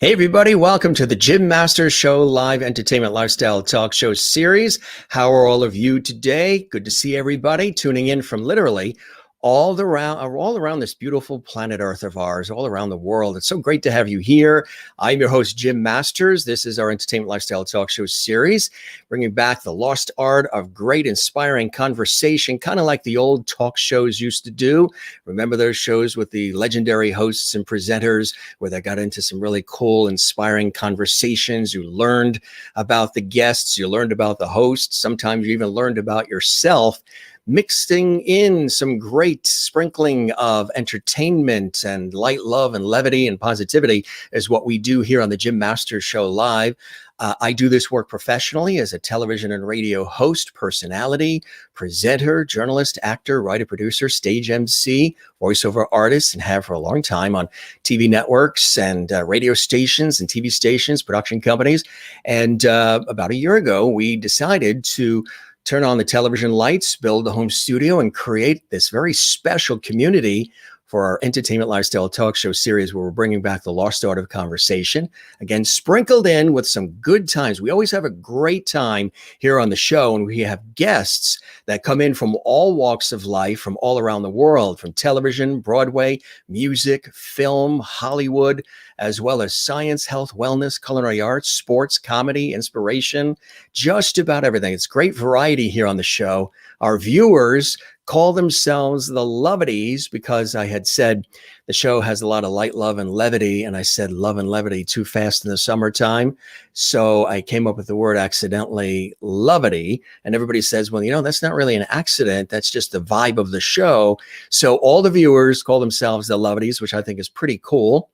Hey everybody, welcome to the Jim Masters Show live entertainment lifestyle talk show series. How are all of you today? Good to see everybody tuning in from literally all around this beautiful planet Earth of ours, all around the world. It's so great to have you here. I'm your host, Jim Masters. This is our entertainment lifestyle talk show series, bringing back the lost art of great, inspiring conversation, kind of like the old talk shows used to do. Remember those shows with the legendary hosts and presenters where they got into some really cool, inspiring conversations. You learned about the guests, you learned about the hosts. Sometimes you even learned about yourself, mixing in some great sprinkling of entertainment and light, love, and levity and positivity is what we do here on the Jim Masters Show live. I do this work professionally as a television and radio host, personality, presenter, journalist, actor, writer, producer, stage MC, voiceover artist, and have for a long time on TV networks and radio stations and TV stations, production companies. And about a year ago, we decided to turn on the television lights, build a home studio, and create this very special community for our entertainment lifestyle talk show series where we're bringing back the lost art of conversation. Again, sprinkled in with some good times. We always have a great time here on the show, and we have guests that come in from all walks of life, from all around the world, from television, Broadway, music, film, Hollywood, as well as science, health, wellness, culinary arts, sports, comedy, inspiration, just about everything. It's great variety here on the show. Our viewers call themselves the Loveities because I had said the show has a lot of light, love, and levity, and I said love and levity too fast in the summertime. So I came up with the word accidentally, loveity, and everybody says, well, that's not really an accident. That's just the vibe of the show. So all the viewers call themselves the Loveities, which I think is pretty cool.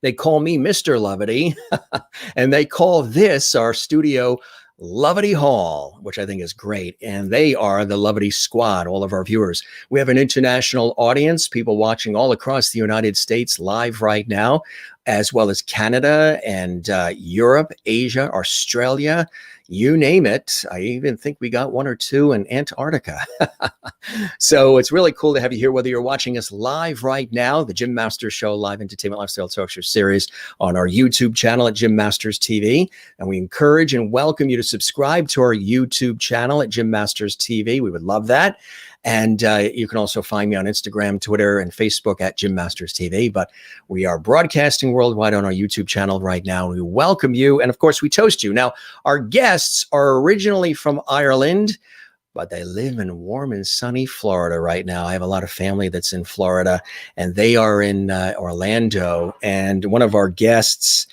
They call me Mr. Loveity, and they call this, our studio, Loveity Hall, which I think is great. And they are the Loveity Squad, all of our viewers. We have an international audience, people watching all across the United States live right now, as well as Canada and Europe, Asia, Australia, you name it. I even think we got one or two in Antarctica. So it's really cool to have you here, whether you're watching us live right now, the Jim Masters Show live entertainment lifestyle talk show series on our YouTube channel at Jim Masters TV. And we encourage and welcome you to subscribe to our YouTube channel at Jim Masters TV. We would love that. And you can also find me on Instagram, Twitter, and Facebook at Jim Masters TV. But we are broadcasting worldwide on our YouTube channel right now. We welcome you. And of course, we toast you. Now, our guests are originally from Ireland, but they live in warm and sunny Florida right now. I have a lot of family that's in Florida, and they are in Orlando. And one of our guests,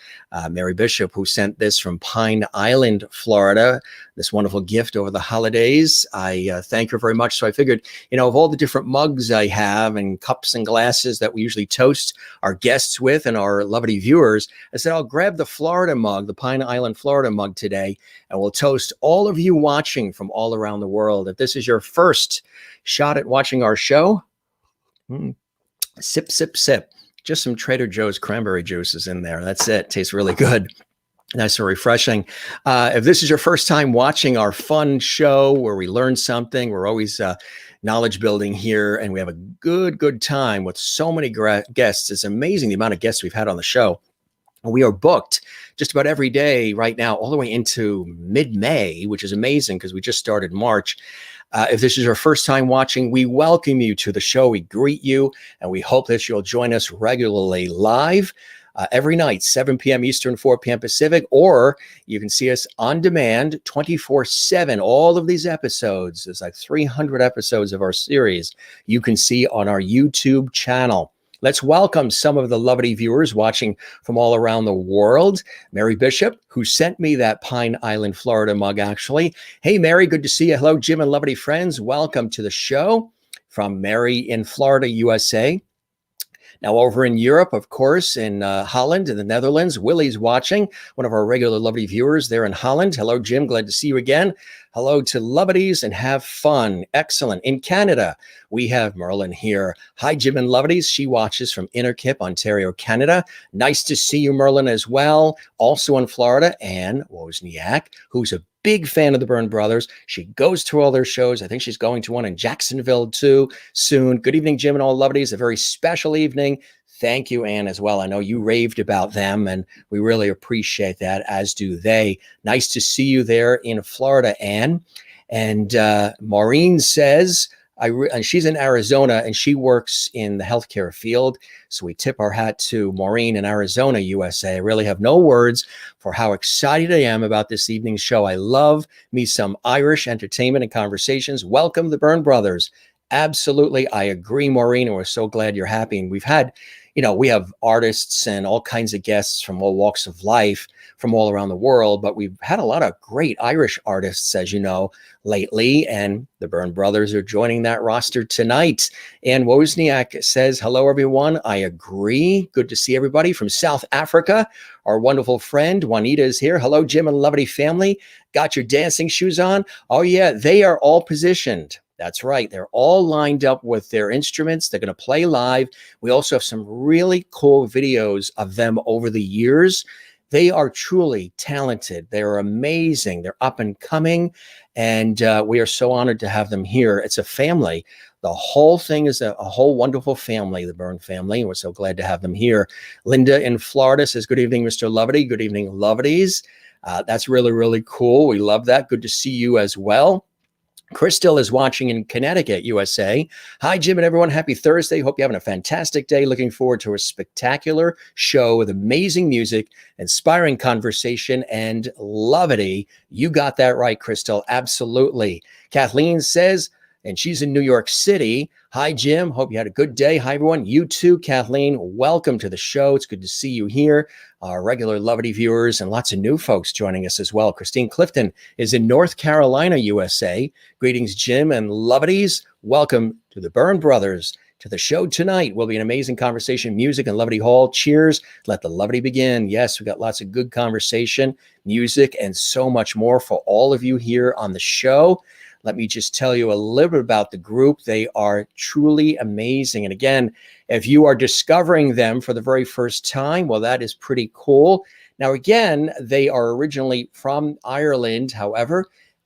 Mary Bishop, who sent this from Pine Island, Florida, this wonderful gift over the holidays. I thank her very much. So I figured, of all the different mugs I have and cups and glasses that we usually toast our guests with and our lovely viewers, I said, I'll grab the Florida mug, the Pine Island, Florida mug today, and we'll toast all of you watching from all around the world. If this is your first shot at watching our show, sip, sip, sip. Just some Trader Joe's cranberry juices in there. That's it. Tastes really good. Nice and refreshing. If this is your first time watching our fun show where we learn something, we're always knowledge building here, and we have a good time with so many guests. It's amazing the amount of guests we've had on the show. We are booked just about every day right now, all the way into mid-May, which is amazing because we just started March. If this is your first time watching, we welcome you to the show. We greet you, and we hope that you'll join us regularly live every night, 7 p.m. Eastern, 4 p.m. Pacific, or you can see us on demand 24/7. All of these episodes, there's like 300 episodes of our series, you can see on our YouTube channel. Let's welcome some of the Loveity viewers watching from all around the world. Mary Bishop, who sent me that Pine Island, Florida mug, actually. Hey, Mary, good to see you. Hello, Jim and Loveity friends. Welcome to the show from Mary in Florida, USA. Now, over in Europe, of course, in Holland, in the Netherlands, Willie's watching, one of our regular Loveity viewers there in Holland. Hello, Jim. Glad to see you again. Hello to Loveities and have fun. Excellent. In Canada, we have Merlin here. Hi, Jim and Loveities. She watches from Innerkip, Ontario, Canada. Nice to see you, Merlin, as well. Also in Florida, Anne Wozniak, who's a big fan of the Byrne Brothers. She goes to all their shows. I think she's going to one in Jacksonville too soon. Good evening, Jim and all Loveities. A very special evening. Thank you, Anne, as well. I know you raved about them, and we really appreciate that, as do they. Nice to see you there in Florida, Anne. And Maureen says, and she's in Arizona, and she works in the healthcare field. So we tip our hat to Maureen in Arizona, USA. I really have no words for how excited I am about this evening's show. I love me some Irish entertainment and conversations. Welcome, the Byrne Brothers. Absolutely. I agree, Maureen, and we're so glad you're happy. And we've had, we have artists and all kinds of guests from all walks of life from all around the world, but we've had a lot of great Irish artists, as you know, lately, and the Byrne Brothers are joining that roster tonight. Ann Wozniak says, hello, everyone. I agree. Good to see everybody from South Africa. Our wonderful friend Juanita is here. Hello, Jim and Loveity family. Got your dancing shoes on? Oh, yeah, they are all positioned. That's right. They're all lined up with their instruments. They're going to play live. We also have some really cool videos of them over the years. They are truly talented. They're amazing. They're up and coming. And we are so honored to have them here. It's a family. The whole thing is a whole wonderful family, the Byrne family. And we're so glad to have them here. Linda in Florida says, good evening, Mr. Loveity. Good evening, Loveities. That's really, really cool. We love that. Good to see you as well. Crystal is watching in Connecticut, USA. Hi, Jim and everyone. Happy Thursday. Hope you're having a fantastic day. Looking forward to a spectacular show with amazing music, inspiring conversation, and loveity. You got that right, Crystal. Absolutely. Kathleen says, and she's in New York City. Hi, Jim. Hope you had a good day. Hi, everyone. You too, Kathleen. Welcome to the show. It's good to see you here. Our regular Loveity viewers and lots of new folks joining us as well. Christine Clifton is in North Carolina, USA. Greetings, Jim and Loveities. Welcome to the Byrne Brothers. To the show tonight will be an amazing conversation, music, and Loveity Hall. Cheers. Let the Loveity begin. Yes, we got lots of good conversation, music, and so much more for all of you here on the show. Let me just tell you a little bit about the group. They are truly amazing. And again, if you are discovering them for the very first time, well, that is pretty cool. Now, again, they are originally from Ireland. However,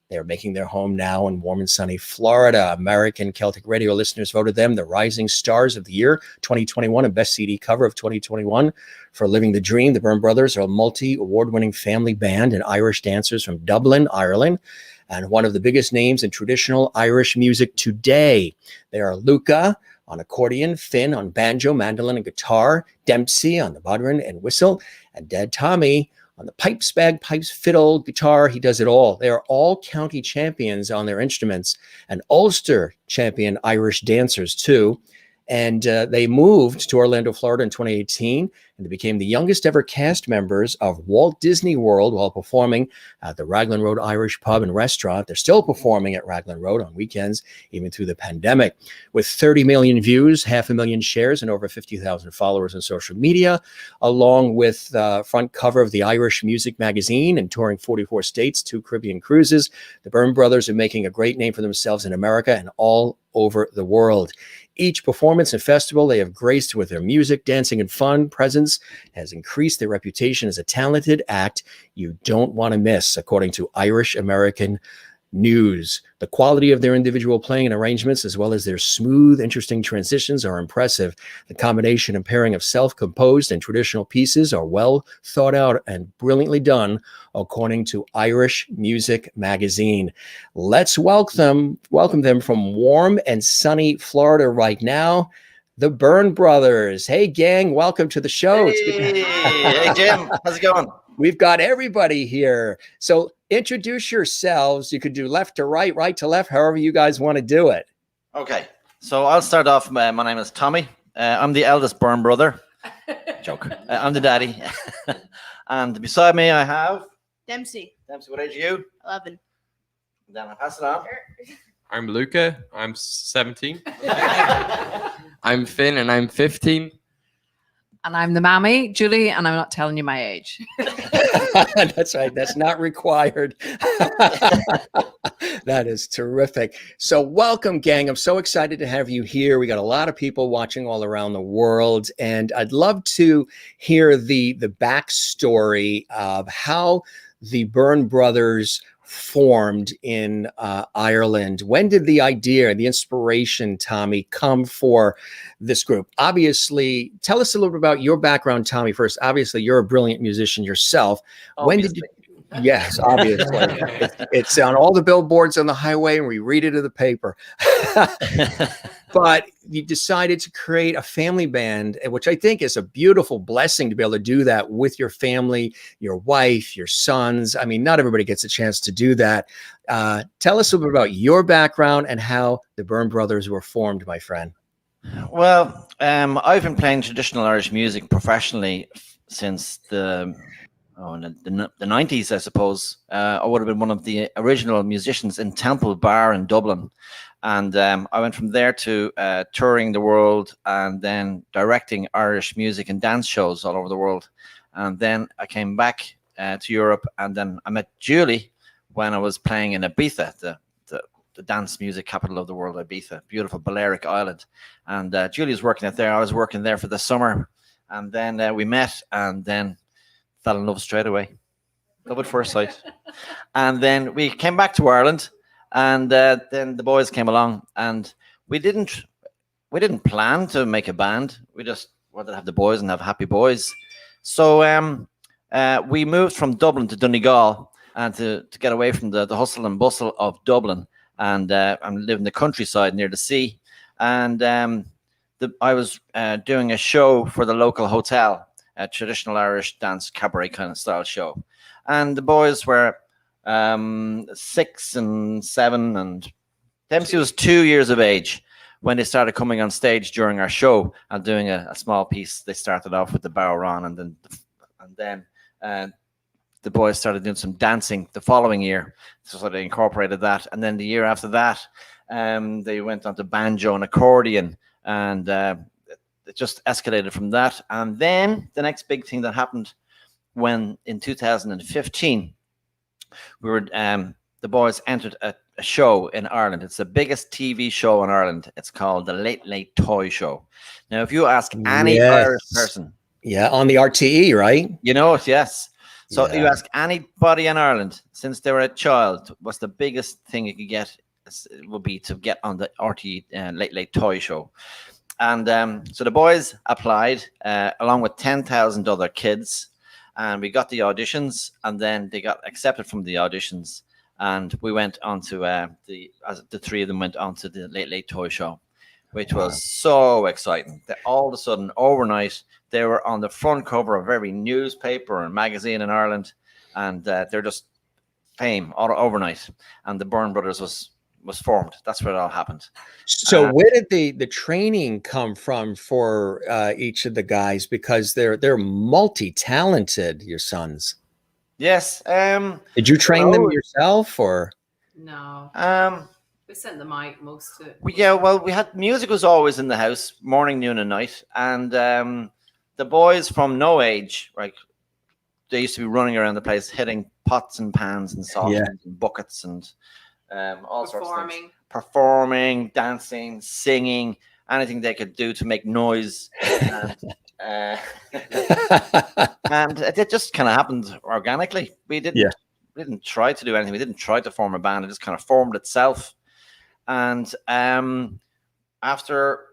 they're making their home now in warm and sunny Florida. American Celtic radio listeners voted them the Rising Stars of the Year 2021 and Best CD Cover of 2021 for Living the Dream. The Byrne Brothers are a multi-award-winning family band and Irish dancers from Dublin, Ireland, and one of the biggest names in traditional Irish music today. They are Luca on accordion, Finn on banjo, mandolin, and guitar, Dempsey on the bodhrán and whistle, and Dad Tommy on the pipes, bagpipes, fiddle, guitar. He does it all. They are all county champions on their instruments and Ulster champion Irish dancers too. And they moved to Orlando, Florida in 2018, and they became the youngest ever cast members of Walt Disney World while performing at the Raglan Road Irish Pub and Restaurant. They're still performing at Raglan Road on weekends, even through the pandemic. With 30 million views, 500,000 shares, and over 50,000 followers on social media, along with front cover of the Irish Music magazine and touring 44 states, 2 Caribbean cruises, the Byrne Brothers are making a great name for themselves in America and all over the world. Each performance and festival they have graced with their music, dancing, and fun presence has increased their reputation as a talented act you don't want to miss, according to Irish American News. The quality of their individual playing and arrangements, as well as their smooth, interesting transitions, are impressive. The combination and pairing of self-composed and traditional pieces are well thought out and brilliantly done, according to Irish Music magazine. Let's welcome them from warm and sunny Florida right now, the Byrne Brothers. Hey, gang, welcome to the show. Hey, Jim, how's it going? We've got everybody here. So introduce yourselves. You could do left to right, right to left, however you guys want to do it. Okay, so I'll start off. My name is Tommy. I'm the eldest Byrne brother. Joke. I'm the daddy. And beside me, I have Dempsey. Dempsey, what age are you? 11. Then I pass it on. I'm Luca. I'm 17. I'm Finn, and I'm 15. And I'm the mammy, Julie, and I'm not telling you my age. That's right. That's not required. That is terrific. So welcome, gang. I'm so excited to have you here. We got a lot of people watching all around the world, and I'd love to hear the backstory of how the Byrne Brothers formed in Ireland. When did the idea, the inspiration, Tommy, come for this group? Obviously, tell us a little bit about your background, Tommy, first. Obviously, you're a brilliant musician yourself. When did you? Yes, obviously. It's on all the billboards on the highway, and we read it in the paper. But you decided to create a family band, which I think is a beautiful blessing to be able to do that with your family, your wife, your sons. I mean, not everybody gets a chance to do that. Tell us a little bit about your background and how the Byrne Brothers were formed, my friend. Well, I've been playing traditional Irish music professionally since the 90s, I suppose. I would have been one of the original musicians in Temple Bar in Dublin. And I went from there to touring the world and then directing Irish music and dance shows all over the world. And then I came back to Europe, and then I met Julie when I was playing in Ibiza, the dance music capital of the world, Ibiza, beautiful Balearic island. And Julie was working out there. I was working there for the summer. And then we met and then fell in love straight away. Love at first sight. And then we came back to Ireland. And then the boys came along, and we didn't plan to make a band. We just wanted to have the boys and have happy boys. So we moved from Dublin to Donegal, and to get away from the hustle and bustle of Dublin, and live in the countryside near the sea. And I was doing a show for the local hotel, a traditional Irish dance cabaret kind of style show, and the boys were 6 and 7, and Dempsey was 2 years of age when they started coming on stage during our show and doing a small piece. They started off with the Bowron, and then the boys started doing some dancing the following year, so they incorporated that. And then the year after that, they went on to banjo and accordion, and it just escalated from that. And then the next big thing that happened when in 2015. We were the boys entered a show in Ireland. It's the biggest TV show in Ireland. It's called the Late Late Toy Show. Now, if you ask any Irish person, on the RTE, right? You know it, yes. So you ask anybody in Ireland since they were a child, what's the biggest thing you could get? It would be to get on the RTE Late Late Toy Show. And so the boys applied along with 10,000 other kids. And we got the auditions, and then they got accepted from the auditions, and we went on to the three of them went on to the Late Late Toy Show, which was so exciting. That all of a sudden, overnight, they were on the front cover of every newspaper and magazine in Ireland, and they're just fame overnight. And the Byrne Brothers was formed. That's where it all happened. So where did the training come from for each of the guys? Because they're multi-talented, your sons. Yes. Did you train them yourself, or? No. We sent them out most of it. Well, we had music was always in the house, morning, noon, and night. And the boys from no age, like they used to be running around the place, hitting pots and pans and saucepans and buckets and all sorts of things. Performing, dancing, singing, anything they could do to make noise. And it just kind of happened organically. We didn't try to do anything. We didn't try to form a band. It just kind of formed itself. And after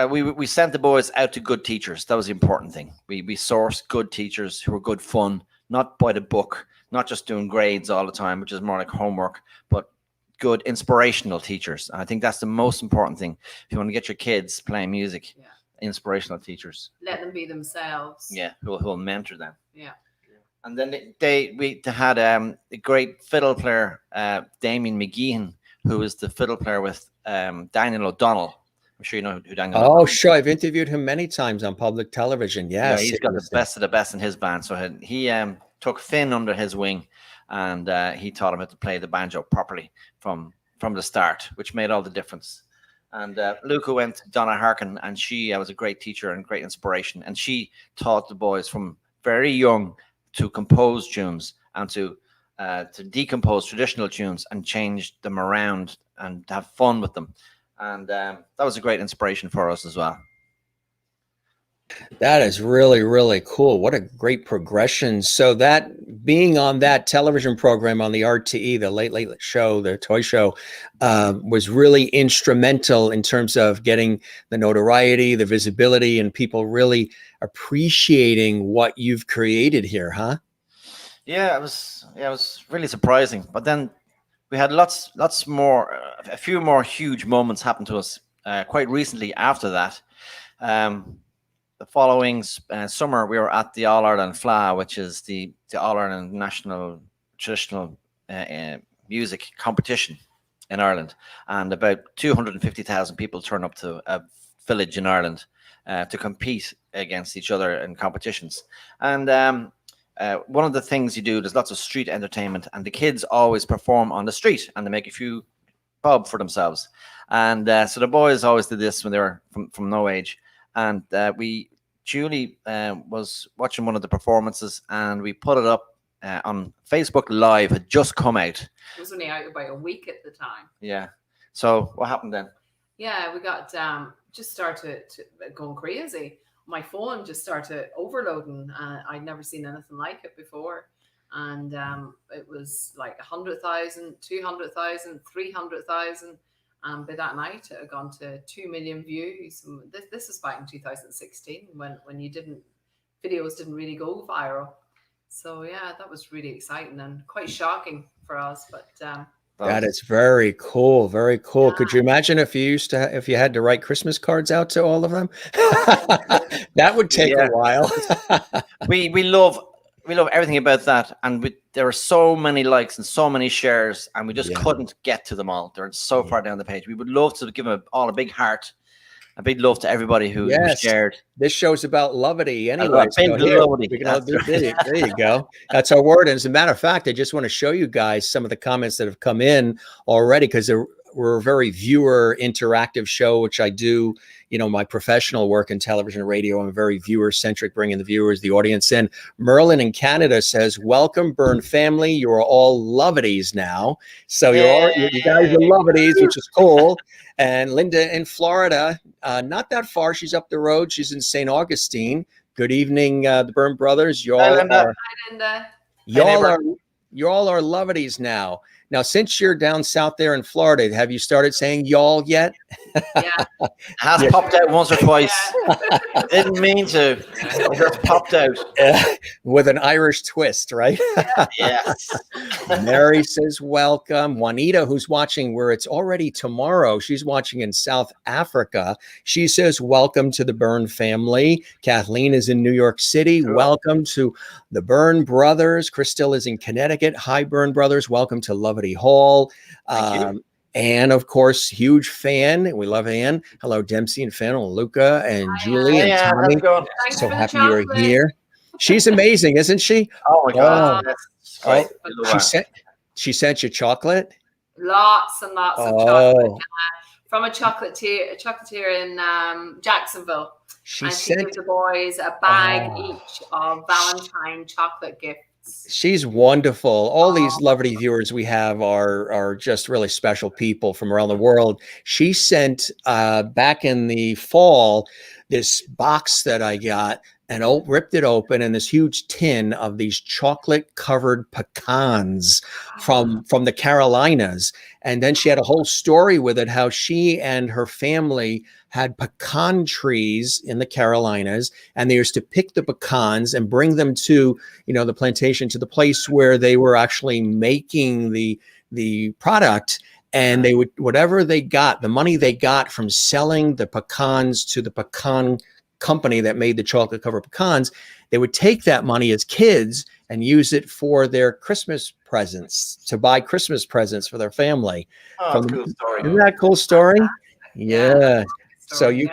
we sent the boys out to good teachers. That was the important thing. We sourced good teachers who were good fun, not by the book, not just doing grades all the time, which is more like homework, but good inspirational teachers. And I think that's the most important thing. If you want to get your kids playing music, inspirational teachers. Let them be themselves. Yeah, who will mentor them. Yeah. And then they had a great fiddle player, Damien McGeehan, who was the fiddle player with Daniel O'Donnell. I'm sure you know who Daniel O'Donnell is. Sure. I've interviewed him many times on public television. Yes. Yeah, he's got the best of the best in his band. So he took Finn under his wing, and he taught him how to play the banjo properly from the start, which made all the difference. And Luca went to Donna Harkin, and she was a great teacher and great inspiration. And she taught the boys from very young to compose tunes and to decompose traditional tunes and change them around and have fun with them. And that was a great inspiration for us as well. That is really, really cool. What a great progression. So that being on that television program on the RTE, the Late Late Show, the toy show, was really instrumental in terms of getting the notoriety, the visibility, and people really appreciating what you've created here, huh? Yeah, it was really surprising. But then we had lots more, a few more huge moments happen to us quite recently after that. The following summer, we were at the All Ireland Fleadh, which is the All Ireland National Traditional Music Competition in Ireland, and about 250,000 people turn up to a village in Ireland to compete against each other in competitions. And one of the things you do, there's lots of street entertainment, and the kids always perform on the street, and they make a few bob for themselves. And so the boys always did this when they were from no age. And Julie was watching one of the performances, and we put it up on Facebook Live. Had just come out. It was only out about a week at the time. Yeah. So what happened then? Yeah, we got just started going crazy. My phone just started overloading. I'd never seen anything like it before. And it was like 100,000, 200,000, 300,000. And by that night, it had gone to 2 million views. This is back in 2016 when videos didn't really go viral. So yeah, that was really exciting and quite shocking for us. But that is very cool. Very cool. Yeah. Could you imagine if you had to write Christmas cards out to all of them? That would take a while. we love everything about that, and there are so many likes and so many shares, and we just couldn't get to them all. They're so far down the page. We would love to give them all a big heart, a big love to everybody who shared. This show's about loveity anyway. Loveity. There you go. That's our word. And as a matter of fact, I just want to show you guys some of the comments that have come in already, because we're a very viewer interactive show, which I do, my professional work in television and radio. I'm very viewer centric, bringing the viewers, the audience in. Merlin in Canada says, welcome Byrne family. You are all loveities now. So you guys are loveities, which is cool. And Linda in Florida, not that far. She's up the road. She's in St. Augustine. Good evening, the Byrne Brothers. You all are loveities now. Now, since you're down south there in Florida, have you started saying y'all yet? Yeah. Has popped out once or twice. Didn't mean to. It just popped out. With an Irish twist, right? Yes. Mary says welcome. Juanita, who's watching where it's already tomorrow, she's watching in South Africa. She says welcome to the Byrne family. Kathleen is in New York City. Sure. Welcome to the Byrne Brothers. Christelle is in Connecticut. Hi, Byrne Brothers. Welcome to Loveity Hall. Thank you. Anne, of course, huge fan. We love Anne. Hello, Dempsey and Fennel, Luca and Julie and Tommy. So happy you're here. She's amazing, isn't she? Oh my God! She sent you chocolate. Lots and lots of chocolate from a chocolatier in Jacksonville. She sent the boys a bag each of Valentine chocolate gifts. She's wonderful. All these Loveity viewers we have are just really special people from around the world. She sent back in the fall this box that I got and ripped it open, and this huge tin of these chocolate covered pecans from the Carolinas. And then she had a whole story with it, how she and her family had pecan trees in the Carolinas, and they used to pick the pecans and bring them to, the plantation, to the place where they were actually making the product. And they would, whatever they got, the money they got from selling the pecans to the pecan company that made the chocolate covered pecans, they would take that money as kids and use it for their Christmas presents, to buy Christmas presents for their family. Cool story. Isn't that a cool story? Yeah. So you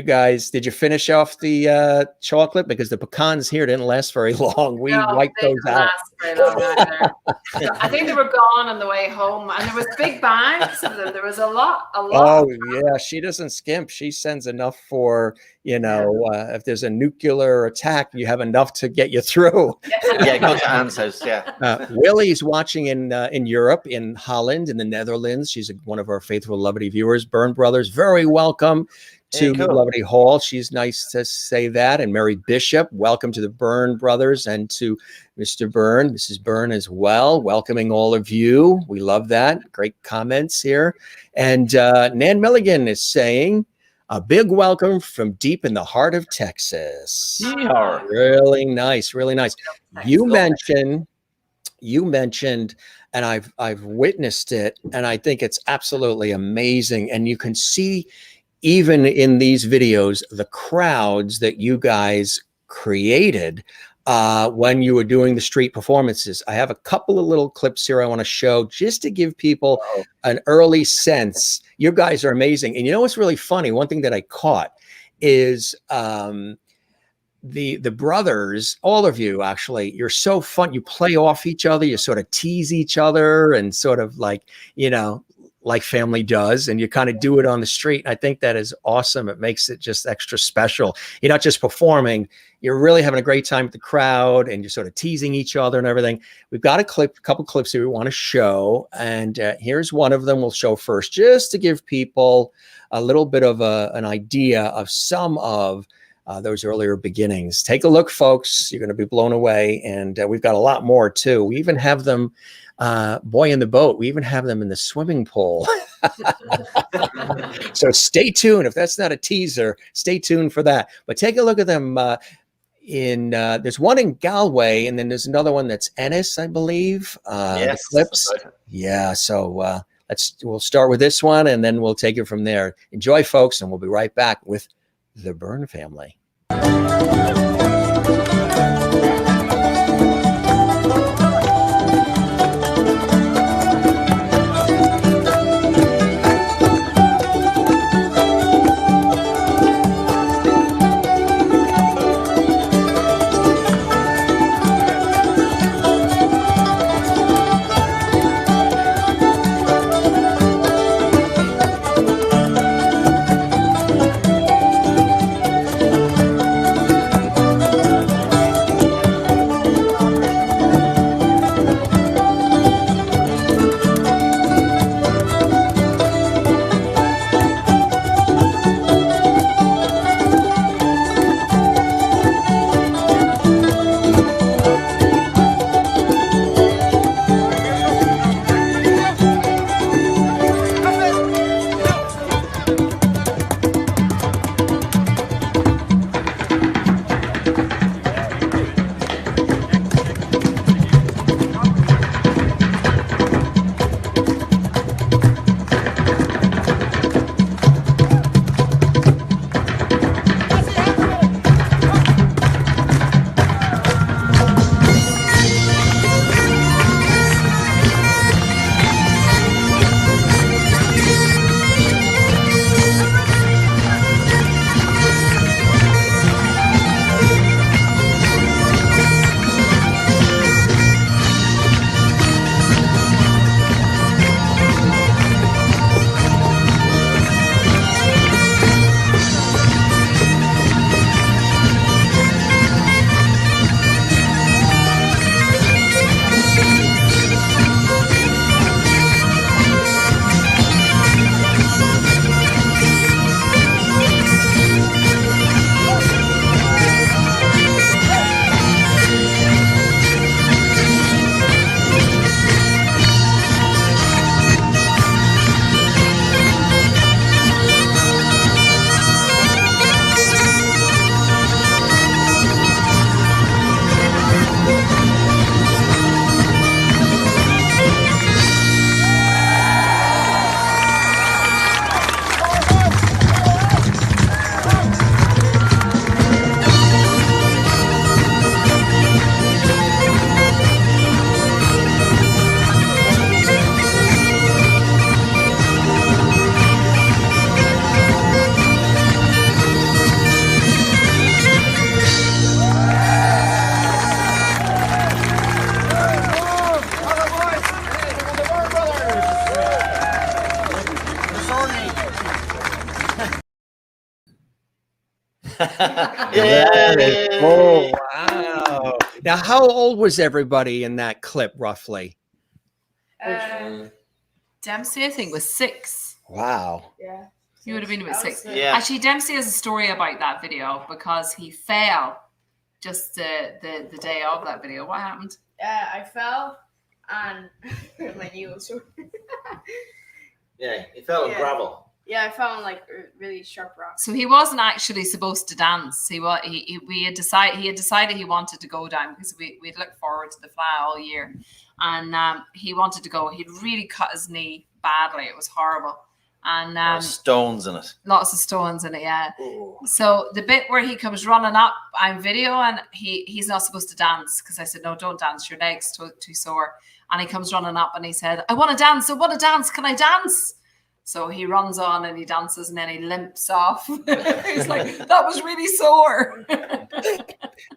guys, did you finish off the chocolate? Because the pecans here didn't last very long. We wiped those out. I think they were gone on the way home, and there was big bags of them. There was a lot. Oh yeah, she doesn't skimp. She sends enough for, if there's a nuclear attack, you have enough to get you through. Yeah, go to Anne's house. Yeah. Willie's watching in Europe, in Holland, in the Netherlands. She's one of our faithful Loveity viewers. Byrne Brothers, very welcome. to cool. Loveity Hall. She's nice to say that. And Mary Bishop, welcome to the Byrne Brothers, and to Mr. Byrne, Mrs. Byrne as well. Welcoming all of you. We love that. Great comments here. And Nan Milligan is saying, a big welcome from deep in the heart of Texas. Yeehaw. Really nice, really nice. You mentioned, and I've witnessed it, and I think it's absolutely amazing. And you can see even in these videos, the crowds that you guys created when you were doing the street performances. I have a couple of little clips here I want to show just to give people an early sense. You guys are amazing. And you know what's really funny? One thing that I caught is the brothers, all of you actually, you're so fun. You play off each other, you sort of tease each other, and sort of like, like family does, and you kind of do it on the street. I think that is awesome. It makes it just extra special. You're not just performing, you're really having a great time with the crowd, and you're sort of teasing each other and everything. We've got a couple clips here we want to show, and here's one of them we'll show first, just to give people a little bit of an idea of some of those earlier beginnings. Take a look, folks. You're going to be blown away, and we've got a lot more too. We even have them, boy in the boat, we even have them in the swimming pool. So stay tuned. If that's not a teaser, stay tuned for that. But take a look at them. There's one in Galway, and then there's another one that's Ennis, I believe. Yes. The clips. Yeah. So we'll start with this one, and then we'll take it from there. Enjoy, folks, and we'll be right back with the Byrne family. Oh, wow. Now, how old was everybody in that clip, roughly? Dempsey, I think, was 6. Wow. Yeah. He would have been about 6. Yeah. Actually, Dempsey has a story about that video because he fell just the day of that video. What happened? I fell and my knee was sore. Yeah, he fell on gravel. Yeah, I fell on like really sharp rocks. So he wasn't actually supposed to dance. He had decided he wanted to go down because we'd looked forward to the Fleadh all year, and he wanted to go. He'd really cut his knee badly. It was horrible, and stones in it. Lots of stones in it. Yeah. Ooh. So the bit where he comes running up, I'm video, and he's not supposed to dance because I said no, don't dance. Your leg's too sore. And he comes running up and he said, I want to dance. Can I dance? So he runs on and he dances and then he limps off. He's like, that was really sore.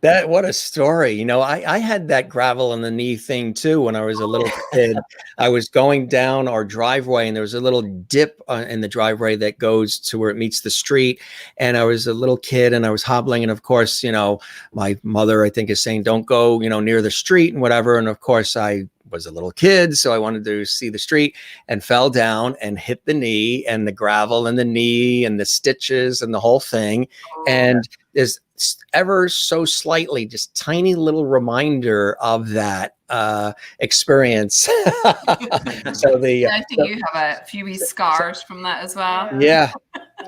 What a story. You know, I had that gravel in the knee thing too when I was a little kid. I was going down our driveway and there was a little dip in the driveway that goes to where it meets the street. And I was a little kid and I was hobbling. And of course, you know, my mother, I think, is saying, don't go, you know, near the street and whatever. And of course, I was a little kid, so I wanted to see the street and fell down and hit the knee and the gravel and the knee and the stitches and the whole thing. And there's ever so slightly just tiny little reminder of that experience. So I think you have a few wee scars from that as well. Yeah.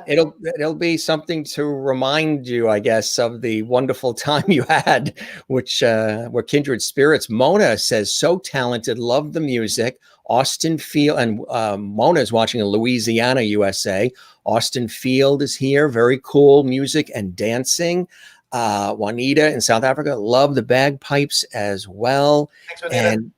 It'll be something to remind you, I guess, of the wonderful time you had, which were kindred spirits. Mona says, so talented, love the music. Austin Field, and Mona is watching in Louisiana, USA. Austin Field is here. Very cool music and dancing. Juanita in South Africa, love the bagpipes as well. Thanks, and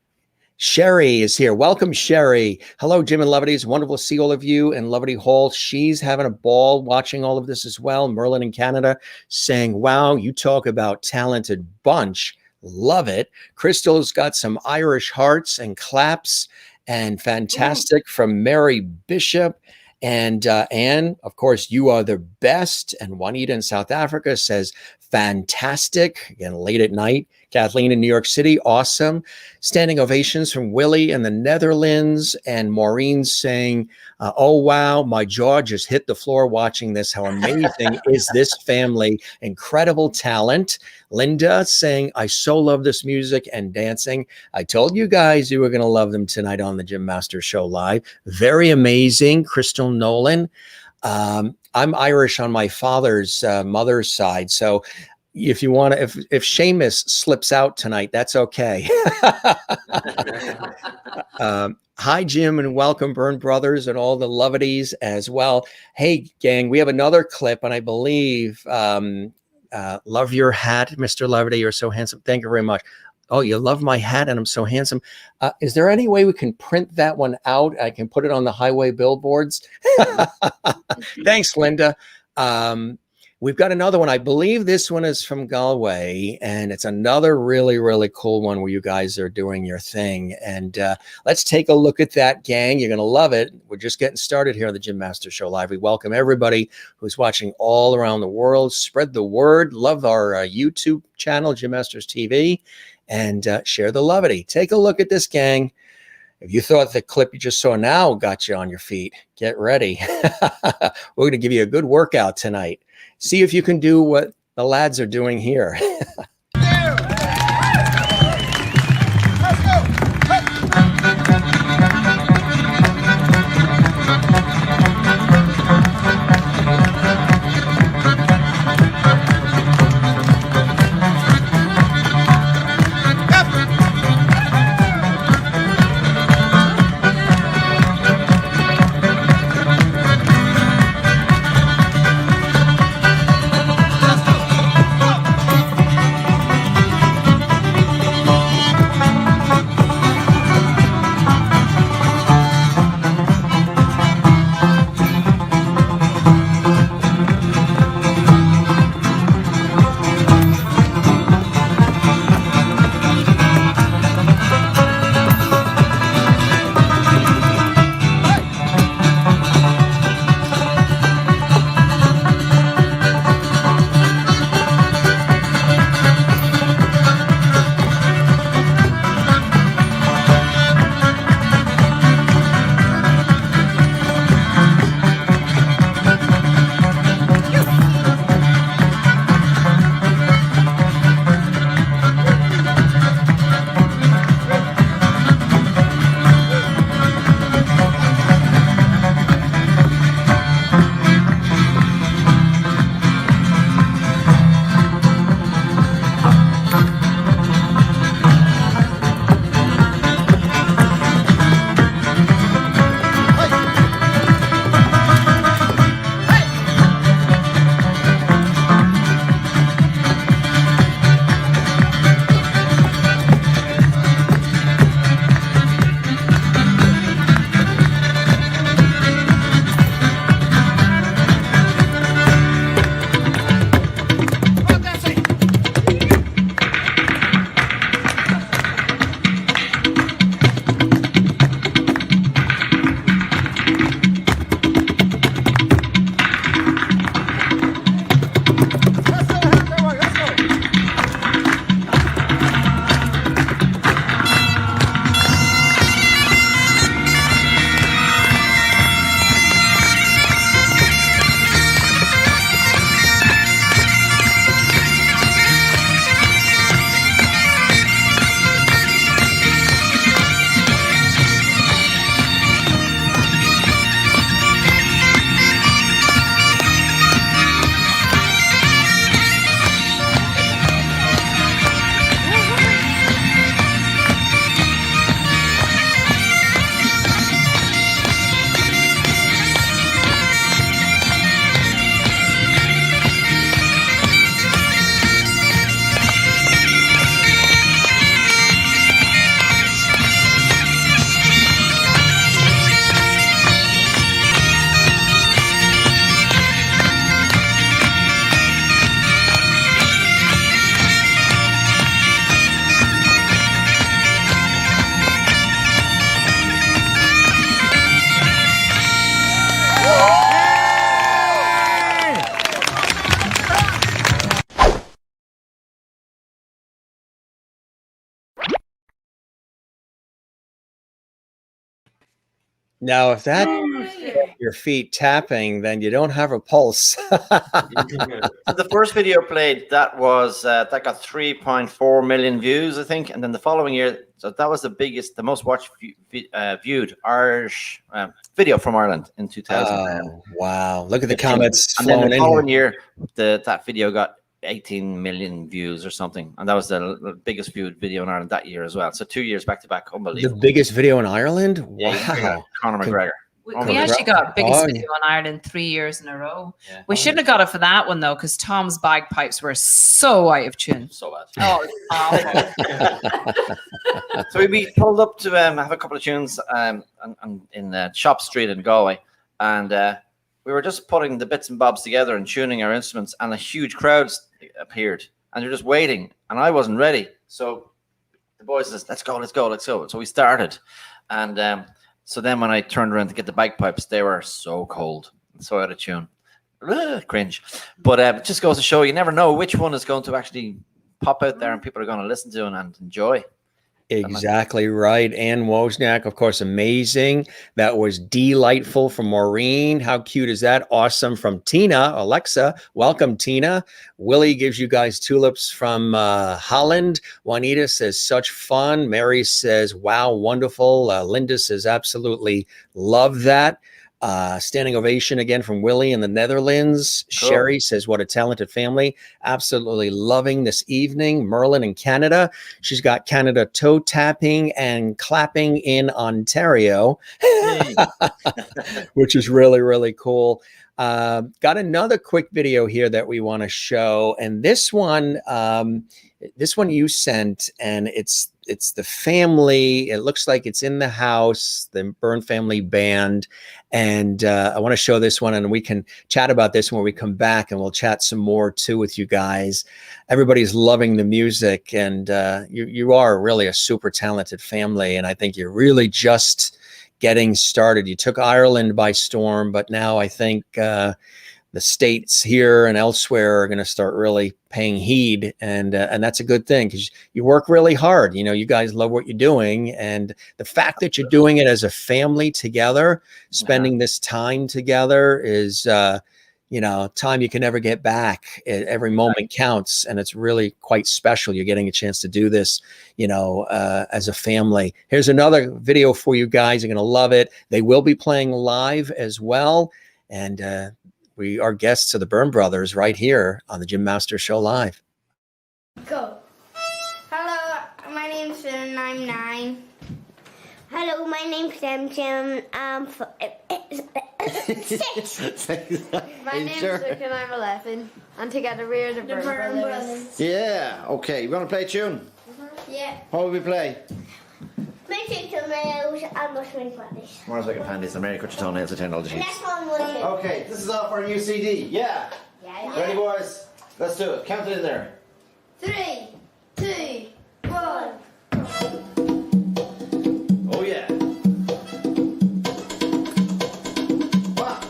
Sherry is here. Welcome, Sherry. Hello, Jim and Loveity. It's wonderful to see all of you in Loveity Hall. She's having a ball watching all of this as well. Merlin in Canada saying, wow, you talk about talented bunch. Love it. Crystal's got some Irish hearts and claps and fantastic from Mary Bishop. And Anne, of course, you are the best. And Juanita in South Africa says, fantastic. Again, late at night. Kathleen in New York City, awesome. Standing ovations from Willie in the Netherlands. And Maureen saying, oh, wow, my jaw just hit the floor watching this. How amazing is this family? Incredible talent. Linda saying, I so love this music and dancing. I told you guys you were going to love them tonight on the Jim Master Show Live. Very amazing. Crystal Nolan. I'm Irish on my father's mother's side. So if you want to, if Seamus slips out tonight, that's okay. Hi, Jim, and welcome, Byrne Brothers and all the Loveities as well. Hey, gang, we have another clip, and I believe, love your hat, Mr. Loveity. You're so handsome. Thank you very much. Oh, you love my hat and I'm so handsome. Is there any way we can print that one out? I can put it on the highway billboards. Thanks, Linda. We've got another one. I believe this one is from Galway, and it's another really, really cool one where you guys are doing your thing. And let's take a look at that, gang. You're going to love it. We're just getting started here on the Jim Master Show Live. We welcome everybody who's watching all around the world. Spread the word. Love our YouTube channel, Jim Masters TV, and share the Loveity. Take a look at this, gang. If you thought the clip you just saw now got you on your feet, get ready. We're going to give you a good workout tonight. See if you can do what the lads are doing here. Now, if that your feet tapping, then you don't have a pulse. So the first video played that was that got 3.4 million views, I think, and then the following year, so that was the most watched viewed Irish video from Ireland in 2000. Oh, wow! Look at the comments And then flowing the in. following Here. year, that video got 18 million views or something, and that was the biggest viewed video in Ireland that year as well. So 2 years back to back, The unbelievable. biggest video in Ireland. Yeah, Wow! Conor McGregor. We actually got biggest Oh, video in Ireland 3 years in a row. Yeah. We shouldn't have got it for that one though, because Tom's bagpipes were so out of tune. So bad. Oh, it was awful. So we pulled up to have a couple of tunes in Shop Street in Galway, and we were just putting the bits and bobs together and tuning our instruments, and a huge crowd appeared, and they're just waiting, and I wasn't ready. So the boys says, let's go. So we started, and so then when I turned around to get the bagpipes, they were so cold, so out of tune. Cringe. But it just goes to show you never know which one is going to actually pop out there and people are going to listen to and enjoy. Exactly right. Ann Wozniak, of course, amazing. That was delightful from Maureen. How cute is that? Awesome from Tina. Alexa, welcome, Tina. Willie gives you guys tulips from Holland. Juanita says, such fun. Mary says, wow, wonderful. Linda says, absolutely love that. Standing ovation again from Willie in the Netherlands. Cool. Sherry says, what a talented family. Absolutely loving this evening. Merlin in Canada. She's got Canada toe tapping and clapping in Ontario, which is really, really cool. Got another quick video here that we want to show. And this one you sent, and it's the family. It looks like it's in the house, the Byrne family band. And I want to show this one, and we can chat about this when we come back, and we'll chat some more too with you guys. Everybody's loving the music, and you are really a super talented family. And I think you're really just getting started. You took Ireland by storm, but now I think the States here and elsewhere are going to start really paying heed, and that's a good thing because you work really hard. You know, you guys love what you're doing, and the fact that you're doing it as a family together, spending this time together is, time you can never get back. Every moment counts, and it's really quite special. You're getting a chance to do this, as a family. Here's another video for you guys. You're going to love it. They will be playing live as well, and we are guests of the Byrne Brothers right here on the Jim Master Show Live. Go. Hello, my name's Finn and I'm 9. Hello, my name's Jim. I'm 6. My name's Luke and I'm 11. And together we're the Byrne Brothers. Yeah, okay. You want to play a tune? Yeah. What will we play? Make tomatoes and mushroom panties. Mars like a panties, the Mary Cut Your Toenails, the $10 sheets. Next one will be. Okay, this is off our new CD. Yeah. Yeah. Ready, boys? Let's do it. Count it in there. 3, 2, 1. Oh, yeah. 1,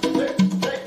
2, 3.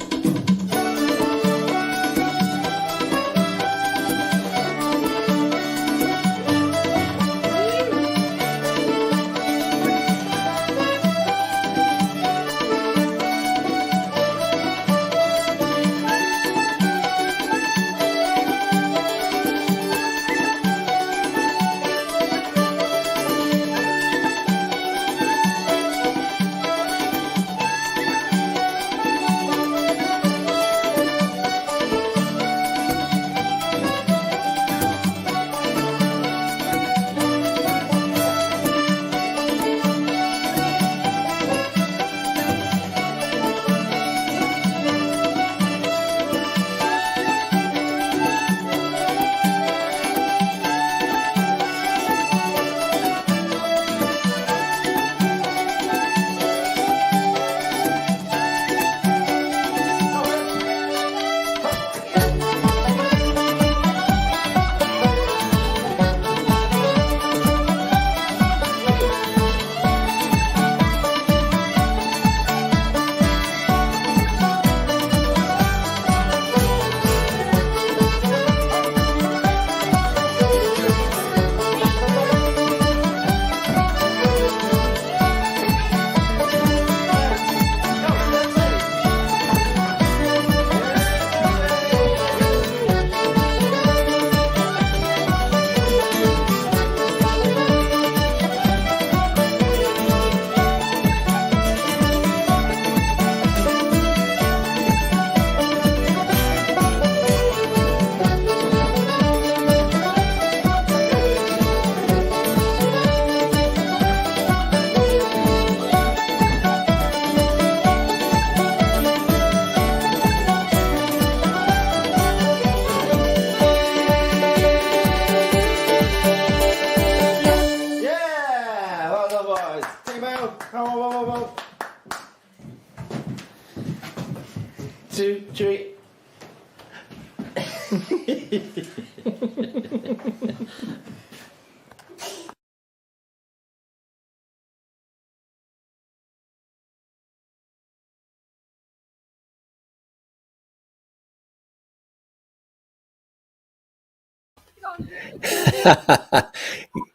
Chewy.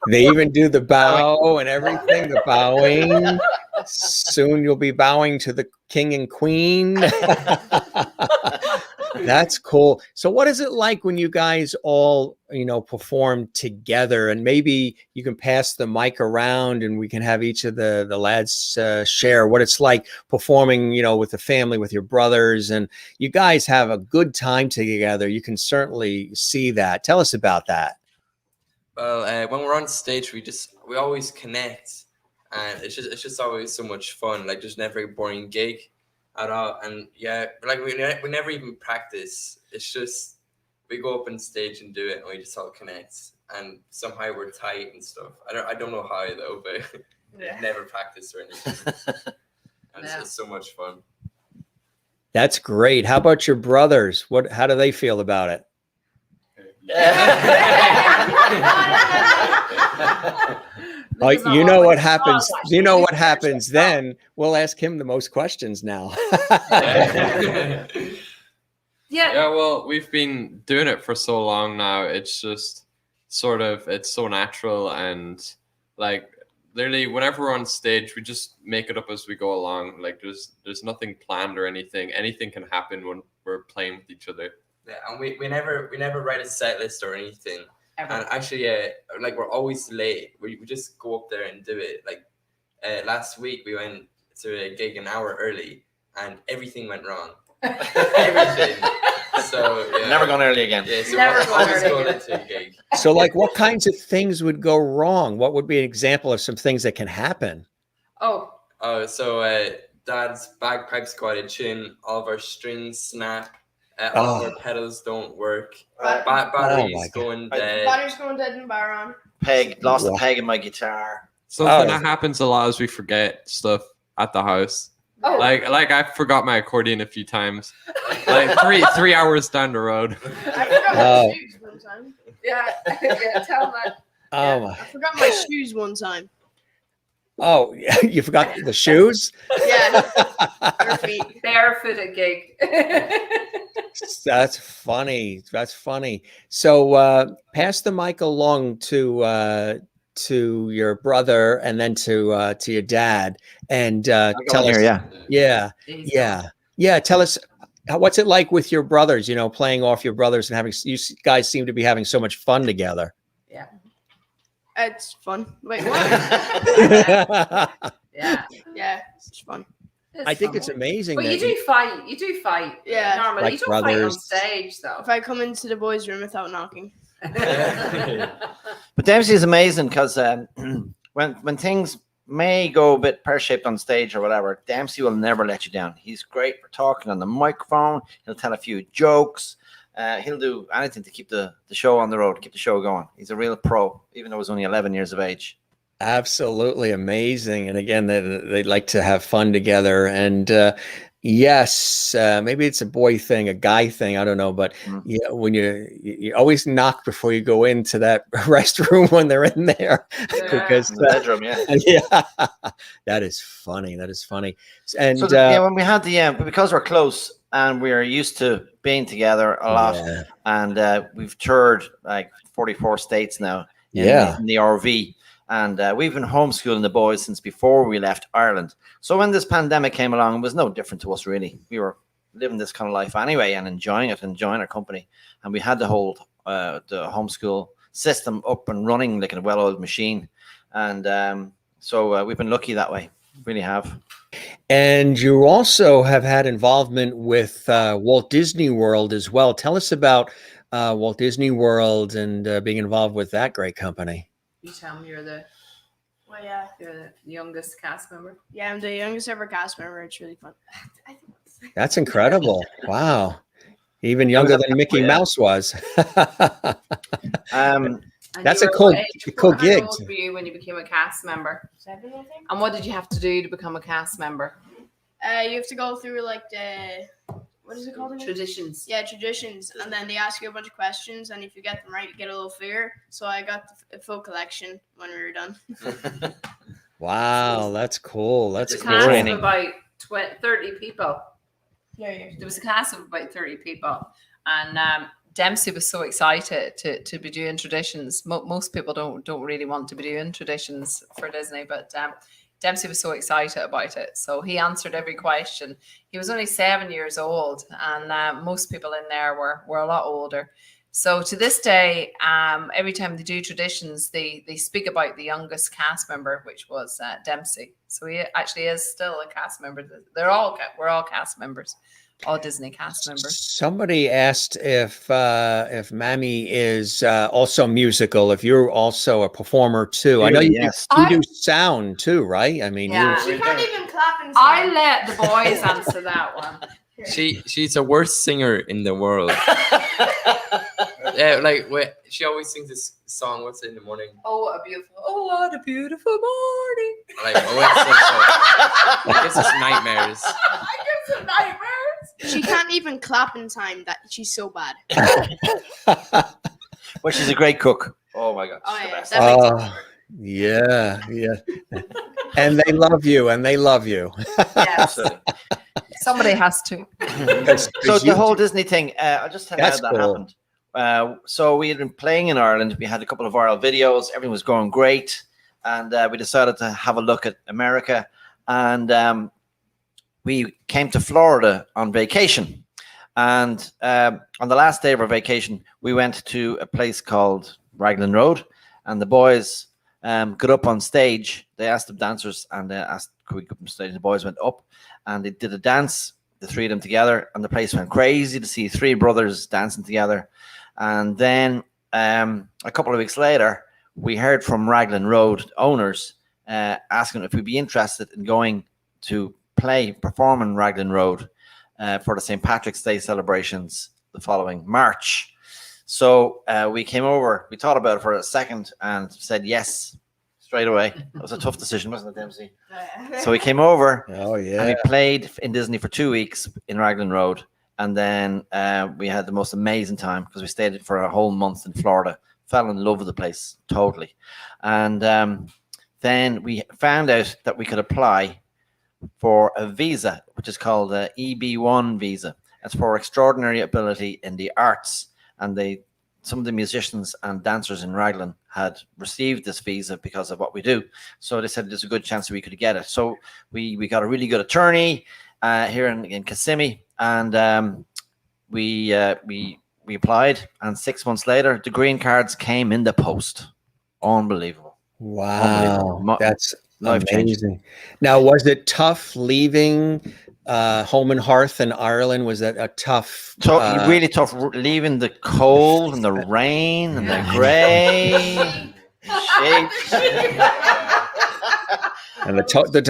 They even do the bow and everything, the bowing. Soon you'll be bowing to the king and queen. That's cool. So what is it like when you guys all, perform together? And maybe you can pass the mic around and we can have each of the lads share what it's like performing, with the family, with your brothers. And you guys have a good time together. You can certainly see that. Tell us about that. Well, when we're on stage, we always connect, and it's just always so much fun. Like there's never a boring gig at all, and yeah, like we never even practice. It's just we go up on stage and do it, and we just all connect, and somehow we're tight and stuff. I don't know how though, but never practice or anything, and it's so much fun. That's great. How about your brothers? How do they feel about it? Oh, you know what happens. You know what happens then. We'll ask him the most questions now. Yeah, well, we've been doing it for so long now. It's just it's so natural, and like literally whenever we're on stage, we just make it up as we go along. Like there's nothing planned or anything. Anything can happen when we're playing with each other. Yeah, and we never write a set list or anything. Ever. And actually, like we're always late. We just go up there and do it. Like last week, we went to a gig an hour early, and everything went wrong. Everything. So yeah. Never gone early again. Yeah, so we're always going into a gig. So, like, what kinds of things would go wrong? What would be an example of some things that can happen? So Dad's bagpipes go out of tune. All of our strings snap. All of our pedals don't work. Batteries going dead. Batteries going dead in the baron. Lost a peg in my guitar. Something that happens a lot is we forget stuff at the house. Oh. Like I forgot my accordion a few times. Like three hours down the road. I forgot my shoes one time. Yeah, tell that. Oh, I forgot my shoes one time. Oh, you forgot the shoes? Yeah. Barefooted gig. That's funny. That's funny. So pass the mic along to your brother and then to your dad, and tell us. Yeah. Tell us what's it like with your brothers. Playing off your brothers and having you guys seem to be having so much fun together. Yeah. It's fun. Wait, what? Yeah, it's fun. I think it's amazing. But you do fight. Yeah. Normally, like you don't brothers. fight on stage, though. If I come into the boys' room without knocking. But Dempsey is amazing because when things may go a bit pear-shaped on stage or whatever, Dempsey will never let you down. He's great for talking on the microphone. He'll tell a few jokes. He'll do anything to keep the show on the road, keep the show going. He's a real pro, even though he's only 11 years of age. Absolutely amazing. And again, they like to have fun together. And yes, maybe it's a boy thing, a guy thing. I don't know. But yeah, when you always knock before you go into that restroom when they're in there. Because in the bedroom, that is funny. That is funny. And so when we had because we're close and we're used to being together a lot, and we've toured like 44 states now in the RV. And we've been homeschooling the boys since before we left Ireland. So when this pandemic came along, it was no different to us, really. We were living this kind of life anyway and enjoying it, enjoying our company. And we had to hold the homeschool system up and running like a well-oiled machine. And so we've been lucky that way. Really have. And you also have had involvement with Walt Disney World as well. Tell us about Walt Disney World and being involved with that great company. You tell me you're the youngest cast member. Yeah, I'm the youngest ever cast member. It's really fun. That's incredible. Wow. Even younger than Mickey Mouse was. That's a cool gig. How old were you when you became a cast member? 7, I think. And what did you have to do to become a cast member? You have to go through like what is it called again? Traditions. Yeah, traditions. And then they ask you a bunch of questions, and if you get them right, you get a little figure. So I got the full collection when we were done. Wow, that's cool. That's It's a cool. class of Training. about 30 people. There was a class of about 30 people, and Dempsey was so excited to be doing traditions. Most people don't really want to be doing traditions for Disney, but Dempsey was so excited about it. So he answered every question. He was only 7 years old, and most people in there were a lot older. So to this day, every time they do traditions, they speak about the youngest cast member, which was Dempsey. So he actually is still a cast member. We're all cast members, all Disney cast members. Somebody asked if Mammy is also musical. If you're also a performer too, I know you, Yes. you do sound too, right? I mean, Yeah. She can't even clap in I time. let the boys answer that one. She's the worst singer in the world. She always sings this song. What's it in the morning? Oh, what a beautiful morning. Like, oh, it gives us nightmares. I get some nightmares. She can't even clap in time. That she's so bad. But she's a great cook. Oh my God. Oh she's the yeah, best. that makes yeah. And they love you, and they love you. Yes. Somebody has to. So the whole Disney thing, I'll just tell you how That's that cool. happened. So we had been playing in Ireland. We had a couple of viral videos. Everything was going great. And we decided to have a look at America. And we came to Florida on vacation. And on the last day of our vacation, we went to a place called Raglan Road. And the boys got up on stage. They asked the dancers, and they asked, could we go up on stage? The boys went up, and they did a dance, the three of them together, and the place went crazy to see three brothers dancing together. And then a couple of weeks later, we heard from Raglan Road owners asking if we'd be interested in going to perform in Raglan Road for the St. Patrick's Day celebrations the following March. So we came over, we thought about it for a second and said yes straight away. It was a tough decision, wasn't it, Dempsey? So we came over Oh and yeah. we played in Disney for 2 weeks in Raglan Road. And then we had the most amazing time because we stayed for a whole month in Florida. Fell in love with the place, totally. And then we found out that we could apply for a visa, which is called the Eb1 Visa. It's for extraordinary ability in the arts. And some of the musicians and dancers in Raglan had received this visa because of what we do. So they said there's a good chance that we could get it. So we got a really good attorney here in Kissimmee, and we applied. And 6 months later, the green cards came in the post. Unbelievable. Wow, Unbelievable. that's Life-changing. amazing. Now, was it tough leaving home and hearth in Ireland? Was that a tough? Really tough leaving the cold and the rain and the grey shapes. And the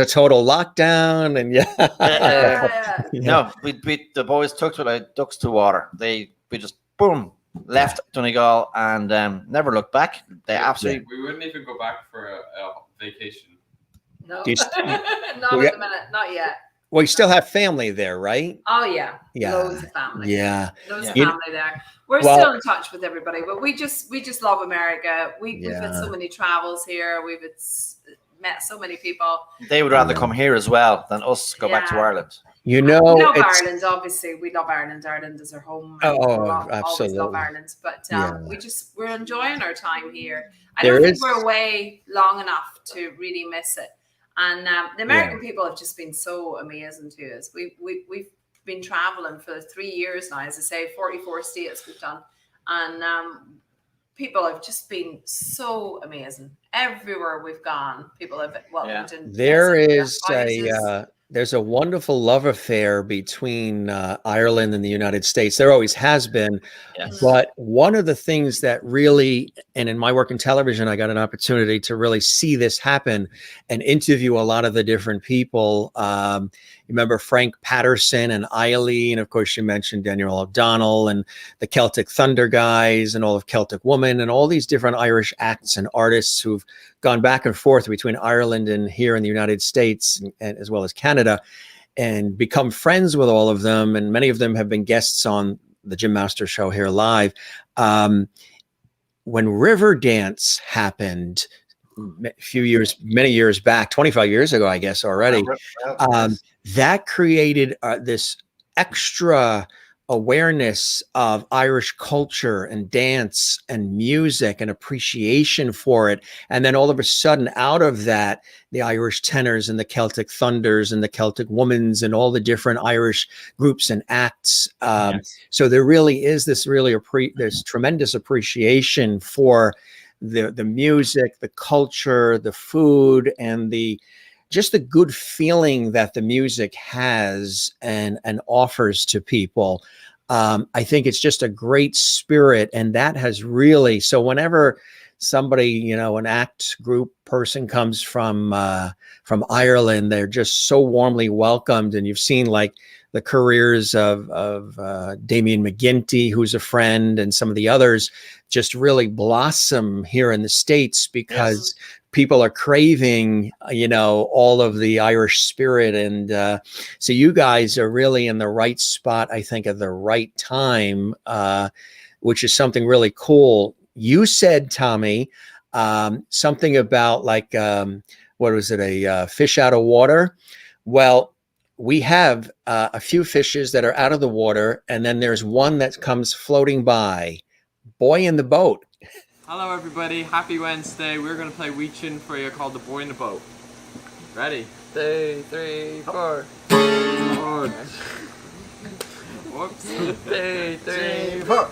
total lockdown, and yeah. No, the boys took to it like ducks to water. We just boom left Donegal and never looked back. They absolutely. We wouldn't even go back for a vacation. No, Do you not Yeah. at the minute, not yet. Well, you still have family there, right? Oh yeah, Yeah. loads of family. Yeah. Loads of Yeah. family there. We're Well- still in touch with everybody, but we just love America. We've had Yeah. so many travels here. Met so many people. They would rather come here as well than us go back to Yeah. Ireland. You know, We love it's Ireland, obviously. We love Ireland. Ireland is our home. Oh, We'll always absolutely. love Ireland. But Yeah. we're enjoying our time here. I There don't think is- we're away long enough to really miss it. And the American people have just been so amazing to us. We've been traveling for 3 years now, as I say, 44 states we've done. And people have just been so amazing. Everywhere we've gone, people have welcomed. And there visited is their houses. there's a wonderful love affair between Ireland and the United States. There always has been. Yes. But one of the things that really, and in my work in television, I got an opportunity to really see this happen and interview a lot of the different people. You remember Frank Patterson and Eileen, of course, you mentioned Daniel O'Donnell and the Celtic Thunder guys and all of Celtic Woman and all these different Irish acts and artists who've gone back and forth between Ireland and here in the United States, and as well as Canada. and become friends with all of them. And many of them have been guests on the Jim Master Show here live. When River Dance happened many years back, 25 years ago, I guess already, that created this extra awareness of Irish culture and dance and music and appreciation for it. And then all of a sudden, out of that, the Irish tenors and the Celtic thunders and the Celtic womans and all the different Irish groups and acts. So there really is this there's tremendous appreciation for the music, the culture, the food, and just the good feeling that the music has and offers to people. I think it's just a great spirit, and that has really, so whenever somebody, an act group person comes from Ireland, they're just so warmly welcomed. And you've seen like the careers of Damien McGinty, who's a friend, and some of the others just really blossom here in the States because people are craving, all of the Irish spirit. And so you guys are really in the right spot, I think, at the right time, which is something really cool. You said, Tommy, something about like, what was it, a fish out of water? Well, we have a few fishes that are out of the water, and then there's one that comes floating by. Boy in the Boat. Hello everybody, happy Wednesday. We're going to play wee tune for you called The Boy in the Boat. Ready? 2, 3, 4. Oh. Whoops. 2, 3, 4.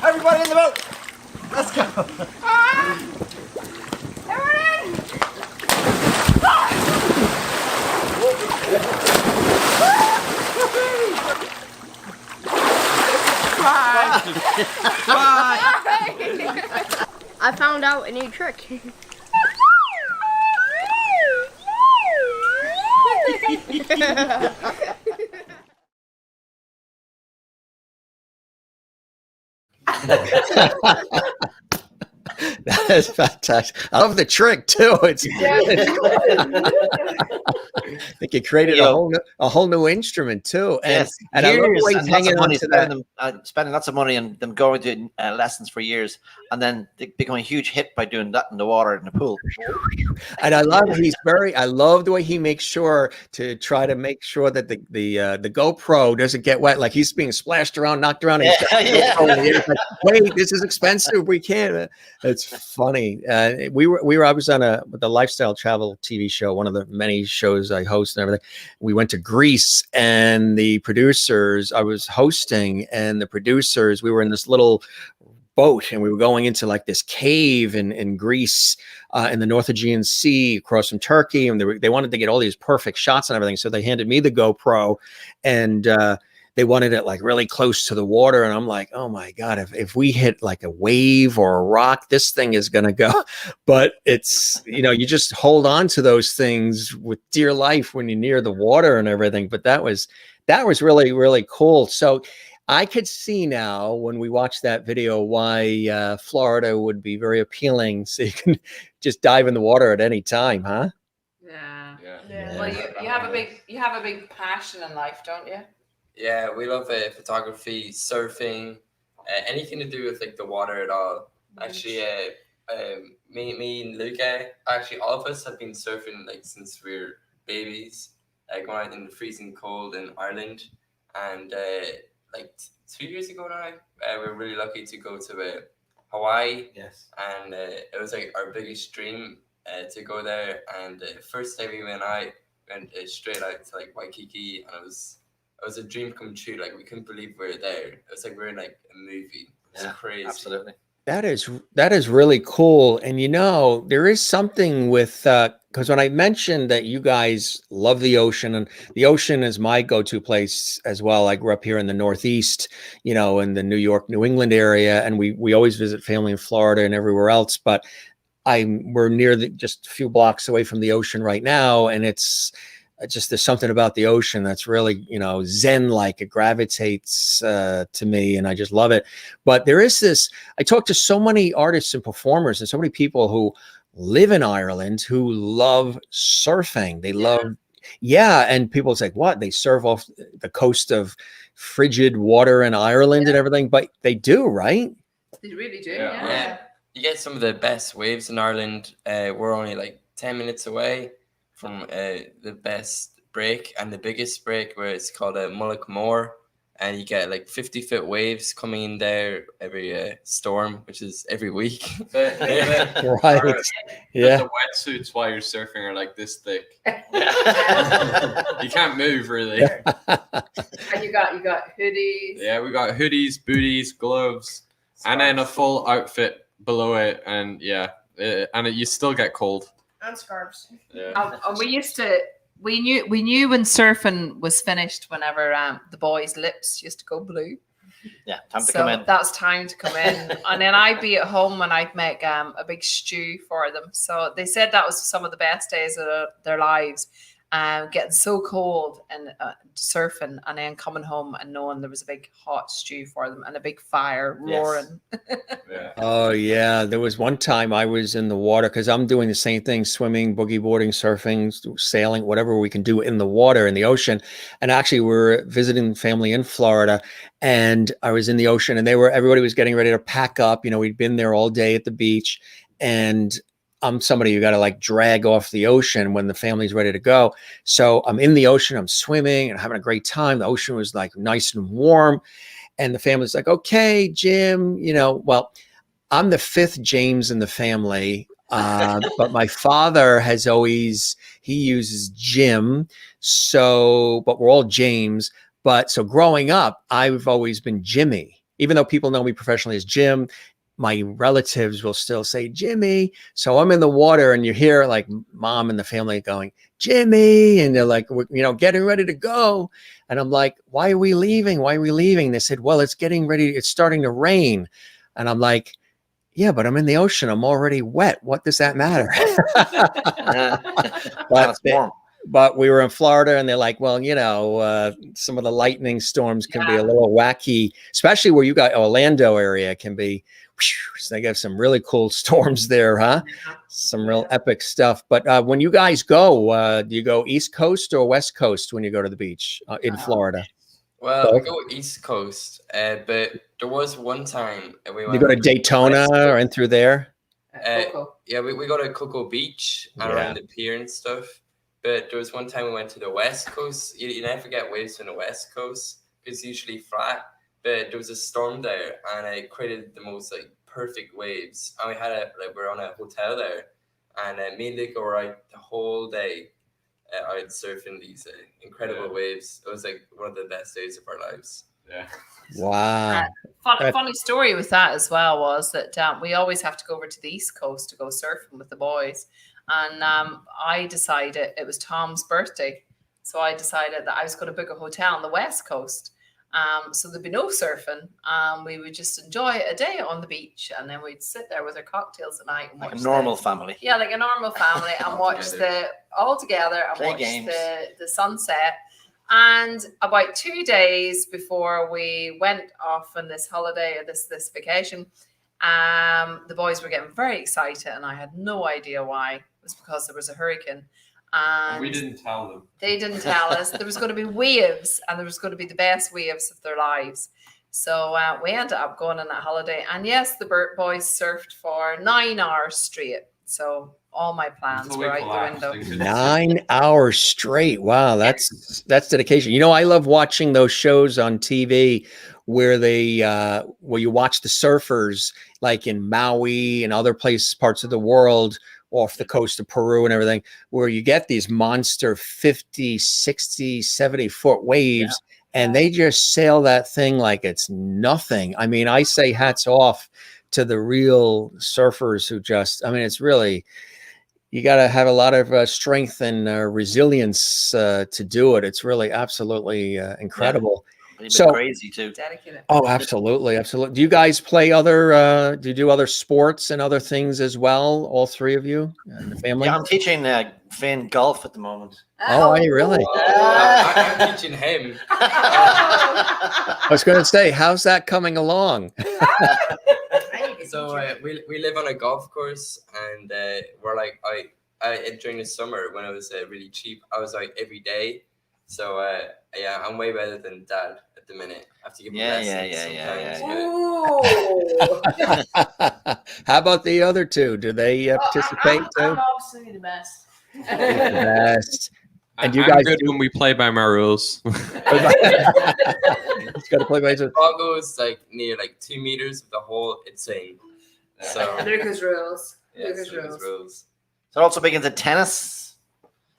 Everybody in the boat! Let's go! I found out a new trick. That is fantastic. I love the trick too. It's I think you created a whole new instrument too. And, and I love the way he's hanging on to that. Spending lots of money on them going to lessons for years, and then becoming a huge hit by doing that in the water in the pool. And I love I love the way he makes sure to try to make sure that the GoPro doesn't get wet. Like he's being splashed around, knocked around. And like, wait, this is expensive. We can't. It's funny. I was on the lifestyle travel TV show, one of the many shows I host and everything. We went to Greece, and the producers, I was hosting, and the producers, we were in this little boat, and we were going into like this cave in Greece, in the North Aegean Sea across from Turkey, and they wanted to get all these perfect shots and everything. So they handed me the GoPro, and they wanted it like really close to the water. And I'm like, oh my God, if we hit like a wave or a rock, this thing is going to go. But it's, you just hold on to those things with dear life when you're near the water and everything. But that was really, really cool. So I could see now when we watch that video why Florida would be very appealing. So you can just dive in the water at any time, huh? Yeah. Well, you have a big passion in life, don't you? Yeah, we love photography, surfing, anything to do with like the water at all. Actually, me and Luca, actually all of us have been surfing like since we were babies, going out in the freezing cold in Ireland, and like 2 years ago now, we were really lucky to go to Hawaii. Yes. And it was like our biggest dream to go there. And the first day we went straight out to like Waikiki, and it was a dream come true. Like we couldn't believe we were there. It was like we were in like a movie. It was crazy. Absolutely. That is really cool. And there is something with because when I mentioned that you guys love the ocean, and the ocean is my go-to place as well. I grew up here in the Northeast, in the New York, New England area, and we always visit family in Florida and everywhere else. But we're near just a few blocks away from the ocean right now, and it's just there's something about the ocean that's really zen-like. It gravitates to me, and I just love it. But there is this, I talk to so many artists and performers and so many people who live in Ireland who love surfing. They love and people say, what, they surf off the coast of frigid water in Ireland and everything, but they do, right? They really do. Yeah. You get some of the best waves in Ireland. We're only like 10 minutes away from the best break and the biggest break, where it's called a Mullick, and you get like 50-foot waves coming in there every storm, which is every week. Right. The wetsuits while you're surfing are like this thick. You can't move really. And you got hoodies. Yeah, we got hoodies, booties, gloves, and then a full outfit below it, and you still get cold. And scarves. Yeah. And we knew when surfing was finished whenever the boys' lips used to go blue. Yeah, time to come in. That's time to come in. And then I'd be at home and I'd make a big stew for them. So they said that was some of the best days of their lives. Getting so cold and surfing, and then coming home and knowing there was a big hot stew for them and a big fire roaring. Oh yeah, there was one time I was in the water because I'm doing the same thing: swimming, boogie boarding, surfing, sailing, whatever we can do in the water, in the ocean. And actually, we were visiting family in Florida, and I was in the ocean, and everybody was getting ready to pack up. We'd been there all day at the beach, and I'm somebody you got to like drag off the ocean when the family's ready to go. So I'm in the ocean, I'm swimming and having a great time. The ocean was like nice and warm. And the family's like, okay, Jim, well, I'm the fifth James in the family. But my father he uses Jim. But we're all James. So growing up, I've always been Jimmy, even though people know me professionally as Jim. My relatives will still say Jimmy. So I'm in the water and you hear like mom and the family going, Jimmy. And they're like, getting ready to go. And I'm like, why are we leaving? Why are we leaving? They said, well, it's starting to rain. And I'm like, yeah, but I'm in the ocean. I'm already wet. What does that matter? But we were in Florida and they're like, well, some of the lightning storms can be a little wacky, especially where you got Orlando area can be. So they got some really cool storms there, huh? Some real epic stuff. But when you guys go, do you go East Coast or West Coast when you go to the beach in Florida? Well, we go East Coast, but there was one time we went. You go to Daytona or in through there? Yeah, we go to Cocoa Beach and around the pier and stuff. But there was one time we went to the West Coast. You never get waves from the West Coast. It's usually flat. But there was a storm there, and it created the most perfect waves. And we were on a hotel there, and me and Luca were out the whole day out surfing these incredible waves. It was one of the best days of our lives. Yeah. Wow. Funny story with that as well was that we always have to go over to the East Coast to go surfing with the boys. And I decided it was Tom's birthday. So I decided that I was going to book a hotel on the West Coast. So there'd be no surfing. We would just enjoy a day on the beach, and then we'd sit there with our cocktails at night and watch a normal family. Yeah, like a normal family, and watch all together and watch the sunset. And about 2 days before we went off on this holiday or this vacation, the boys were getting very excited, and I had no idea why. It was because there was a hurricane. And we didn't tell them. they didn't tell us. There was going to be waves, and there was going to be the best waves of their lives. So we ended up going on that holiday. And yes, the boys surfed for 9 hours straight. So all my plans Until we were out the collapsed. window. 9 hours straight. Wow, that's dedication. You know, I love watching those shows on TV where where you watch the surfers like in Maui and other parts of the world off the coast of Peru and everything, where you get these monster 50, 60, 70 foot waves. Yeah. And they just sail that thing like it's nothing. I mean, I say hats off to the real surfers who it's really, you got to have a lot of strength and resilience to do it. It's really absolutely incredible. Yeah. So crazy too. Dedicated. Oh, absolutely. Absolutely. Do you guys play do you do other sports and other things as well? All three of you in the family? Yeah, I'm teaching Finn golf at the moment. Oh, are you really? I'm teaching him. I was going to say, how's that coming along? So we live on a golf course, and we're like I during the summer when it was really cheap, I was like every day. So yeah, I'm way better than Dad at the minute. I have to give him lessons sometimes. How about the other two? Do they participate too? I'm obviously the best. The best. And you I'm guys good when we play by my rules. It's got to play by the ball goes like near like 2 meters of the hole. It's insane. So Lucas rules. Yeah, Lucas rules. They're also big into tennis.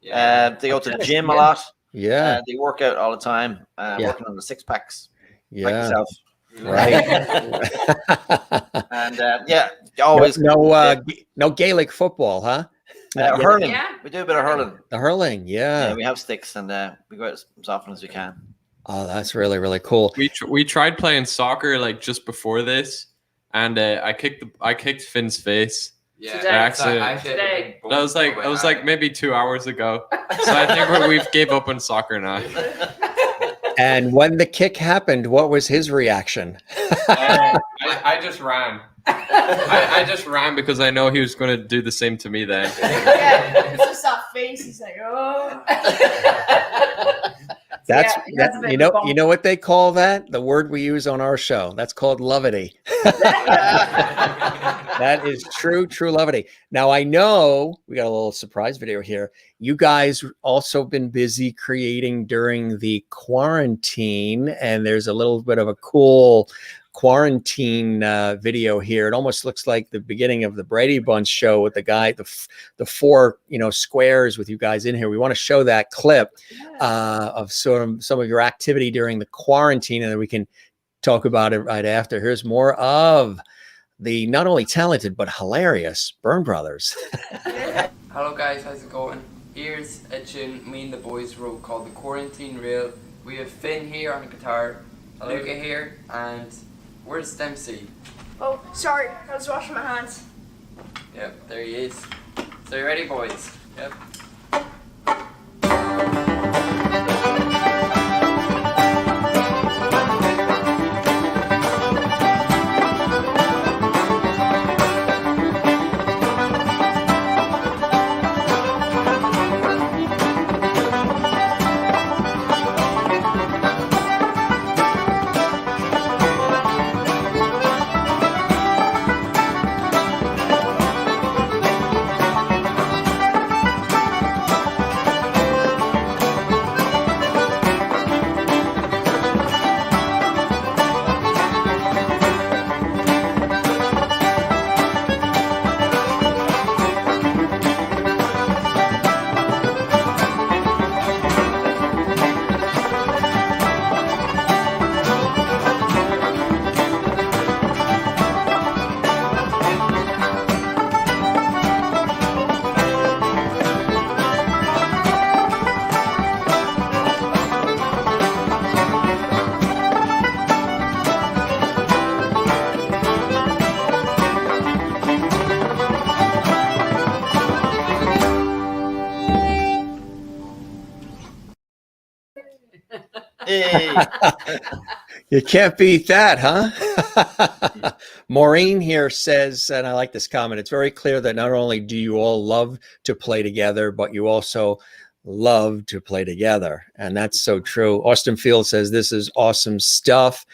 Yeah. They go to the gym a lot. Yeah. They work out all the time, working on the six packs. Yeah. Like yourself. Right. And always no Gaelic football, huh? Hurling. Yeah. We do a bit of hurling. The hurling, yeah. We have sticks, and we go out as often as we can. Oh, that's really, really cool. We tried playing soccer like just before this, and I kicked Finn's face. Yeah, Today. That was like maybe 2 hours ago. So I think we've gave up on soccer now. And when the kick happened, what was his reaction? I just ran. I just ran because I know he was going to do the same to me then. Yeah, it's just that face. He's like, oh. That's you know what they call that? The word we use on our show. That's called loveity. That is true loveity. Now I know we got a little surprise video here. You guys also been busy creating during the quarantine, and there's a little bit of a cool quarantine video here. It almost looks like the beginning of the Brady Bunch show with the guy, the four squares with you guys in here. We want to show that clip of some of your activity during the quarantine, and then we can talk about it right after. Here's more of the not only talented but hilarious Byrne Brothers. Hello guys, how's it going? Here's a tune me and the boys wrote called The Quarantine Reel. We have Finn here on the guitar, Luca here, and where's Dempsey? Oh, sorry, I was washing my hands. Yep, there he is. So you ready, boys? Yep. You can't beat that, huh? Maureen here says, and I like this comment, it's very clear that not only do you all love to play together, but you also love to play together. And that's so true. Austin Field says, this is awesome stuff.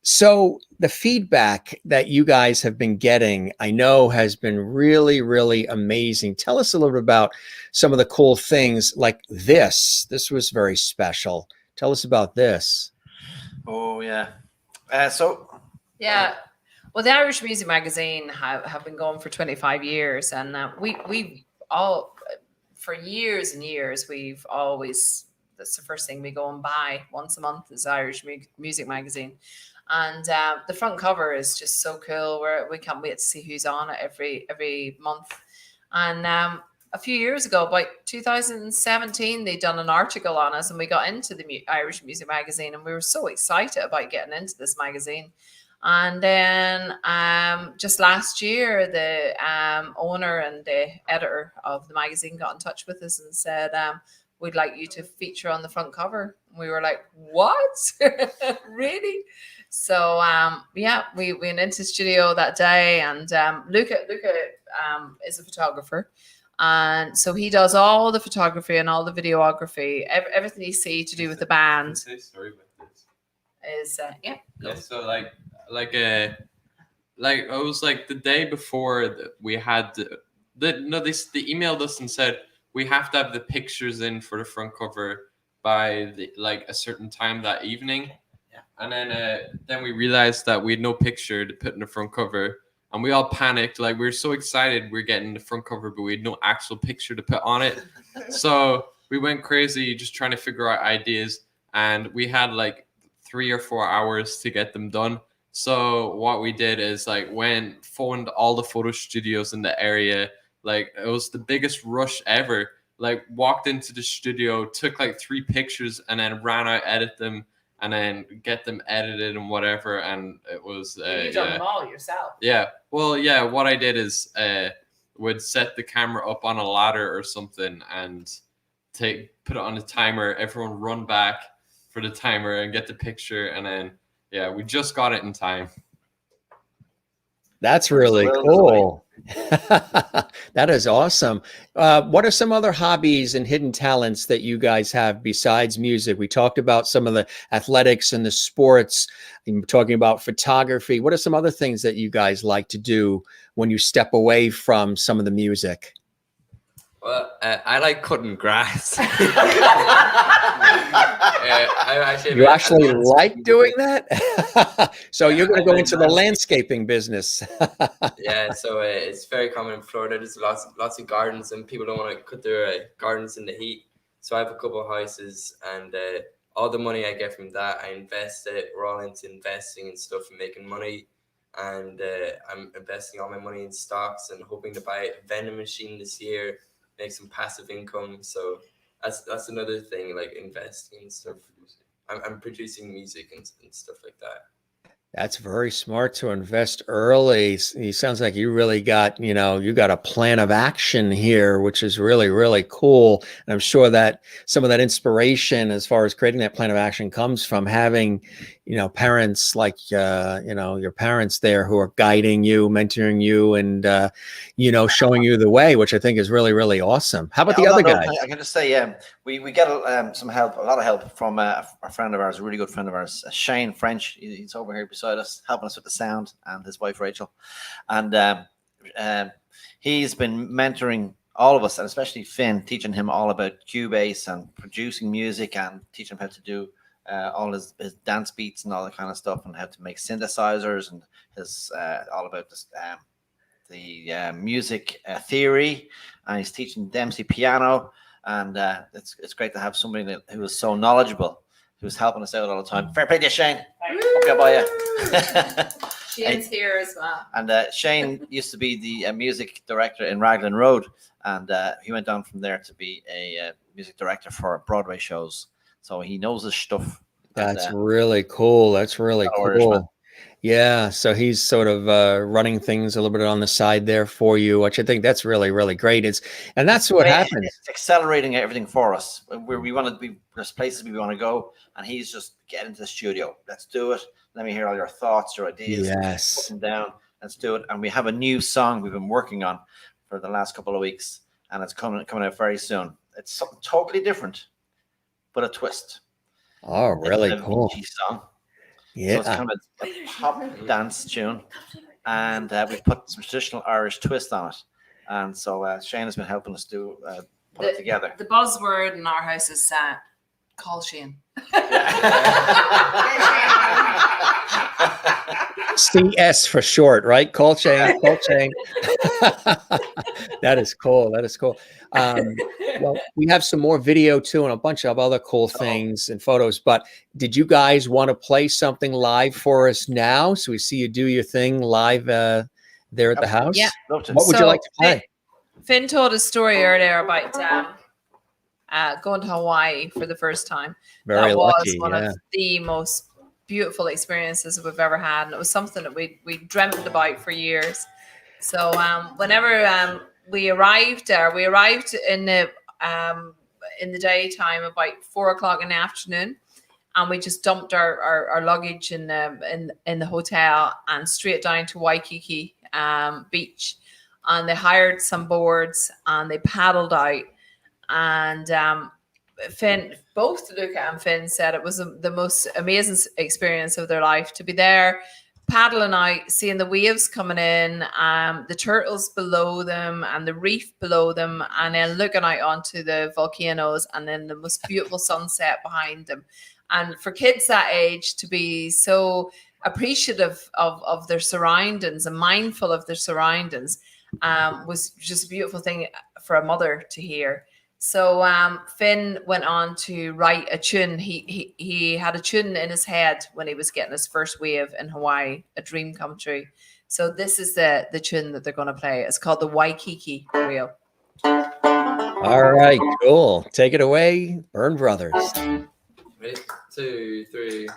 So the feedback that you guys have been getting, I know has been really, really amazing. Tell us a little bit about some of the cool things like this. This was very special. Tell us about this. Oh, yeah. Yeah. Well, the Irish Music Magazine have been going for 25 years. And we all, for years and years, we've always, that's the first thing we go and buy once a month is Irish Music Magazine. And the front cover is just so cool. We can't wait to see who's on it every month. And a few years ago, about 2017, they done an article on us, and we got into the Irish Music Magazine, and we were so excited about getting into this magazine. And then just last year, the owner and the editor of the magazine got in touch with us and said, we'd like you to feature on the front cover. We were like, what? Really? So yeah, we went into the studio that day, and Luca is a photographer, and so he does all the photography and all the videography, everything you see to do with the band. Sorry about this. Is yeah. Yeah. So it was like the day before we had they emailed us and said we have to have the pictures in for the front cover by a certain time that evening. And then we realized that we had no picture to put in the front cover, and we all panicked. Like, we were so excited we're getting the front cover, but we had no actual picture to put on it. So we went crazy just trying to figure out ideas, and we had like 3 or 4 hours to get them done. So what we did is phoned all the photo studios in the area. Like, it was the biggest rush ever. Like, walked into the studio, took like 3 pictures, and then ran out, edit them, and then get them edited and whatever. And it was you done them all yourself. Yeah. Well, yeah, what I did is would set the camera up on a ladder or something and put it on a timer, everyone run back for the timer and get the picture, and then yeah, we just got it in time. That's really cool. That is awesome. What are some other hobbies and hidden talents that you guys have besides music? We talked about some of the athletics and the sports. I'm talking about photography. What are some other things that you guys like to do when you step away from some of the music? Well, I like cutting grass. You actually like doing that? So you're going to go into the landscaping business. Yeah, so it's very common in Florida. There's lots of gardens, and people don't want to cut their gardens in the heat. So I have a couple of houses, and all the money I get from that, I invest it. We're all into investing and stuff and making money. And I'm investing all my money in stocks and hoping to buy a vending machine this year, make some passive income. So that's another thing, like investing and stuff. I'm producing music and stuff like that. That's very smart to invest early. It sounds like you really got, you got a plan of action here, which is really, really cool. And I'm sure that some of that inspiration as far as creating that plan of action comes from having, parents like, your parents there who are guiding you, mentoring you, and, showing you the way, which I think is really, really awesome. How about the other guys? I can just say, we get some help, a lot of help from a friend of ours, a really good friend of ours, Shane French. He's over here beside us, helping us with the sound, and his wife Rachel. And he's been mentoring all of us, and especially Finn, teaching him all about Cubase and producing music, and teaching him how to do all his dance beats and all that kind of stuff, and how to make synthesizers, and his all about this, the music theory. And he's teaching Dempsey piano, and it's great to have somebody who is so knowledgeable, who's helping us out all the time. Fair play to you, Shane. Hope by you. Shane's here as well. And Shane used to be the music director in Raglan Road, and he went on from there to be a music director for Broadway shows. So he knows his stuff. That's really cool. That's really cool. Yeah, so he's sort of running things a little bit on the side there for you, which I think that's really, really great. And that's what happens. It's accelerating everything for us. Where we want to be, there's places we want to go, and he's just get into the studio. Let's do it. Let me hear all your thoughts, your ideas. Yes. Put them down. Let's do it. And we have a new song we've been working on for the last couple of weeks, and it's coming out very soon. It's something totally different, but a twist. Oh, really it's a cool Vinci song. Yeah, So it's kind of a pop dance tune, and we've put some traditional Irish twist on it. And so Shane has been helping us put it together. The buzzword in our house is call Shane. CS for short, right? Call Shane. Call Shane. That is cool. That is cool. Well, we have some more video too, and a bunch of other cool things and photos. But did you guys want to play something live for us now? So we see you do your thing live there at the house. Yeah. What would you like to play? Finn told a story earlier about going to Hawaii for the first time. Very that was lucky. one Yeah. of the most beautiful experiences we've ever had, and it was something that we dreamt about for years. So whenever we arrived there, we arrived in the daytime about 4 o'clock in the afternoon, and we just dumped our luggage in the hotel and straight down to Waikiki beach, and they hired some boards and they paddled out, and Finn, both Luca and Finn said it was the most amazing experience of their life to be there, paddling out, seeing the waves coming in, the turtles below them and the reef below them, and then looking out onto the volcanoes and then the most beautiful sunset behind them. And for kids that age to be so appreciative of their surroundings and mindful of their surroundings was just a beautiful thing for a mother to hear. So Finn went on to write a tune. He had a tune in his head when he was getting his first wave in Hawaii, a dream come true. So this is the tune that they're going to play. It's called the Waikiki Wheel. All right, cool. Take it away, Byrne Brothers. Ready? 2, 3.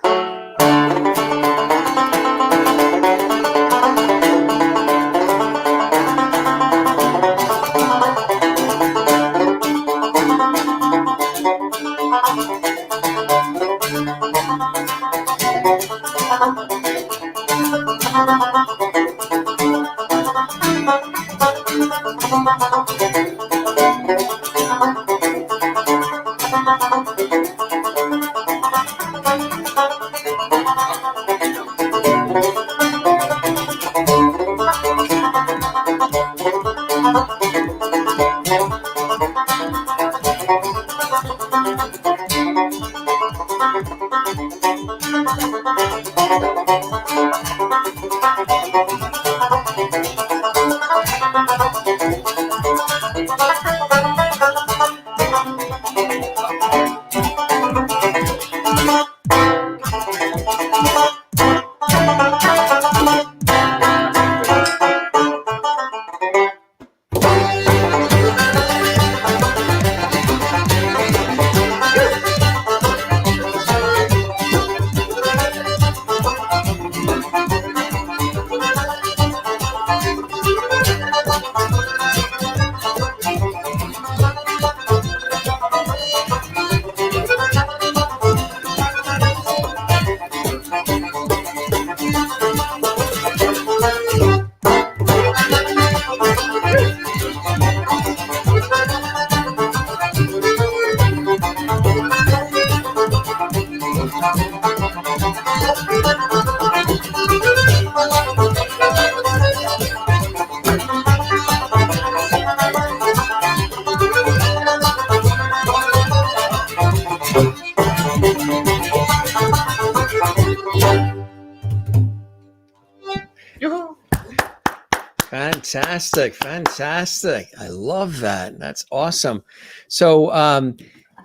Fantastic. I love that. That's awesome. So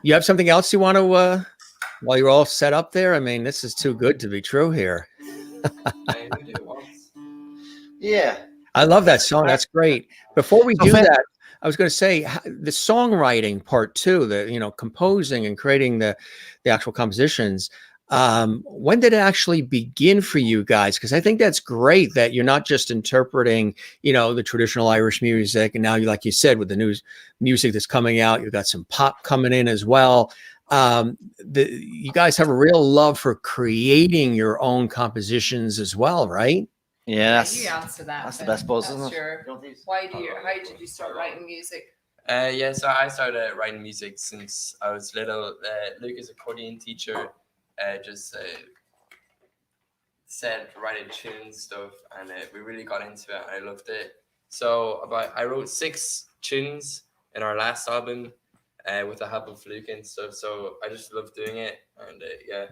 you have something else you want to while you're all set up there? I mean, this is too good to be true here. Yeah. I love that song. That's great. Before we do that, I was going to say the songwriting part too, the composing and creating the actual compositions. When did it actually begin for you guys? Because I think that's great that you're not just interpreting, the traditional Irish music, and now you, like you said, with the new music that's coming out, you've got some pop coming in as well. You guys have a real love for creating your own compositions as well, right? Yeah, You answer that. that's the best buzz, That's isn't it? your- How did you start writing music? Yeah, so I started writing music since I was little. Luca's accordion teacher just said write a tune stuff, and we really got into it, and I loved it. So I wrote 6 tunes in our last album with the help of Luca and stuff. So I just love doing it, and yeah,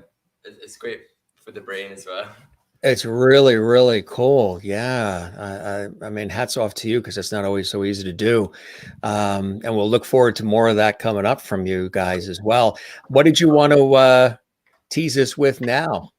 it's great for the brain as well. It's really, really cool. Yeah. I mean, hats off to you, because it's not always so easy to do. And we'll look forward to more of that coming up from you guys as well. What did you want to tease us with now?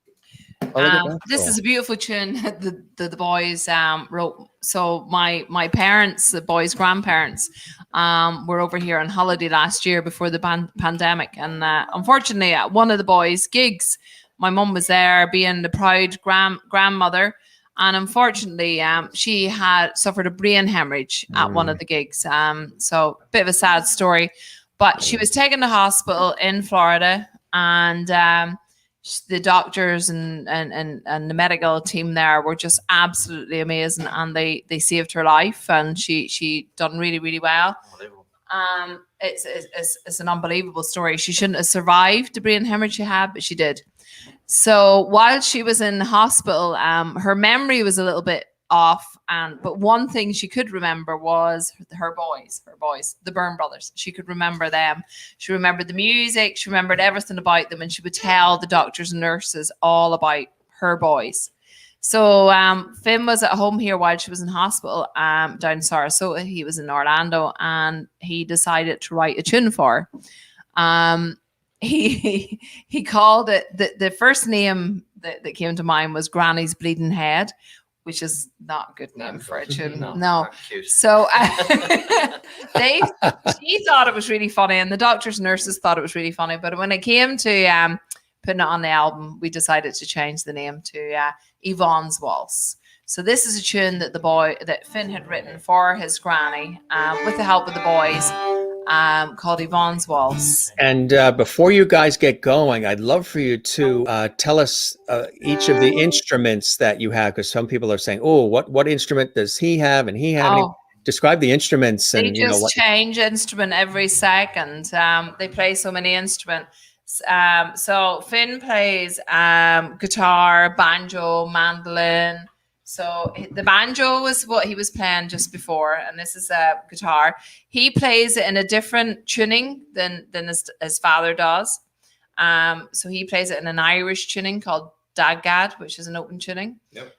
This is a beautiful tune that the boys wrote. So my parents, the boys' grandparents, were over here on holiday last year before the pandemic. And unfortunately, at one of the boys' gigs, my mum was there being the proud grandmother. And unfortunately, she had suffered a brain hemorrhage at one of the gigs. So a bit of a sad story. But she was taken to hospital in Florida, and the doctors and the medical team there were just absolutely amazing, and they saved her life, and she done really, really well. It's an unbelievable story. She shouldn't have survived the brain hemorrhage she had, but she did. So while she was in hospital, her memory was a little bit off, but one thing she could remember was her boys, the Byrne Brothers. She could remember them. She remembered the music. She remembered everything about them, and she would tell the doctors and nurses all about her boys. So Finn was at home here while she was in hospital down in Sarasota. He was in Orlando, and he decided to write a tune for her. He called it, the first name that came to mind was Granny's Bleeding Head, which is not a good name for a tune. No. So she thought it was really funny, and the doctors and nurses thought it was really funny. But when it came to putting it on the album, we decided to change the name to Yvonne's Waltz. So this is a tune that Finn had written for his granny with the help of the boys, called Yvonne's Waltz. And before you guys get going, I'd love for you to tell us each of the instruments that you have, because some people are saying, "Oh, what instrument does he have?" And he have. Describe the instruments. They And just change instrument every second. They play so many instruments. So Finn plays guitar, banjo, mandolin. So the banjo was what he was playing just before, and this is a guitar. He plays it in a different tuning than his father does. So he plays it in an Irish tuning called Dagad, which is an open tuning. Yep.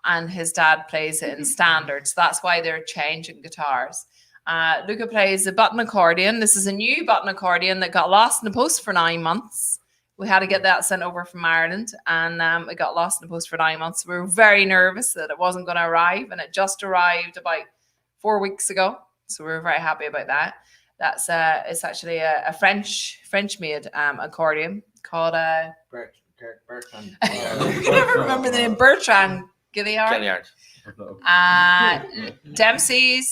And his dad plays it in standard. So that's why they're changing guitars. Luca plays a button accordion. This is a new button accordion that got lost in the post for 9 months. We had to get that sent over from Ireland, and it got lost in the post for 9 months. We were very nervous that it wasn't going to arrive, and it just arrived about 4 weeks ago. So we were very happy about that. That's it's actually a French-made accordion called Bertrand. I can never remember the name. Bertrand Gilliard. Dempsey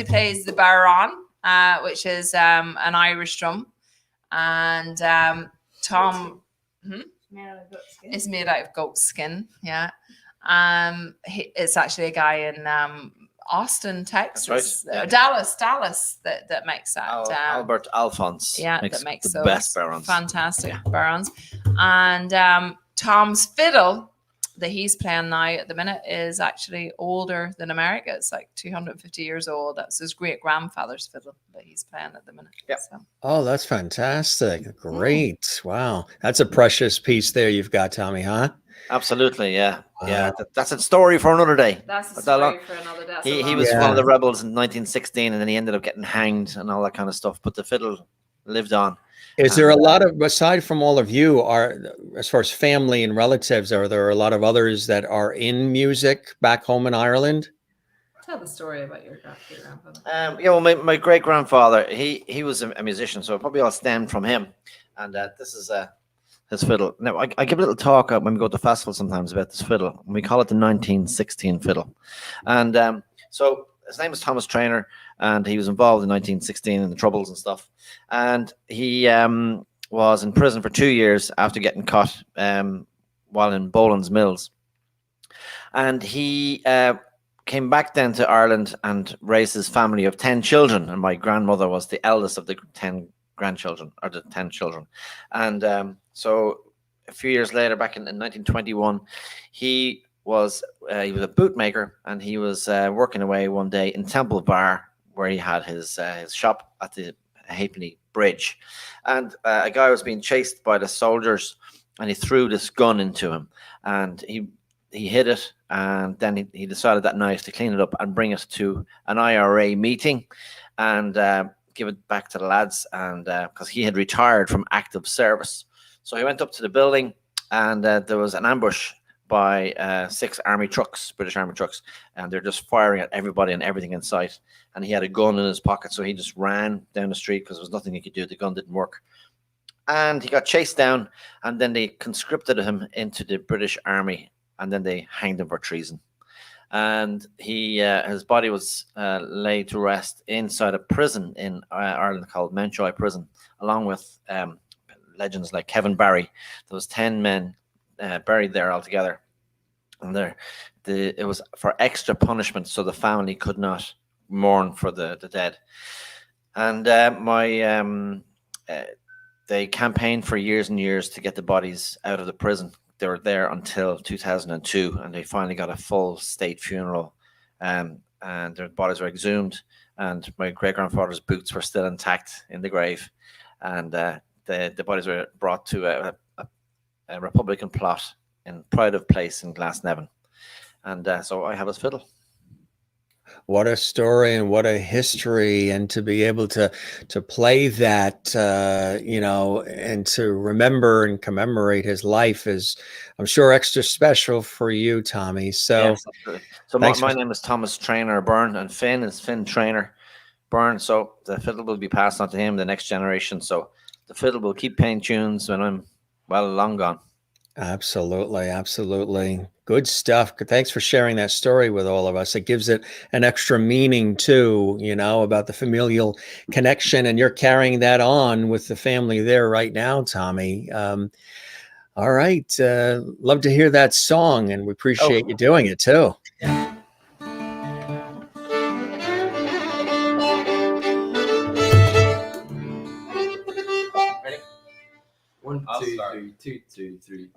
plays the baron, which is an Irish drum, and Tom is made out of goat skin. Yeah. It's actually a guy in Austin, Texas, right. Dallas that makes that. Albert Alphonse. Yeah, makes that makes the those best barons. fantastic barons. And Tom's fiddle that he's playing now at the minute is actually older than America. It's like 250 years old. That's his great grandfather's fiddle that he's playing at the minute. Yep. So. Oh, that's fantastic. Great. Wow. That's a precious piece there you've got, Tommy, huh? Absolutely, yeah. Yeah, that's a story for another day. That's a story for another day. He was one of the rebels in 1916, and then he ended up getting hanged and all that kind of stuff. But the fiddle lived on. Is there a lot of, aside from all of you, as far as family and relatives, are there a lot of others that are in music back home in Ireland? Tell the story about your grandfather. Yeah, well, my great grandfather, he was a musician, so it probably all stemmed from him. And this is his fiddle. Now, I give a little talk when we go to festivals sometimes about this fiddle. And we call it the 1916 fiddle. And so his name is Thomas Traynor, and he was involved in 1916 in the Troubles and stuff. And he was in prison for 2 years after getting caught while in Boland's Mills. And he came back then to Ireland and raised his family of 10 children. And my grandmother was the eldest of the 10 grandchildren, or the 10 children. And so a few years later, back in 1921, he was a bootmaker, and he was working away one day in Temple Bar, where he had his shop at the Halfpenny Bridge. And a guy was being chased by the soldiers, and he threw this gun into him, and he hid it, and then he decided that night to clean it up and bring it to an IRA meeting and give it back to the lads, and because he had retired from active service. So he went up to the building, and there was an ambush by 6 army trucks, British army trucks, and they're just firing at everybody and everything in sight. And he had a gun in his pocket, so he just ran down the street because there was nothing he could do. The gun didn't work. And he got chased down, and then they conscripted him into the British Army, and then they hanged him for treason. And his body was laid to rest inside a prison in Ireland called Mountjoy Prison, along with legends like Kevin Barry. There was 10 men buried there altogether, and it was for extra punishment, so the family could not mourn for the dead. And they campaigned for years and years to get the bodies out of the prison. They were there until 2002, and they finally got a full state funeral, and their bodies were exhumed, and my great-grandfather's boots were still intact in the grave, and the bodies were brought to a Republican plot in Pride of Place in Glasnevin. And so I have his fiddle. What a story and what a history, and to be able to play that, and to remember and commemorate his life is, I'm sure, extra special for you, Tommy. So, yes, absolutely. So my name is Thomas Traynor Byrne, and Finn is Finn Traynor Byrne. So the fiddle will be passed on to him, the next generation. So the fiddle will keep playing tunes when I'm long gone. Absolutely, absolutely. Good stuff. Thanks for sharing that story with all of us. It gives it an extra meaning too, about the familial connection, and you're carrying that on with the family there right now, Tommy. All right. Love to hear that song, and we appreciate you doing it too. Ready? 1, 2, 3, 2, 2, 3.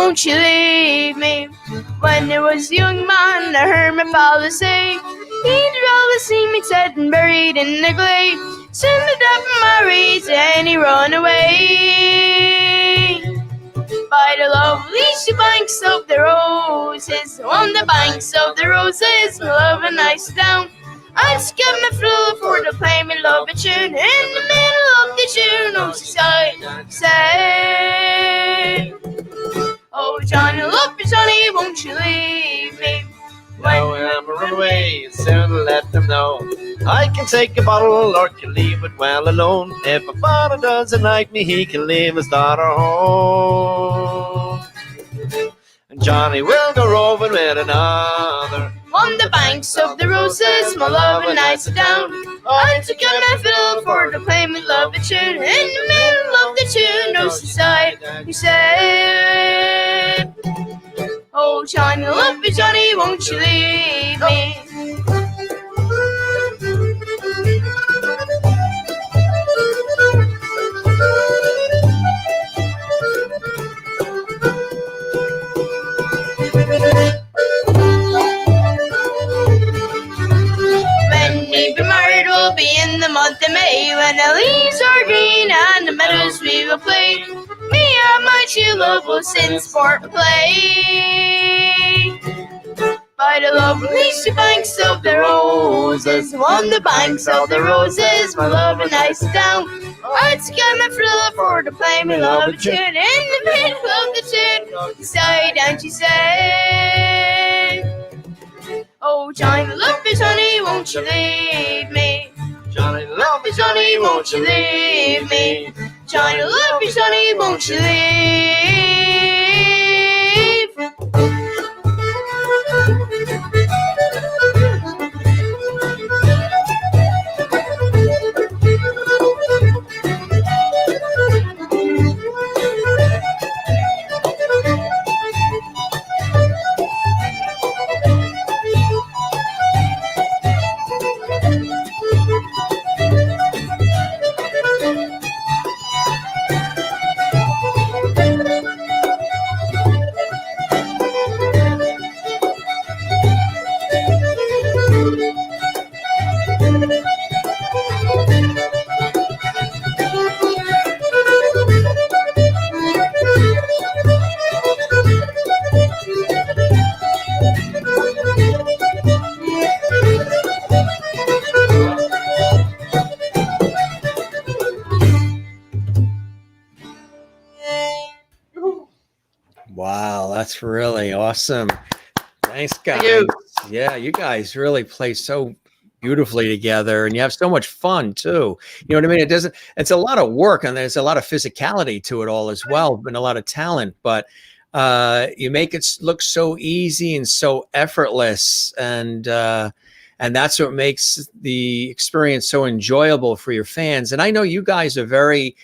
won't you leave me? When I was a young man, I heard my father say he'd rather see me dead and buried in the glade. Send it up and married and he run away. By the lovely banks of the roses, on the banks of the roses, my love and I sit down. I'd skip my fiddle for to play me love a tune. In the middle of the tune, oh, she say, oh, Johnny, love me, Johnny, won't you leave me? Now I'm a runaway, and soon let them know I can take a bottle or can leave it well alone. If a father doesn't like me, he can leave his daughter home. And Johnny will go roving with another. On the banks of the roses, my love and I sit down. I took out my fiddle for to play me love a tune. In the middle of the tune, oh, she sighed, he said, oh, Johnny, love me, Johnny, won't you leave me? When we be married, we'll be in the month of May, when the leaves are green and the meadows we will play. Me and my true love will sit in sport and play. By the lovely banks of the roses, on the banks of the roses, my love and I sit down. I'd get my fiddle for to play me love a tune. In the middle of the tune, she sighed and she said, oh, Johnny, love me, Johnny, won't you leave me? Johnny, Love me, Johnny, won't you leave me? Johnny, love me, Johnny, won't you leave? Wow, that's really awesome. Thanks, guys. Thank you. Yeah, you guys really play so beautifully together, and you have so much fun too. You know what I mean? It's a lot of work, and there's a lot of physicality to it all as well, and a lot of talent, but you make it look so easy and so effortless, and that's what makes the experience so enjoyable for your fans. And I know you guys are very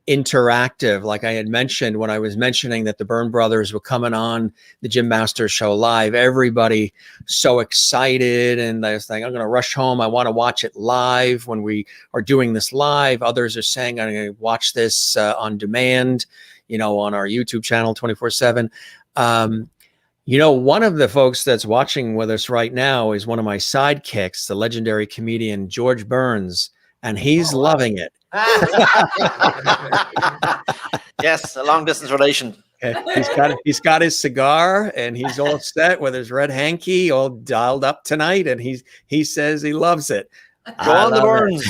interactive. Like I had mentioned when I was mentioning that the Byrne Brothers were coming on the Jim Masters show live, everybody so excited, and they was saying, I'm going to rush home. I want to watch it live when we are doing this live. Others are saying, I'm going to watch this on demand, you know, on our YouTube channel 24/7. You know, one of the folks that's watching with us right now is one of my sidekicks, the legendary comedian George Burns, and he's loving it. Yes, a long distance relation. He's got his cigar, and he's all set with his red hanky, all dialed up tonight, and he says he loves it. Go on the Burns.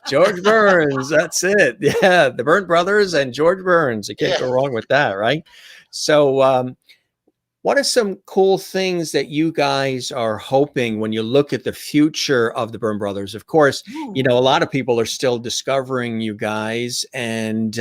George Burns, that's it. Yeah, the Byrne Brothers and George Burns. You can't go wrong with that, right? So what are some cool things that you guys are hoping when you look at the future of the Byrne Brothers? Of course, you know, a lot of people are still discovering you guys, and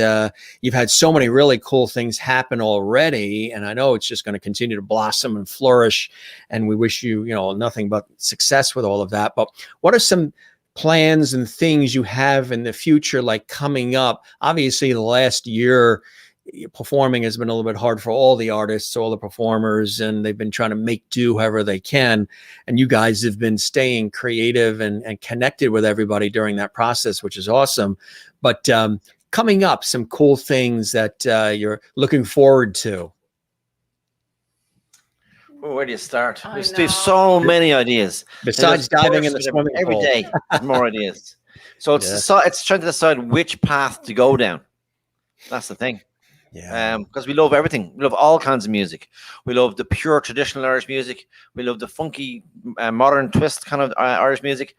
you've had so many really cool things happen already. And I know it's just going to continue to blossom and flourish. And we wish you, you know, nothing but success with all of that. But what are some plans and things you have in the future, like coming up? Obviously, the last year, performing has been a little bit hard for all the artists, all the performers, and they've been trying to make do however they can. And you guys have been staying creative and connected with everybody during that process, which is awesome. But coming up, some cool things that you're looking forward to. Where do you start? I There's know. so many ideas. Besides There's diving in the bursts swimming every pool. day, there's more ideas. So it's Yeah. it's trying to decide which path to go down. That's the thing. Yeah. Because we love everything. We love all kinds of music. We love the pure traditional Irish music. We love the funky, modern twist kind of Irish music.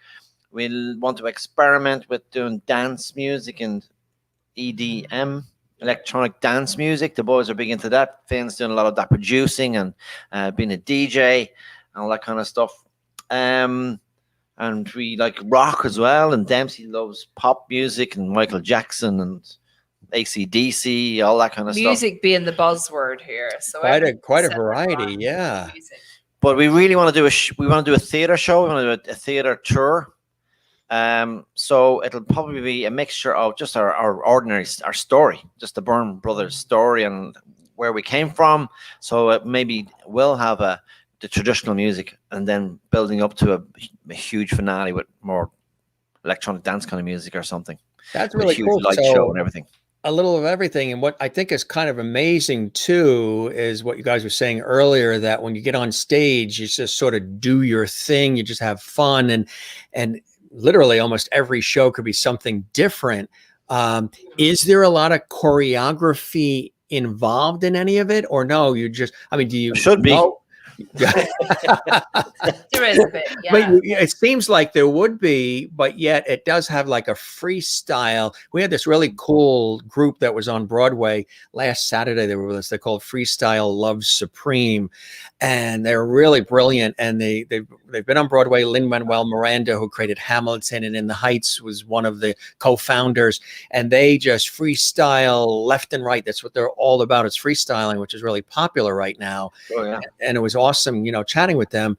We want to experiment with doing dance music and EDM, electronic dance music. The boys are big into that. Finn's doing a lot of that producing and being a DJ and all that kind of stuff. And we like rock as well. And Dempsey loves pop music and Michael Jackson and AC/DC, all that kind of stuff. Music being the buzzword here, so Quite a everything's variety, around yeah. music. But we really want to do we want to do a theater show. We want to do a theater tour. So it'll probably be a mixture of just our ordinary our story, just the Byrne Brothers story and where we came from. So it maybe we'll have the traditional music and then building up to a huge finale with more electronic dance kind of music or something. That's With a really huge cool. light So, show and everything. a little of everything. And what I think is kind of amazing too is what you guys were saying earlier, that when you get on stage, you just sort of do your thing, you just have fun, and literally almost every show could be something different. Is there a lot of choreography involved in any of it, or no? You just, I mean, do you Should be. know? There is a bit, yeah. But it seems like there would be, but yet it does have like a freestyle. We had this really cool group that was on Broadway last Saturday. They were with us. They're called Freestyle Love Supreme, and they're really brilliant. And they've been on Broadway. Lin-Manuel Miranda, who created Hamilton and In the Heights, was one of the co-founders, and they just freestyle left and right. That's what they're all about. It's freestyling, which is really popular right now. Oh yeah. And it was awesome, chatting with them.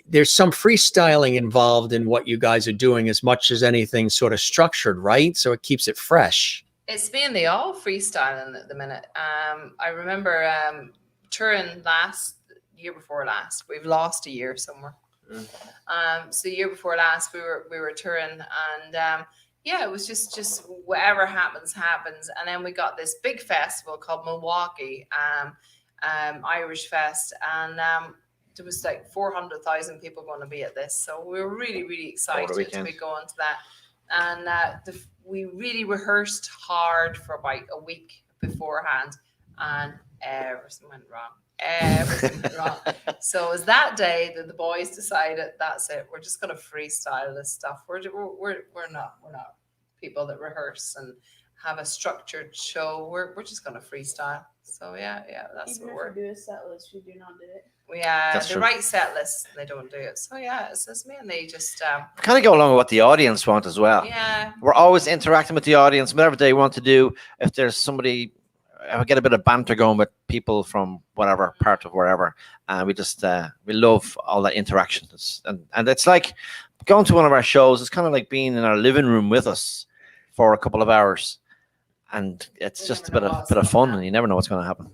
There's some freestyling involved in what you guys are doing as much as anything sort of structured, right? So it keeps it fresh. It's mainly all freestyling at the minute. I remember touring year before last. We've lost a year somewhere. So year before last, we were touring, and yeah, it was just whatever happens. And then we got this big festival called Milwaukee Irish Fest, and there was like 400,000 people going to be at this. So we were really, really excited to be going to that. And we really rehearsed hard for about a week beforehand, and everything went wrong. So it was that day that the boys decided, that's it, we're just going to freestyle this stuff. We're not people that rehearse and have a structured show. We're just going to freestyle. So yeah, that's Even what we're. If we do a set list, we do not do it. We That's the true. right set list, they don't do it. So yeah, it's mainly just Kind of go along with what the audience want as well. yeah. We're always interacting with the audience, whatever they want to do. If there's somebody, I get a bit of banter going with people from whatever part of wherever, and we just we love all that interaction. And it's like going to one of our shows. It's kind of like being in our living room with us for a couple of hours, and it's just a bit of fun, and you never know what's going to happen.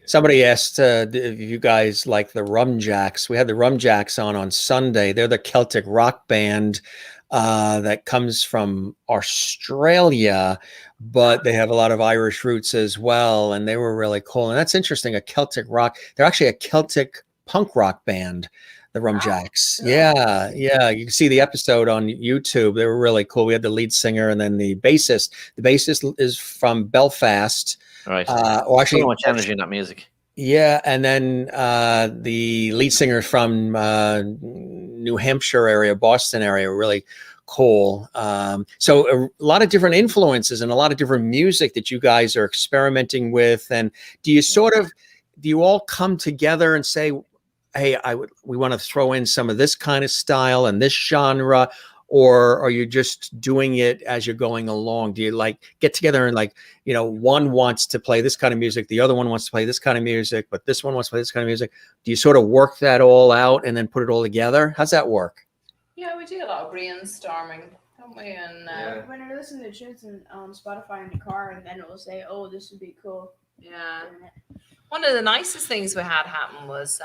Somebody asked if you guys like the Rum Jacks. We had the Rum Jacks on Sunday. They're the Celtic rock band that comes from Australia, but they have a lot of Irish roots as well, and they were really cool. And that's interesting, a Celtic rock. They're actually a Celtic punk rock band, the Rum Jacks. Yeah. You can see the episode on YouTube. They were really cool. We had the lead singer and then the bassist. The bassist is from Belfast. Right. Or actually, so much energy in that music. Yeah, and then the lead singer from New Hampshire area, Boston area, really cool. So a lot of different influences and a lot of different music that you guys are experimenting with. And do you all come together and say, hey, we want to throw in some of this kind of style and this genre? Or are you just doing it as you're going along? Do you like get together and one wants to play this kind of music, the other one wants to play this kind of music, but this one wants to play this kind of music? Do you sort of work that all out and then put it all together? How's that work? Yeah, we do a lot of brainstorming, don't we? And when I listen to tunes on Spotify in the car, and then it will say, "Oh, this would be cool." yeah. One of the nicest things we had happen was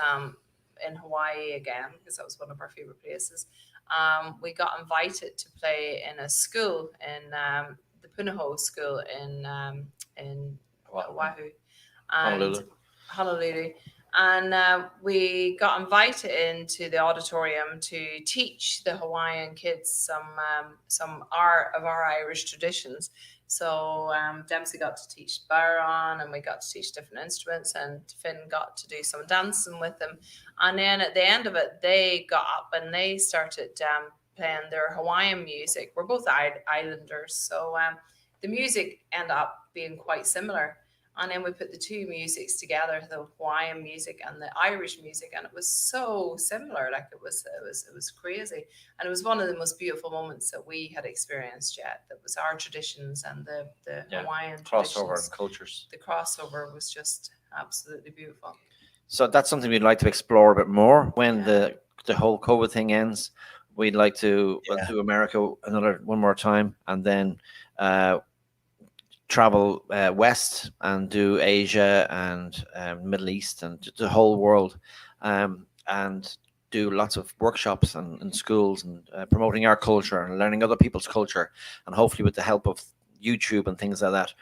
in Hawaii again, because that was one of our favorite places. We got invited to play in a school in the Punahou school in Oahu, and Honolulu. And we got invited into the auditorium to teach the Hawaiian kids some art of our Irish traditions. So Dempsey got to teach Byron, and we got to teach different instruments, and Finn got to do some dancing with them. And then at the end of it, they got up and they started playing their Hawaiian music. We're both islanders, so the music ended up being quite similar. And then we put the two musics together, the Hawaiian music and the Irish music, and it was so similar. Like it was crazy. And it was one of the most beautiful moments that we had experienced yet. That was our traditions and the Hawaiian crossover traditions. and cultures. The crossover was just absolutely beautiful. So that's something we'd like to explore a bit more when the whole COVID thing ends. We'd like to do America one more time, and then travel west and do Asia and Middle East and the whole world, and do lots of workshops and schools and promoting our culture and learning other people's culture. And hopefully with the help of YouTube and things like that,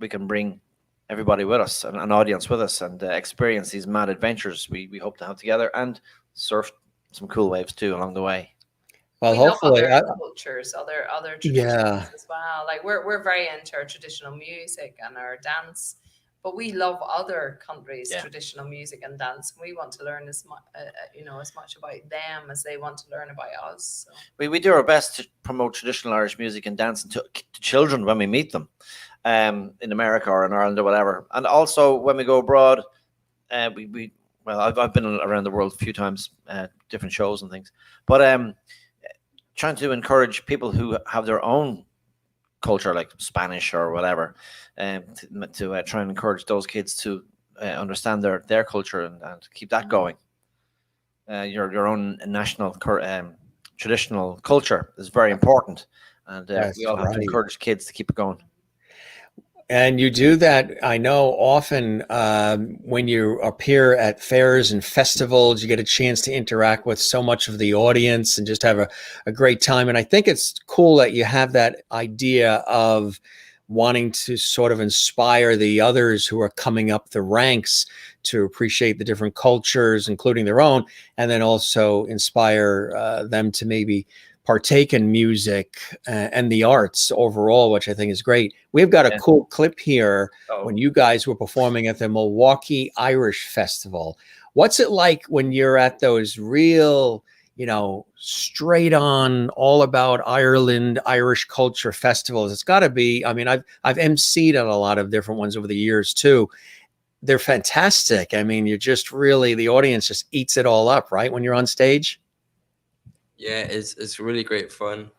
we can bring everybody with us, an audience with us, and experience these mad adventures we hope to have together, and surf some cool waves too along the way. Well, we hopefully, love other cultures, other traditions as well. Like we're very into our traditional music and our dance, but we love other countries' traditional music and dance. We want to learn as much, as much about them as they want to learn about us. So. We do our best to promote traditional Irish music and dance to children when we meet them, in America or in Ireland or whatever, and also when we go abroad. I've been around the world a few times, different shows and things, but trying to encourage people who have their own culture, like Spanish or whatever, to try and encourage those kids to understand their culture and keep that going. Your own national traditional culture is very important, and we all have to encourage kids to keep it going. And you do that, I know, often when you appear at fairs and festivals. You get a chance to interact with so much of the audience and just have a great time. And I think it's cool that you have that idea of wanting to sort of inspire the others who are coming up the ranks to appreciate the different cultures, including their own, and then also inspire them to maybe partake in music and the arts overall, which I think is great. We've got a cool clip here when you guys were performing at the Milwaukee Irish Festival. What's it like when you're at those real, straight on, all about Ireland, Irish culture festivals? It's got to be, I mean, I've emceed at a lot of different ones over the years too. They're fantastic. I mean, you're just really, the audience just eats it all up, right? When you're on stage. Yeah, it's really great fun.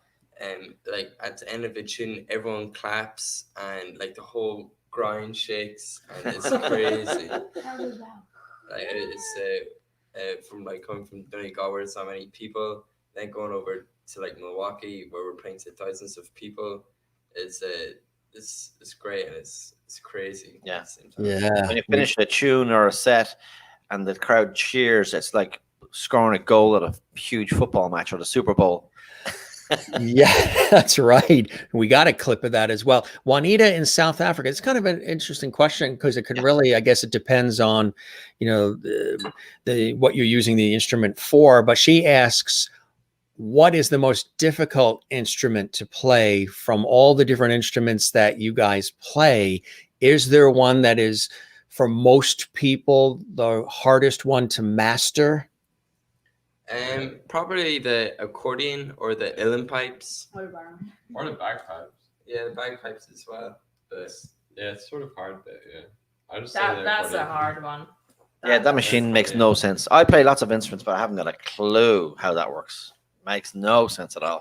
Like at the end of the tune, everyone claps and like the whole ground shakes, and it's crazy. Like it's from like coming from Donegal, where so many people, then going over to like Milwaukee, where we're playing to thousands of people. It's great, and it's crazy. Yeah, yeah. When you finish a tune or a set, and the crowd cheers, it's like scoring a goal at a huge football match or the Super Bowl. Yeah, that's right. We got a clip of that as well. Juanita in South Africa. It's kind of an interesting question because it could really, I guess it depends on, the what you're using the instrument for. But she asks, what is the most difficult instrument to play from all the different instruments that you guys play? Is there one that is, for most people, the hardest one to master? Probably the accordion or the Uilleann Pipes. Or the bagpipes. Yeah, the bagpipes as well. But yeah, it's sort of hard, but I just that's a hard one. That machine makes no sense. I play lots of instruments, but I haven't got a clue how that works. Makes no sense at all.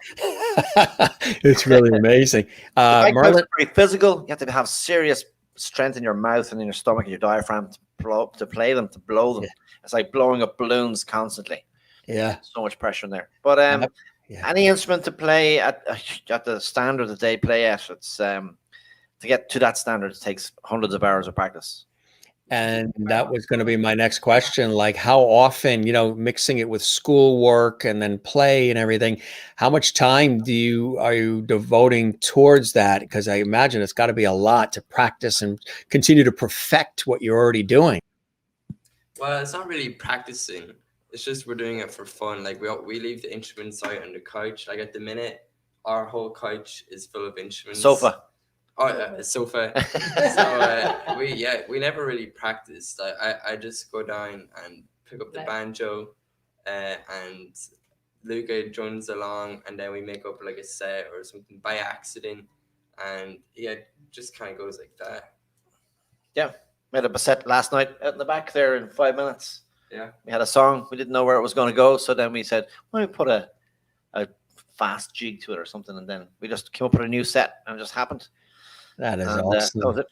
It's really amazing. Merlin, pretty physical. You have to have serious strength in your mouth and in your stomach and your diaphragm to play them, to blow them. It's like blowing up balloons constantly. Yeah, so much pressure in there. But any instrument to play at the standard that they play at, it's to get to that standard, it takes hundreds of hours of practice. And that was going to be my next question. Like, how often, mixing it with schoolwork and then play and everything, how much time are you devoting towards that? Because I imagine it's got to be a lot to practice and continue to perfect what you're already doing. Well, it's not really practicing. It's just we're doing it for fun. Like we leave the instruments out on the couch. Like at the minute, our whole couch is full of instruments. Sofa. Oh, a sofa. So we never really practiced. I just go down and pick up the banjo, and Luca joins along, and then we make up like a set or something by accident, and just kind of goes like that. Yeah, made up a set last night out in the back there in 5 minutes. Yeah, we had a song. We didn't know where it was going to go, so then we said, "Why don't we put a fast jig to it or something?" And then we just came up with a new set, and it just happened. That is And, awesome. that was it.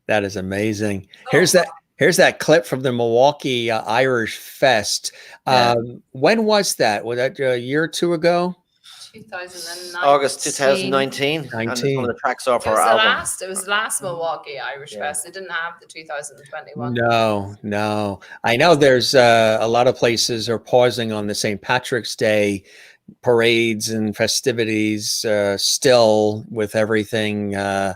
That is amazing. Here's that clip from the Milwaukee Irish Fest. When was that? Was that a year or two ago? 2019. August 2019. 19. And some of the tracks off It was our the album. last. It was the last Milwaukee Irish Fest. They didn't have the 2021. No. I know there's a lot of places are pausing on the St. Patrick's Day parades and festivities still with everything, I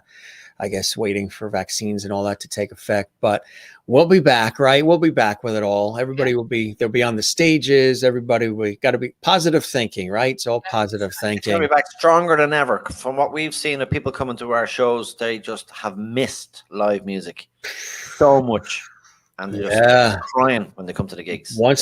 guess, waiting for vaccines and all that to take effect. But we'll be back, right? We'll be back with it all. Everybody they'll be on the stages. We got to be positive thinking, right? It's all positive thinking. We'll be back stronger than ever. From what we've seen of people coming to our shows, they just have missed live music so much. And they're just crying when they come to the gigs. And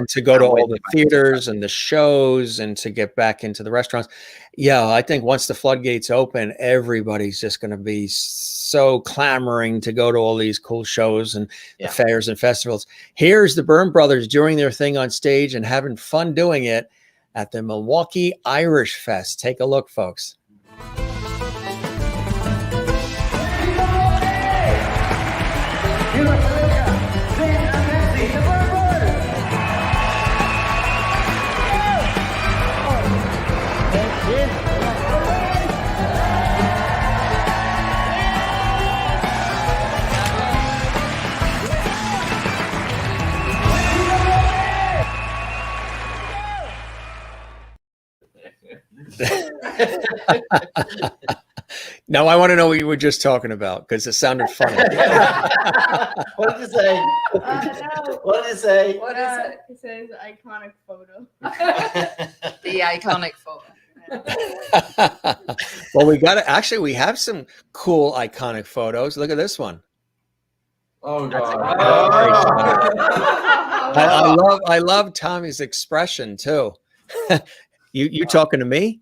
to go to all the theaters and the shows and to get back into the restaurants. Yeah, I think once the floodgates open, everybody's just going to be so clamoring to go to all these cool shows and the fairs and festivals. Here's the Byrne Brothers doing their thing on stage and having fun doing it at the Milwaukee Irish Fest. Take a look, folks. Now I want to know what you were just talking about because it sounded funny. What did you say? What did you say? What is it? It says iconic photo. The iconic photo. Well, we have some cool iconic photos. Look at this one. Oh God. I love Tommy's expression too. You talking to me?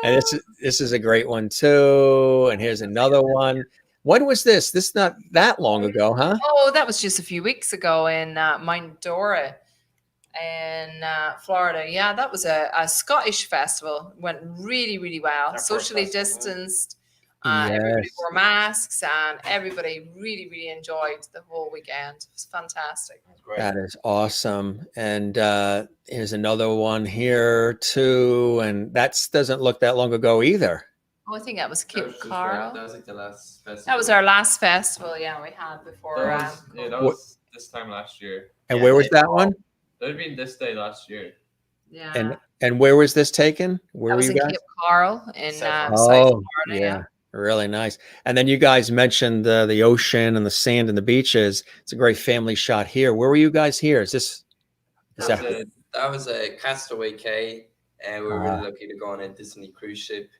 And this is a great one too. And here's another one. When was this? This is not that long ago, huh? Oh, that was just a few weeks ago in Mindora in Florida. Yeah, that was a Scottish festival. Went really, really well. Socially distanced. Everybody wore masks and everybody really, really enjoyed the whole weekend. It was fantastic. That is awesome. And here's another one here too. And that doesn't look that long ago either. Oh, I think that was Cape Carl. That was like the last festival. That was our last festival, yeah, we had before. That was this time last year. And where was that one? That would have been this day last year. Yeah. And where was this taken? Where were you guys? Cape Carl in South Florida. Yeah. Really nice. And then you guys mentioned the ocean and the sand and the beaches. It's a great family shot here. Where were you guys here? That was a Castaway Cay, and we were really lucky to go on a Disney cruise ship.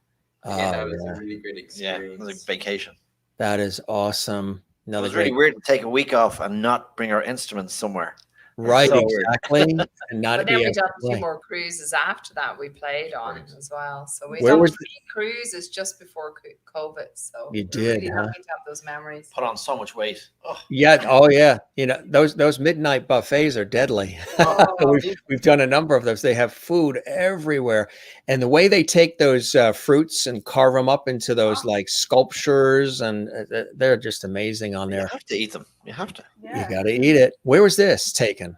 And that was a really great experience. Yeah, it was a vacation. That is awesome. It was really weird to take a week off and not bring our instruments somewhere. Right, exactly. And not but then we done 2 more cruises after that we played on as well. So we done 3 cruises just before COVID. So you did, really huh? lucky to have those memories. Put on so much weight. Oh. Yeah. Oh, yeah. You know, those midnight buffets are deadly. We've done a number of those. They have food everywhere. And the way they take those fruits and carve them up into those like sculptures, and they're just amazing on there. You have to eat them. You have to. Yeah. You got to eat it. Where was this taken?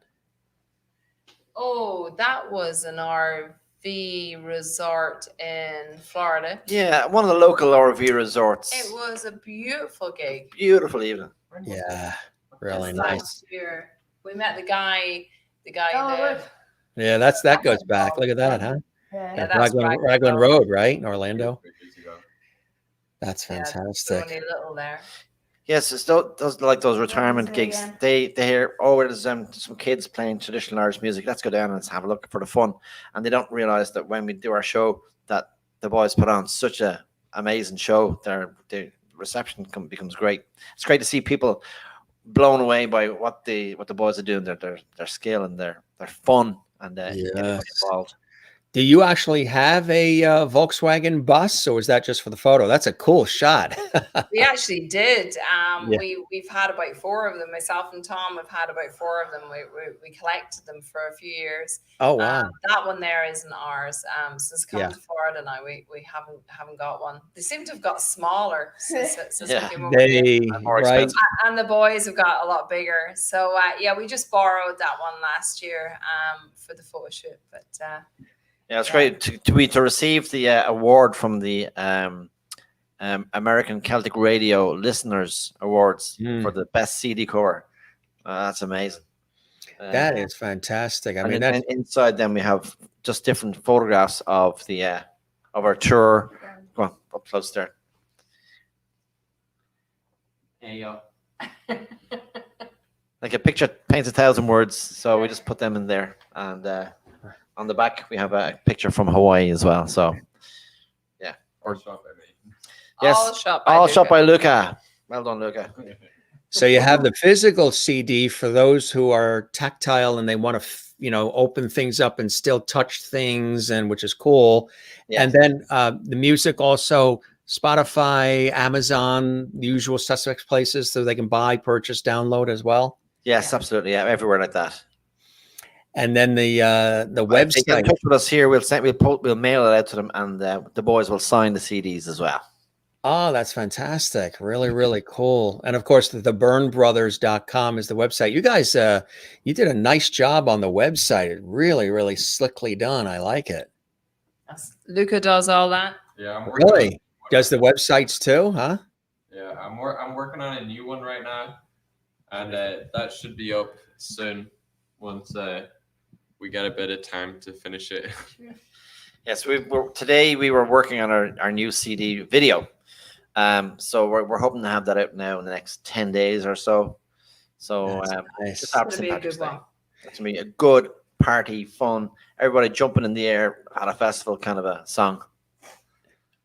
Oh, that was an RV resort in Florida. Yeah, one of the local RV resorts. It was a beautiful gig. Beautiful evening. Yeah, really nice. Last year, we met the guy. Yeah, that goes back. Look at that, huh? Yeah, that's Raglan Road, right, in Orlando. That's Yeah, there's fantastic. only a little there. Yes, it's those retirement gigs. They hear, oh, there's some kids playing traditional Irish music. Let's go down and let's have a look for the fun. And they don't realize that when we do our show, that the boys put on such a amazing show. The reception becomes great. It's great to see people blown away by what the boys are doing. Their skill and their fun and everybody involved. Do you actually have a Volkswagen bus, or is that just for the photo? That's a cool shot. We actually did. Yeah. We've had about 4 of them. Myself and Tom have had about 4 of them. We collected them for a few years. Oh wow! That one there isn't ours. Since coming Yeah. to Florida now, we haven't got one. They seem to have got smaller since Yeah. we came over here. More right. expensive. And the boys have got a lot bigger. So yeah, we just borrowed that one last year for the photo shoot. But Yeah, it's great to receive the award from the American Celtic Radio Listeners Awards for the best CD cover. That's amazing. That is fantastic. I And mean, then that's inside, then we have just different photographs of the of our tour. Go on, up close there. There you go. Like a picture paints 1,000 words, so we just put them in there. And on the back, we have a picture from Hawaii as well. So, yeah. Or shot by me. Yes, all shot by Luca. Well done, Luca. so you have the physical CD for those who are tactile and they want to, open things up and still touch things, and which is cool. Yeah. And then the music also Spotify, Amazon, the usual suspects places, so they can buy, purchase, download as well. Yes, absolutely. Yeah, everywhere like that. And then the If they get in website. touch with us here, we'll mail it out to them, and the boys will sign the CDs as well. Oh, that's fantastic. Really, really cool. And of course, the byrnebrothers.com is the website. You guys, you did a nice job on the website. It really, really slickly done. I like it. Luca does all that. Yeah, I'm working Really? Does the websites too, huh? Yeah, I'm working on a new one right now, and that should be up soon once we get a bit of time to finish it. Yes, today we were working on our new CD video. So we're hoping to have that out now in the next 10 days or so. So Nice. just after It's St. gonna be a Patrick's good Day. one. It's gonna be a good party, fun, everybody jumping in the air at a festival kind of a song.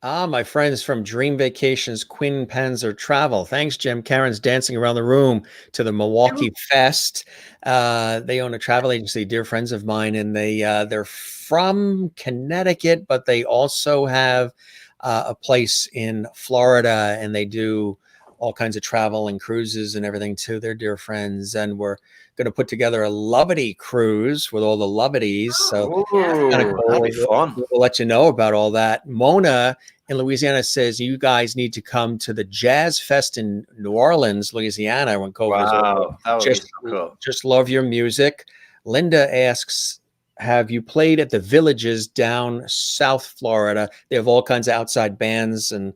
My friends from Dream Vacations, Quinn Panzer Travel. Thanks, Jim. Karen's dancing around the room to the Milwaukee Fest. They own a travel agency, dear friends of mine, and they're from Connecticut, but they also have a place in Florida, and they do all kinds of travel and cruises and everything too. They're dear friends, and we're going to put together a loveity cruise with all the loveities. So kinda cool. That'll be fun. We'll let you know about all that. Mona in Louisiana says you guys need to come to the Jazz Fest in New Orleans, Louisiana, when COVID is over. Wow, that would be so cool. Just love your music. Linda asks, have you played at the Villages down South Florida? They have all kinds of outside bands and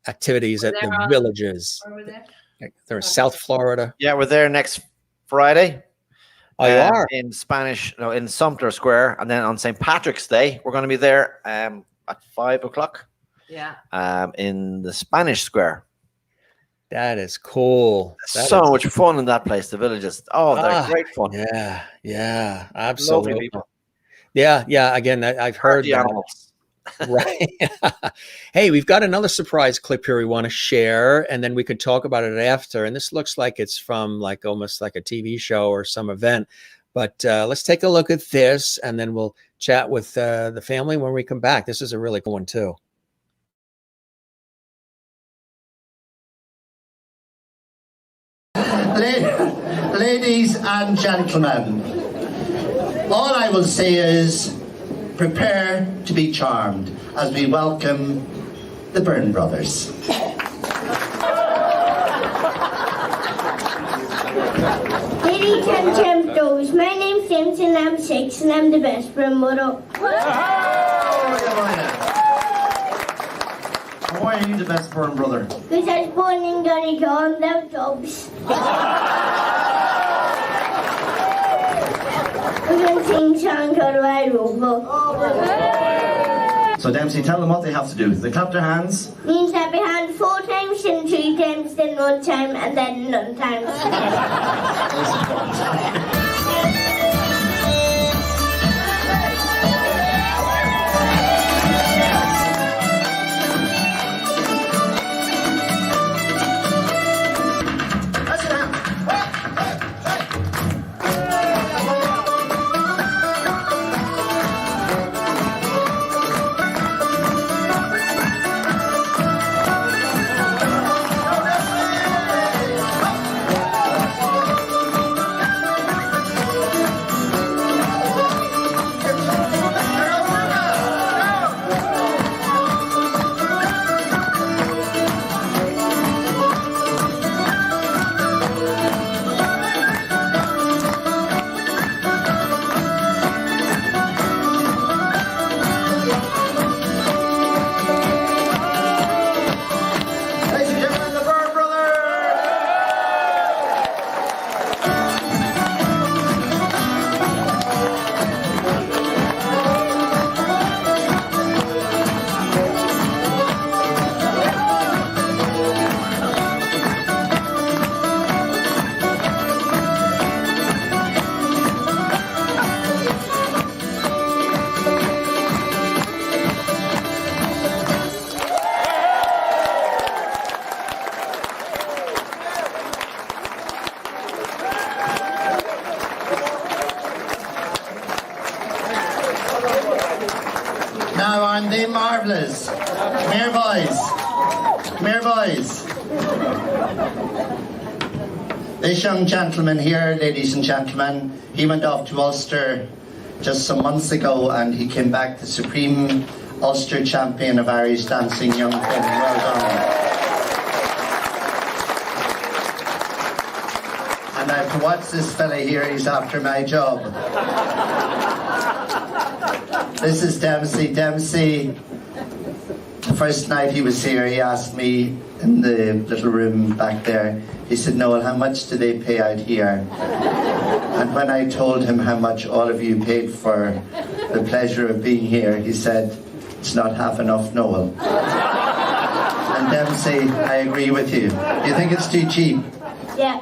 activities at the Villages. Where were they? They're in South Florida. Yeah, we're there next Friday. Oh, you are? In in Sumter Square, and then on St. Patrick's Day, we're going to be there at 5:00. Yeah. In the Spanish Square. That is cool. That So is- much fun in that place. The Villages. Oh, they're great fun. Yeah, absolutely. Lovely people. Yeah. Again, I've heard The that. animals. Right. Hey, we've got another surprise clip here we want to share, and then we could talk about it after. And this looks like it's from like almost like a TV show or some event. But let's take a look at this, and then we'll chat with the family when we come back. This is a really cool one too. Ladies and gentlemen, all I will say is prepare to be charmed as we welcome the Byrne Brothers. Ladies and gentlemen, my name's James and I'm 6 and I'm the best Byrne model. Why are you the best Byrne brother? Because I was born in Donegal and they're dogs. We're going to sing a song called Raglan Road. So Dempsey, tell them what they have to do. They clap their hands. Means clap your hand 4 times, then 3 times, then 1 time, and then none times. Now aren't they marvellous? Come here, boys. Come here, boys. This young gentleman here, ladies and gentlemen, he went off to Ulster just some months ago and he came back the Supreme Ulster Champion of Irish Dancing, young Finn. Well done. And I have to watch this fella here, he's after my job. This is Dempsey. Dempsey, the first night he was here, he asked me in the little room back there, he said, Noel, how much do they pay out here? And when I told him how much all of you paid for the pleasure of being here, he said, it's not half enough, Noel. And Dempsey, I agree with you. You think it's too cheap? Yeah.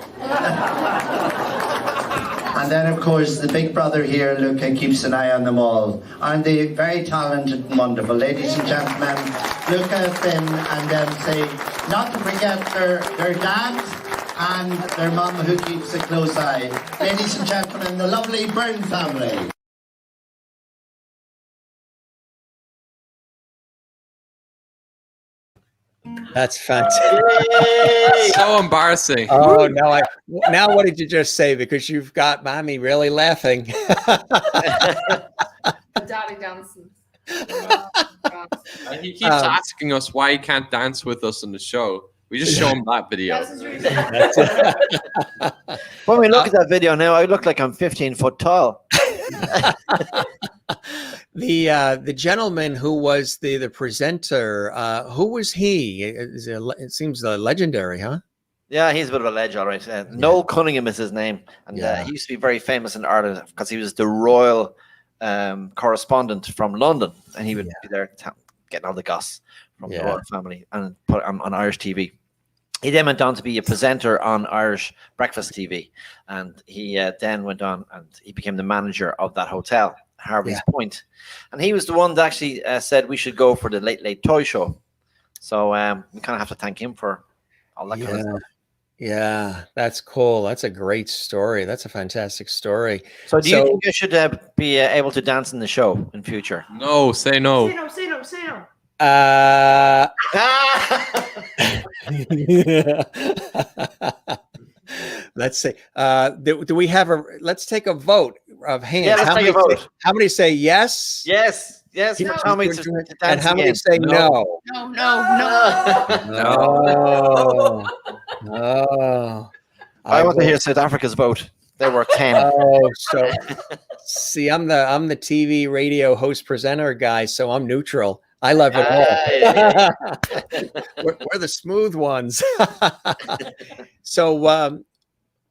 And then, of course, the big brother here, Luca, keeps an eye on them all. Aren't they very talented and wonderful? Ladies and gentlemen, Luca, Finn and Dempsey. Not to forget their dad and their mum who keeps a close eye. Ladies and gentlemen, the lovely Byrne family. That's fantastic. So embarrassing. Oh, now what did you just say? Because you've got mommy really laughing. Daddy dancing. And he keeps asking us why he can't dance with us in the show. We just show him that video. When we look at that video now, I look like I'm 15 foot tall. The gentleman who was the presenter, who was he? It seems legendary, huh? Yeah, he's a bit of a ledge, all right. Noel Cunningham is his name, and he used to be very famous in Ireland because he was the royal correspondent from London, and he would be there getting all the goss from the royal family and put it on Irish TV. He then went on to be a presenter on Irish breakfast TV, and he then went on and he became the manager of that hotel, Harvey's Point. And he was the one that actually said we should go for the Late Late Toy Show. So we kind of have to thank him for all that kind of stuff. Yeah, that's cool. That's a great story. That's a fantastic story. So do you think you should be able to dance in the show in future? No, say no. Say no, say no, say no. Let's see. Do we have let's take a vote of hands. Yeah, let's take a vote. How many say yes? Yes. Yes. No. Tell me to dance and how many again. say no? No, no, No. no. No. I want to hear South Africa's vote. They were 10. Oh, so see, I'm the TV radio host presenter guy, so I'm neutral. I love it all. We're the smooth ones. So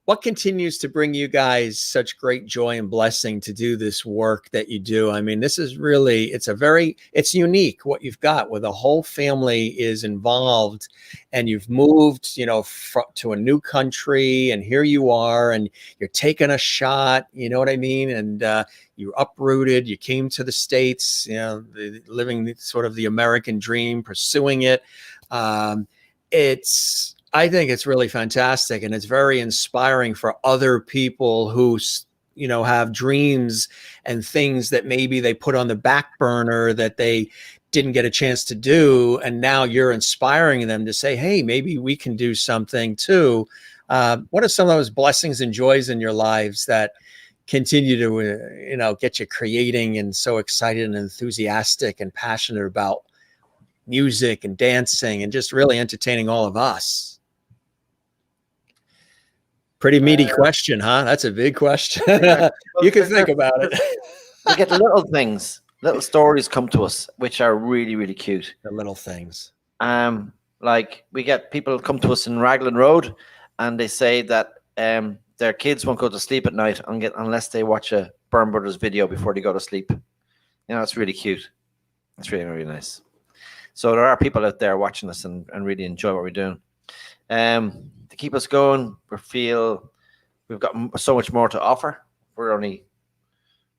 what continues to bring you guys such great joy and blessing to do this work that you do? I mean, this is really, it's unique what you've got, where the whole family is involved and you've moved, to a new country, and here you are and you're taking a shot, you know what I mean? And you uprooted, you came to the States, living sort of the American dream, pursuing it. I think it's really fantastic, and it's very inspiring for other people who, have dreams and things that maybe they put on the back burner that they didn't get a chance to do. And now you're inspiring them to say, hey, maybe we can do something too. What are some of those blessings and joys in your lives that continue to, get you creating and so excited and enthusiastic and passionate about music and dancing and just really entertaining all of us? Pretty meaty question, huh? That's a big question. You can think about it. We get little things, little stories come to us, which are really, really cute. The little things. Like we get people come to us in Raglan Road, and they say that their kids won't go to sleep at night unless they watch a Byrne Brothers video before they go to sleep. It's really cute. It's really, really nice. So there are people out there watching us and really enjoy what we're doing. To keep us going, we've got so much more to offer. We're only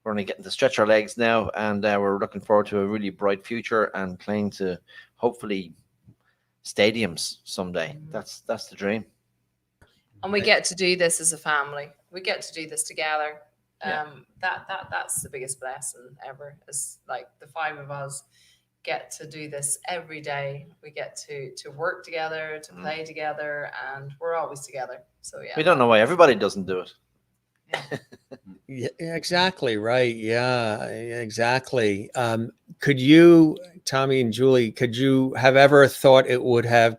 getting to stretch our legs now, and we're looking forward to a really bright future and playing to hopefully stadiums someday. That's the dream. And we get to do this as a family. We get to do this together. That's the biggest blessing ever. Is like the five of us get to do this every day. We get to work together, to play together, and we're always together. So we don't know why everybody doesn't do it. Yeah, exactly right. Yeah, exactly. Could you, Tommy and Julie, could you have ever thought it would have,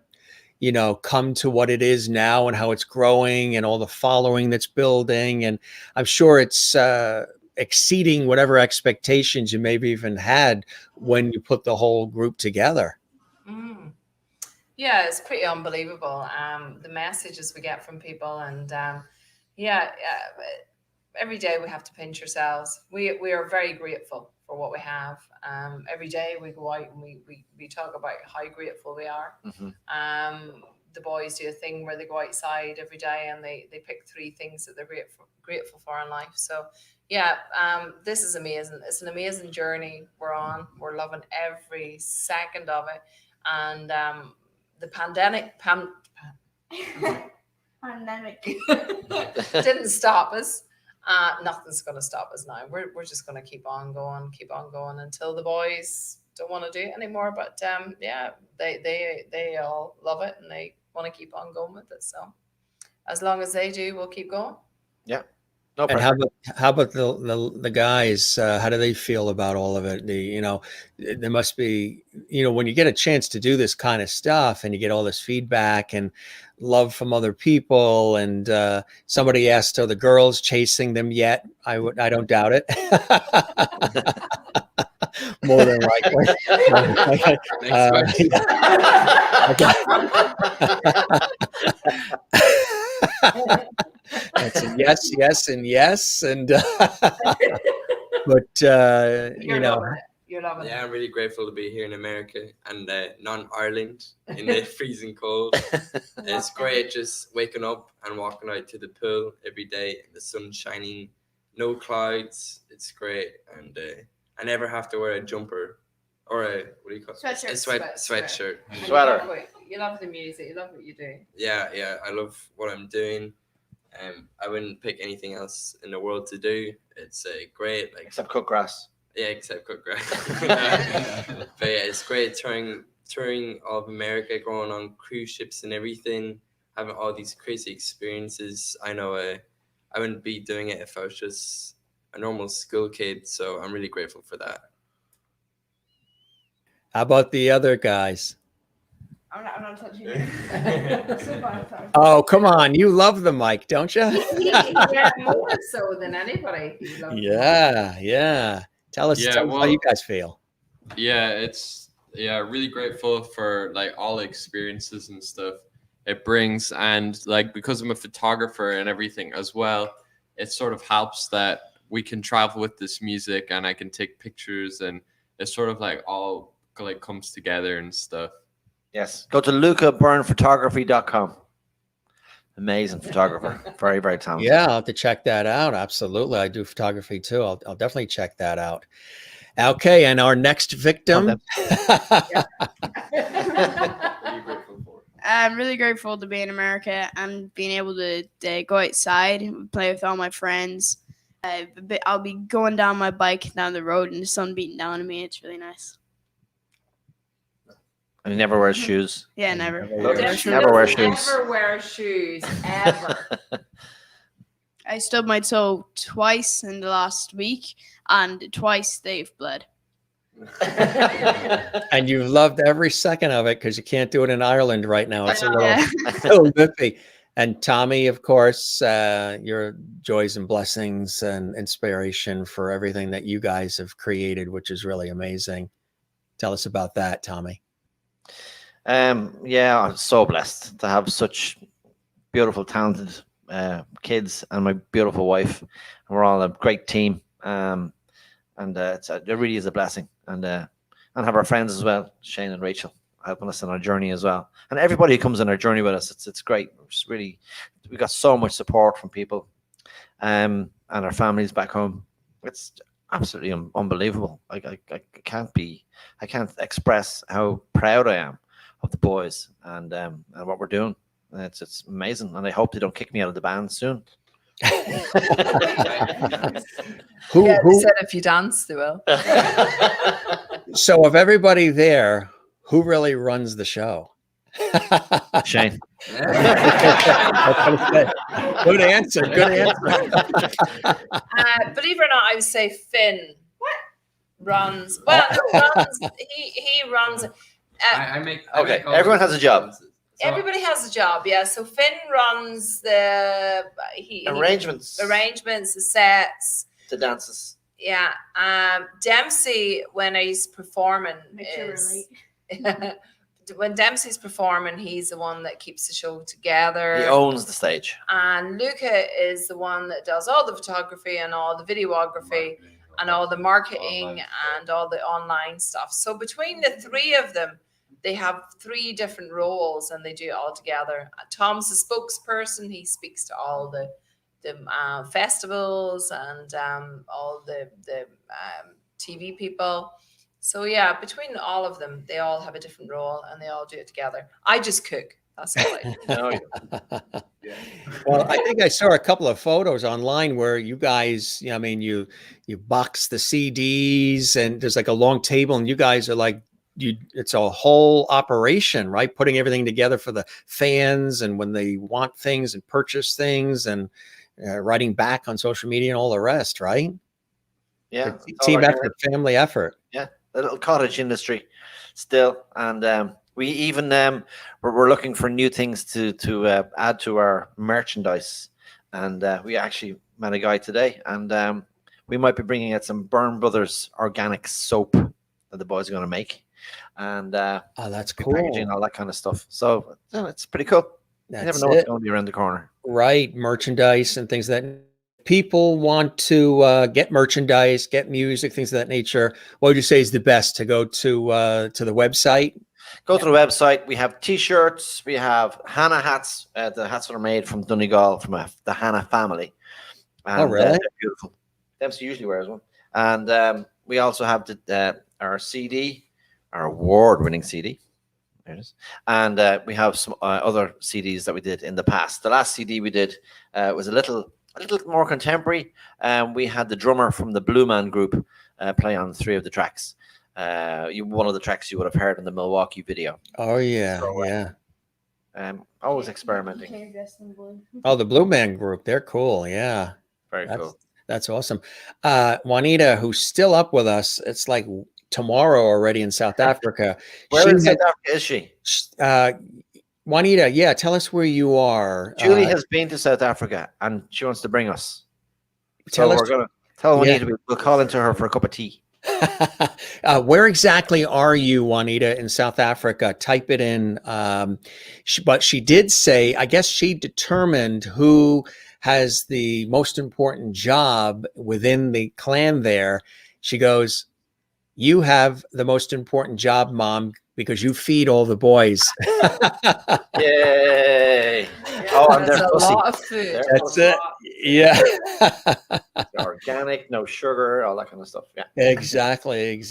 come to what it is now and how it's growing and all the following that's building? And I'm sure it's exceeding whatever expectations you maybe even had when you put the whole group together. Yeah, it's pretty unbelievable. The messages we get from people, and every day we have to pinch ourselves. We are very grateful for what we have. Every day we go out and we talk about how grateful we are. The boys do a thing where they go outside every day and they pick 3 things that they're grateful for in life. So this is amazing. It's an amazing journey we're on. We're loving every second of it. And the pandemic didn't stop us. Nothing's going to stop us now. We're just going to keep on going until the boys don't want to do it anymore. But they all love it and they want to keep on going with it. So as long as they do, we'll keep going. Yeah. No and how about the guys? How do they feel about all of it? There must be, when you get a chance to do this kind of stuff and you get all this feedback and love from other people. And somebody asked, are the girls chasing them yet? I don't doubt it. More than likely. That's a yes, and yes, and but You're loving it. Yeah, I'm really grateful to be here in America and not Ireland in the freezing cold. It's great just waking up and walking out to the pool every day, the sun shining, no clouds. It's great, and I never have to wear a jumper or a sweatshirt. Sweatshirt. Sweater. You love the music. You love what you do. Yeah, I love what I'm doing. I wouldn't pick anything else in the world to do. It's great, except cut grass. Yeah, except cut grass. But yeah, it's great touring all of America, going on cruise ships and everything, having all these crazy experiences. I know I wouldn't be doing it if I was just a normal school kid. So I'm really grateful for that. How about the other guys? I'm not touching you. Oh, come on. You love the mic, don't you? Yeah, more so than anybody. Yeah. Tell us how you guys feel. Yeah, really grateful for like all the experiences and stuff. it brings, and like because I'm a photographer and everything as well, it sort of helps that we can travel with this music and I can take pictures, and it's sort of like all like comes together and stuff. Yes, go to lucabyrnephotography.com. Amazing photographer, very, very talented. Yeah, I'll have to check that out. Absolutely, I do photography too. I'll definitely check that out. Okay, and our next victim. I'm really grateful to be in America and being able to go outside and play with all my friends. I'll be going down my bike down the road and the sun beating down on me. It's really nice. And he never wears shoes. Yeah, never. Never wear shoes. Never wear shoes, ever. I stubbed my toe twice in the last week, and twice they've bled. And you've loved every second of it because you can't do it in Ireland right now. It's a little nippy. And Tommy, of course, your joys and blessings and inspiration for everything that you guys have created, which is really amazing. Tell us about that, Tommy. Yeah, I'm so blessed to have such beautiful, talented kids and my beautiful wife. We're all a great team, and it really is a blessing. And have our friends as well, Shane and Rachel, helping us on our journey as well. And everybody who comes on our journey with us, it's great. It's really, we got so much support from people, and our families back home. It's absolutely unbelievable. I can't express how proud I am of the boys and what we're doing. It's amazing, and I hope they don't kick me out of the band soon. Who said if you dance, they will. So of everybody there, who really runs the show? Shane. Good answer. Good answer. Believe it or not, I would say Finn runs. Well, he runs. I make everyone has a job. Everybody has a job, yeah. So Finn runs the arrangements, the sets, the dances. Yeah. Dempsey, when he's performing, when Dempsey's performing, he's the one that keeps the show together. He owns the stage. And Luca is the one that does all the photography and all the videography and all the marketing and all the online stuff. So between the three of them, they have three different roles and they do it all together. Tom's the spokesperson. He speaks to all the festivals and all the TV people. So yeah, between all of them, they all have a different role and they all do it together. I just cook. That's all I do. Well, I think I saw a couple of photos online where you guys, I mean, you box the CDs and there's like a long table and you guys are like, it's a whole operation, right? Putting everything together for the fans and when they want things and purchase things and writing back on social media and all the rest, right? Yeah. Team effort, family effort. Yeah. The little cottage industry still. And we even, we're looking for new things to add to our merchandise. And we actually met a guy today and we might be bringing out some Byrne Brothers organic soap that the boys are going to make. And that's cool. Packaging, all that kind of stuff. So it's pretty cool. You never know what's going to be around the corner. Right. Merchandise and things that people want to get merchandise, get music, things of that nature. What would you say is the best to go to the website? Go to the website. We have T-shirts. We have Hannah hats. The hats are made from Donegal, from the Hannah family. And, really? They're beautiful. Dempsey usually wears one. And we also have our CD, our award-winning CD. There it is. And we have some other CDs that we did in the past. The last CD we did was a little more contemporary. We had the drummer from the Blue Man group play on 3 of the tracks. One of the tracks you would have heard in the Milwaukee video. Oh yeah, so, yeah. Always experimenting. Oh, the Blue Man group, they're cool. Yeah, very cool. That's awesome. Juanita, who's still up with us, it's like tomorrow already in South Africa. Where in South Africa is she? Juanita, yeah, tell us where you are. Julie has been to South Africa and she wants to bring us. We're going to tell Juanita we'll call into her for a cup of tea. Where exactly are you, Juanita, in South Africa? Type it in. But she did say, I guess she determined who has the most important job within the clan there. She goes, you have the most important job, Mom, because you feed all the boys. Yay. Oh, and That's they're a pussy. lot of food. That's it. Yeah. Organic, no sugar, all that kind of stuff. Yeah. Exactly.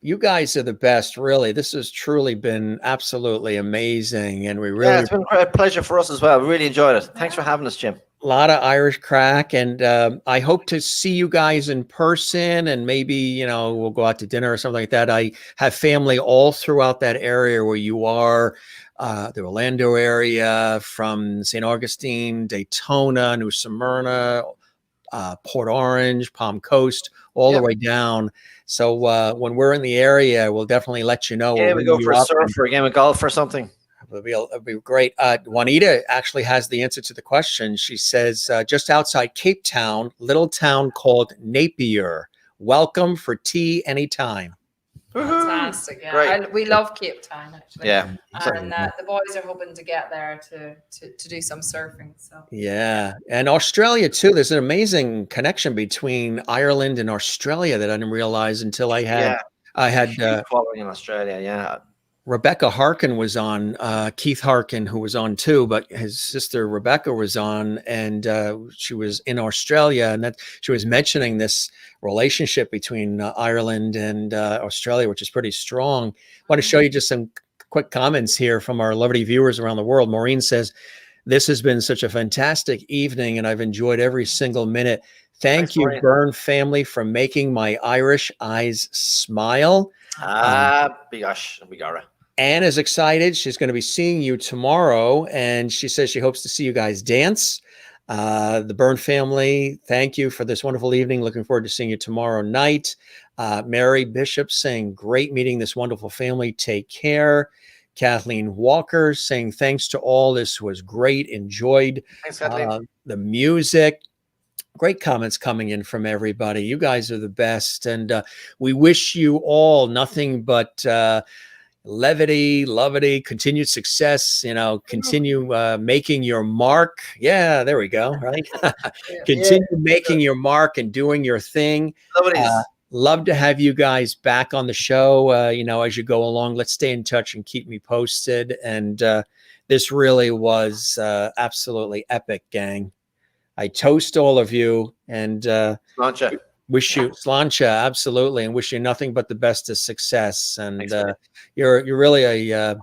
You guys are the best, really. This has truly been absolutely amazing. And we really, Yeah, it's been a pleasure for us as well. We really enjoyed it. Thanks for having us, Jim. a lot of Irish crack. And I hope to see you guys in person, and maybe, you know, we'll go out to dinner or something like that. I have family all throughout that area where you are, the Orlando area, from St. Augustine, Daytona, New Smyrna, Port Orange, Palm Coast, all the way down. So when we're in the area, we'll definitely let you know. Yeah, we go for a surf or a game of golf or something. It'll be great. Juanita actually has the answer to the question. She says, just outside Cape Town, little town called Napier. Welcome for tea anytime. Fantastic. Yeah. Great. We love Cape Town, actually. Yeah. And the boys are hoping to get there to do some surfing. So Yeah. And Australia, too. There's an amazing connection between Ireland and Australia that I didn't realize until I had following in Australia. Yeah. Rebecca Harkin was on, Keith Harkin, who was on too, but his sister Rebecca was on, and she was in Australia, and that she was mentioning this relationship between Ireland and Australia, which is pretty strong. I want to show you just some quick comments here from our lovely viewers around the world. Maureen says, this has been such a fantastic evening, and I've enjoyed every single minute. Thanks, you, Maureen. Byrne family, for making my Irish eyes smile. Bigara. Anne is excited. She's going to be seeing you tomorrow, and she says she hopes to see you guys dance. The Byrne family, thank you for this wonderful evening. Looking forward to seeing you tomorrow night. Mary Bishop saying, great meeting this wonderful family. Take care. Kathleen Walker saying, thanks to all. This was great. Enjoyed Thanks, Kathleen. the music. Great comments coming in from everybody. You guys are the best. And we wish you all nothing but levity, loveity, continued success, you know, continue making your mark. Yeah, there we go. Right. Continue making your mark and doing your thing. Love to have you guys back on the show. You know, as you go along, let's stay in touch and keep me posted. And this really was absolutely epic, gang. I toast all of you and wish you sláinte, absolutely, and wish you nothing but the best of success. And you're really a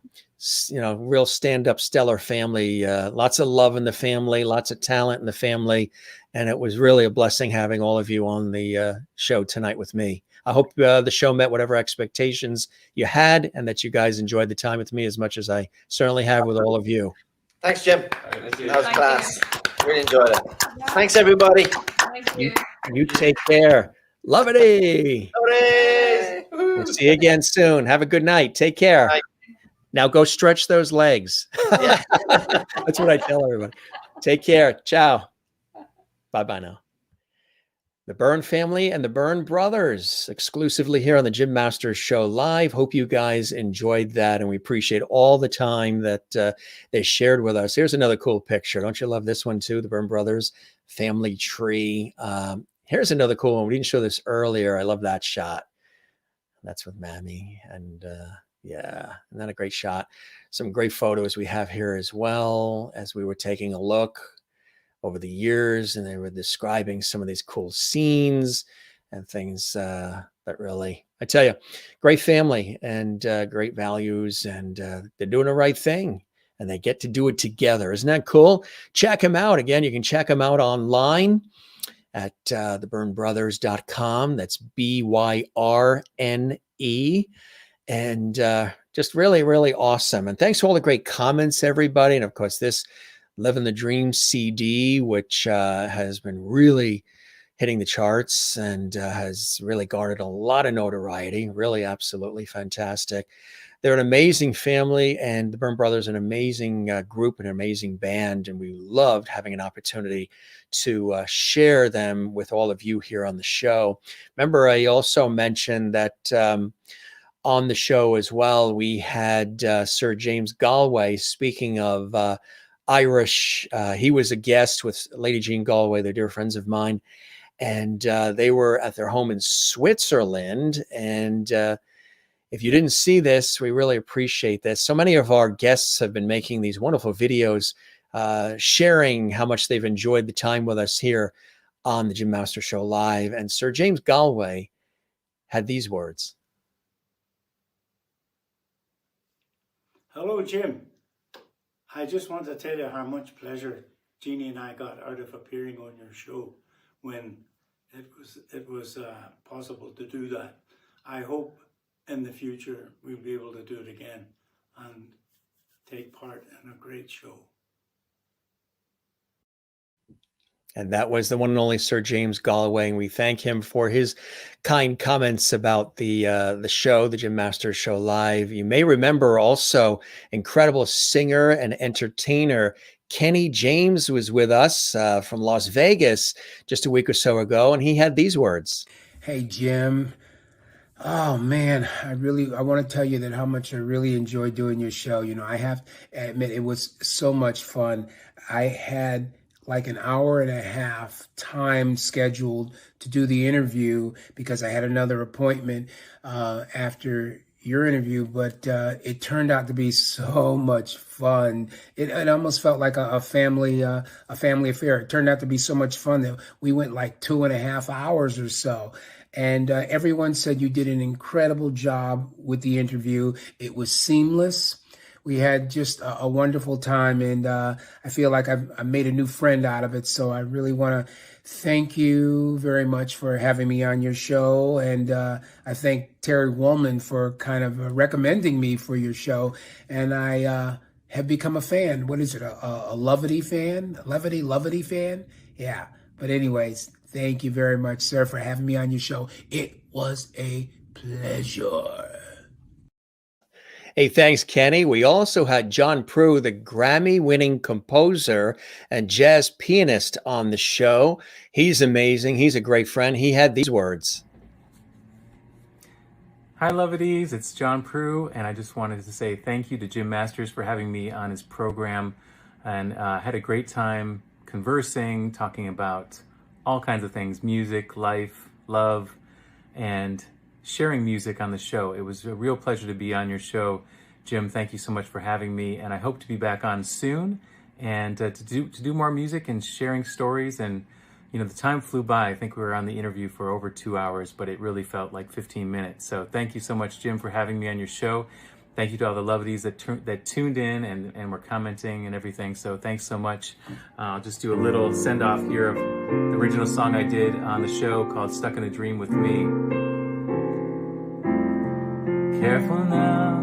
real stand-up stellar family. Lots of love in the family, lots of talent in the family, and it was really a blessing having all of you on the show tonight with me. I hope the show met whatever expectations you had, and that you guys enjoyed the time with me as much as I certainly have with all of you. Thanks, Jim. That was class. Really enjoyed it. Thanks, everybody. thank you. You take care. Loveity. We'll see you again soon. Have a good night. Take care. Bye. Now go stretch those legs. That's what I tell everybody. Take care. Ciao. Bye-bye now. The Byrne family and the Byrne Brothers, exclusively here on the Jim Masters Show Live. Hope you guys enjoyed that, and we appreciate all the time that they shared with us. Here's another cool picture. Don't you love this one too? The Byrne Brothers family tree. Here's another cool one. We didn't show this earlier. I love that shot. That's with Mammy. And yeah, isn't that a great shot? Some great photos we have here as well as we were taking a look over the years, and they were describing some of these cool scenes and things that really, I tell you, great family and great values, and they're doing the right thing, and they get to do it together. Isn't that cool? Check them out. Again, you can check them out online at thebyrnebrothers.com. That's BYRNE. And just really, really awesome. And thanks for all the great comments, everybody. And of course, this Living the Dream CD, which has been really hitting the charts and has really garnered a lot of notoriety. Really, absolutely fantastic. They're an amazing family, and the Byrne Brothers are an amazing group, an amazing band, and we loved having an opportunity to share them with all of you here on the show. Remember, I also mentioned that on the show as well, we had Sir James Galway. Speaking of Irish, he was a guest with Lady Jean Galway. They're dear friends of mine, and they were at their home in Switzerland. And if you didn't see this, we really appreciate this. So many of our guests have been making these wonderful videos, sharing how much they've enjoyed the time with us here on the Jim Master Show Live. And Sir James Galway had these words. Hello, Jim. I just want to tell you how much pleasure Jeannie and I got out of appearing on your show when it was possible to do that. I hope in the future we'll be able to do it again and take part in a great show. And that was the one and only Sir James Galway, and we thank him for his kind comments about the show, the Jim Masters Show Live. You may remember also incredible singer and entertainer Kenny James was with us from Las Vegas just a week or so ago, and he had these words. Hey, Jim. Oh man, I want to tell you that how much I really enjoyed doing your show. You know, I have to admit it was so much fun. I had like an hour and a half time scheduled to do the interview because I had another appointment after your interview, but it turned out to be so much fun. It almost felt like a family affair. It turned out to be so much fun that we went like 2.5 hours or so. And everyone said you did an incredible job with the interview. It was seamless. We had just a wonderful time, and I feel like I've made a new friend out of it. So I really want to thank you very much for having me on your show. And I thank Terry Woolman for kind of recommending me for your show. And I have become a fan. What is it? A loveity fan? Loveity fan? Yeah. But anyways, thank you very much, sir, for having me on your show. It was a pleasure. Hey, thanks, Kenny. We also had John Prue, the Grammy-winning composer and jazz pianist, on the show. He's amazing. He's a great friend. He had these words. Hi, Loveities. It's John Prue, and I just wanted to say thank you to Jim Masters for having me on his program, and had a great time conversing, talking about all kinds of things, music, life, love, and sharing music on the show. It was a real pleasure to be on your show. Jim, thank you so much for having me, and I hope to be back on soon and to do more music and sharing stories. And you know, the time flew by. I think we were on the interview for over 2 hours, but it really felt like 15 minutes. So thank you so much, Jim, for having me on your show. Thank you to all the Loveities that tuned in and were commenting and everything. So thanks so much. I'll just do a little send-off here of the original song I did on the show called Stuck in a Dream with Me. Careful now,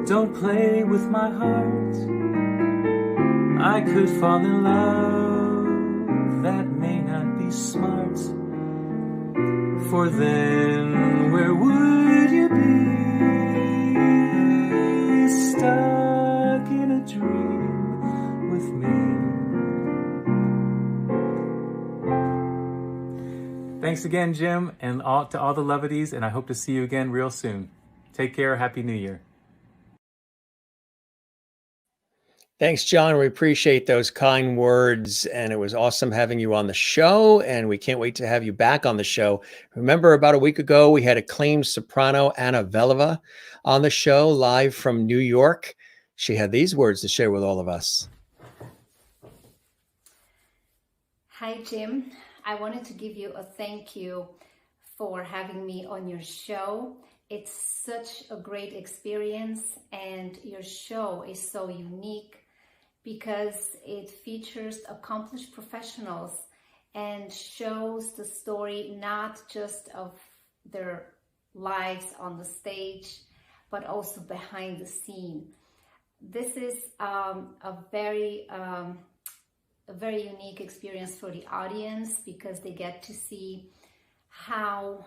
don't play with my heart. I could fall in love, that may not be smart. For then, where would you be? Stuck in a dream with me. Thanks again, Jim, and to all the Loveities, and I hope to see you again real soon. Take care. Happy New Year. Thanks, John. We appreciate those kind words, and it was awesome having you on the show, and we can't wait to have you back on the show. Remember, about a week ago, we had acclaimed soprano Anna Velova on the show live from New York. She had these words to share with all of us. Hi, Jim. I wanted to give you a thank you for having me on your show. It's such a great experience, and your show is so unique because it features accomplished professionals and shows the story not just of their lives on the stage, but also behind the scene. This is a very unique experience for the audience because they get to see how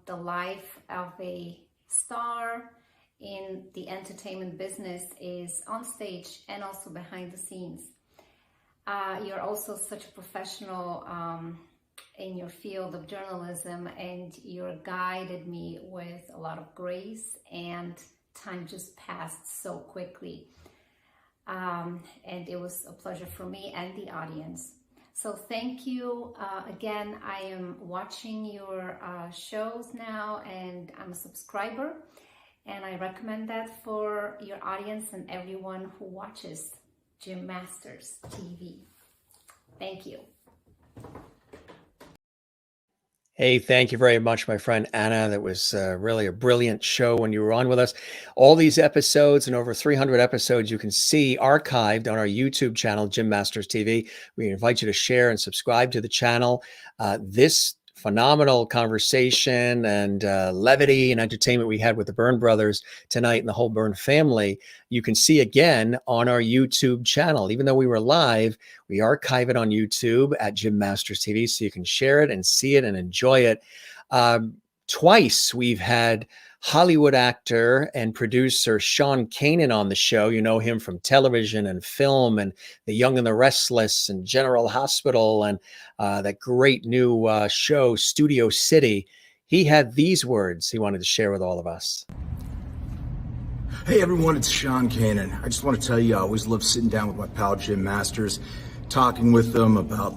the life of a star in the entertainment business is on stage and also behind the scenes. You're also such a professional in your field of journalism, and you guided me with a lot of grace, and time just passed so quickly. And it was a pleasure for me and the audience. So thank you again. I am watching your shows now, and I'm a subscriber, and I recommend that for your audience and everyone who watches Gym Masters TV. Thank you. Hey, thank you very much, my friend Anna. That was really a brilliant show when you were on with us. All these episodes and over 300 episodes you can see archived on our YouTube channel, Gym Masters TV. We invite you to share and subscribe to the channel. This phenomenal conversation and levity and entertainment we had with the Byrne Brothers tonight and the whole Byrne family, you can see again on our YouTube channel. Even though we were live, we archive it on YouTube at Gym Masters TV, so you can share it and see it and enjoy it. Twice we've had Hollywood actor and producer Sean Kanan on the show. You know him from television and film and The Young and the Restless and General Hospital and that great new show, Studio City. He had these words he wanted to share with all of us. Hey everyone, it's Sean Kanan. I just want to tell you I always love sitting down with my pal Gym Masters, talking with them about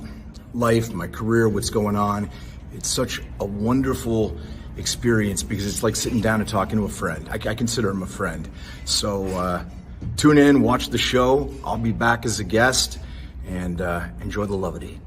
life, my career, what's going on. It's such a wonderful experience because it's like sitting down and talking to a friend. I consider him a friend. So tune in, watch the show. I'll be back as a guest, and enjoy the loveity.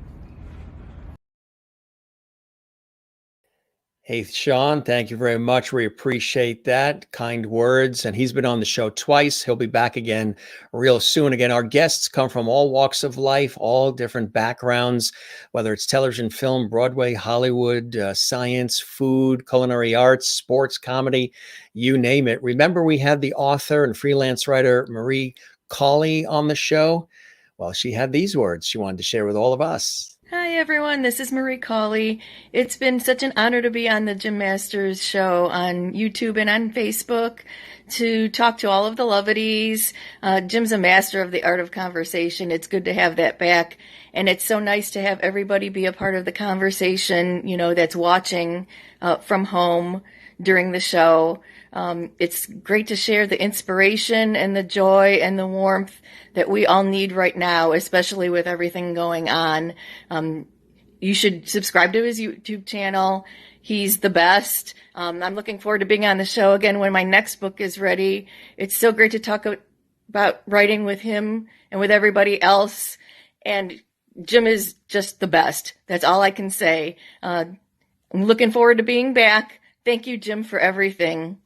Hey, Sean, thank you very much. We appreciate that. Kind words. And he's been on the show twice. He'll be back again real soon. Again, our guests come from all walks of life, all different backgrounds, whether it's television, film, Broadway, Hollywood, science, food, culinary arts, sports, comedy, you name it. Remember, we had the author and freelance writer Marie Cawley on the show. Well, she had these words she wanted to share with all of us. Hi everyone, this is Marie Cawley. It's been such an honor to be on the Gym Masters show on YouTube and on Facebook to talk to all of the loveities. Jim's a master of the art of conversation. It's good to have that back. And it's so nice to have everybody be a part of the conversation, you know, that's watching from home during the show. It's great to share the inspiration and the joy and the warmth that we all need right now, especially with everything going on. You should subscribe to his YouTube channel. He's the best. I'm looking forward to being on the show again when my next book is ready. It's so great to talk about writing with him and with everybody else. And Jim is just the best. That's all I can say. I'm looking forward to being back. Thank you, Jim, for everything.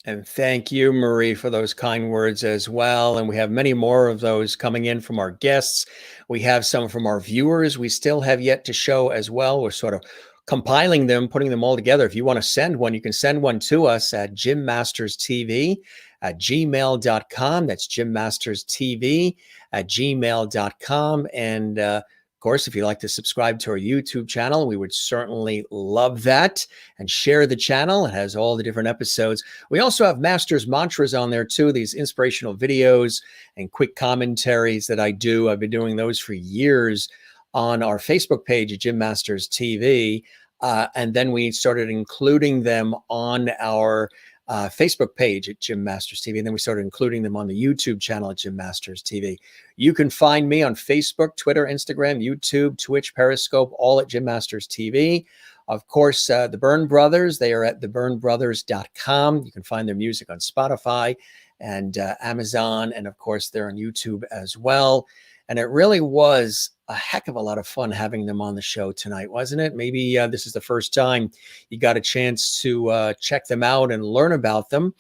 And thank you, Marie, for those kind words as well. And we have many more of those coming in from our guests. We have some from our viewers we still have yet to show as well. We're sort of compiling them, putting them all together. If you want to send one, you can send one to us at gymmasterstv@gmail.com. That's gymmasterstv@gmail.com. And of course, if you'd like to subscribe to our YouTube channel, we would certainly love that. And share the channel. It has all the different episodes. We also have Masters Mantras on there too, these inspirational videos and quick commentaries that I do. I've been doing those for years on our Facebook page at Gym Masters TV. And then we started including them on our Facebook page at Gym Masters TV. And then we started including them on the YouTube channel at Gym Masters TV. You can find me on Facebook, Twitter, Instagram, YouTube, Twitch, Periscope, all at Gym Masters TV. Of course, the Byrne Brothers, they are at thebyrnebrothers.com. You can find their music on Spotify and Amazon. And of course, they're on YouTube as well. And it really was a heck of a lot of fun having them on the show tonight, wasn't it? Maybe this is the first time you got a chance to check them out and learn about them.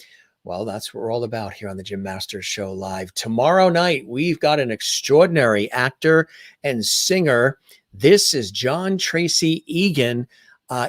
Well, that's what we're all about here on the Gym Masters Show Live. Tomorrow night, we've got an extraordinary actor and singer. This is John Tracy Egan.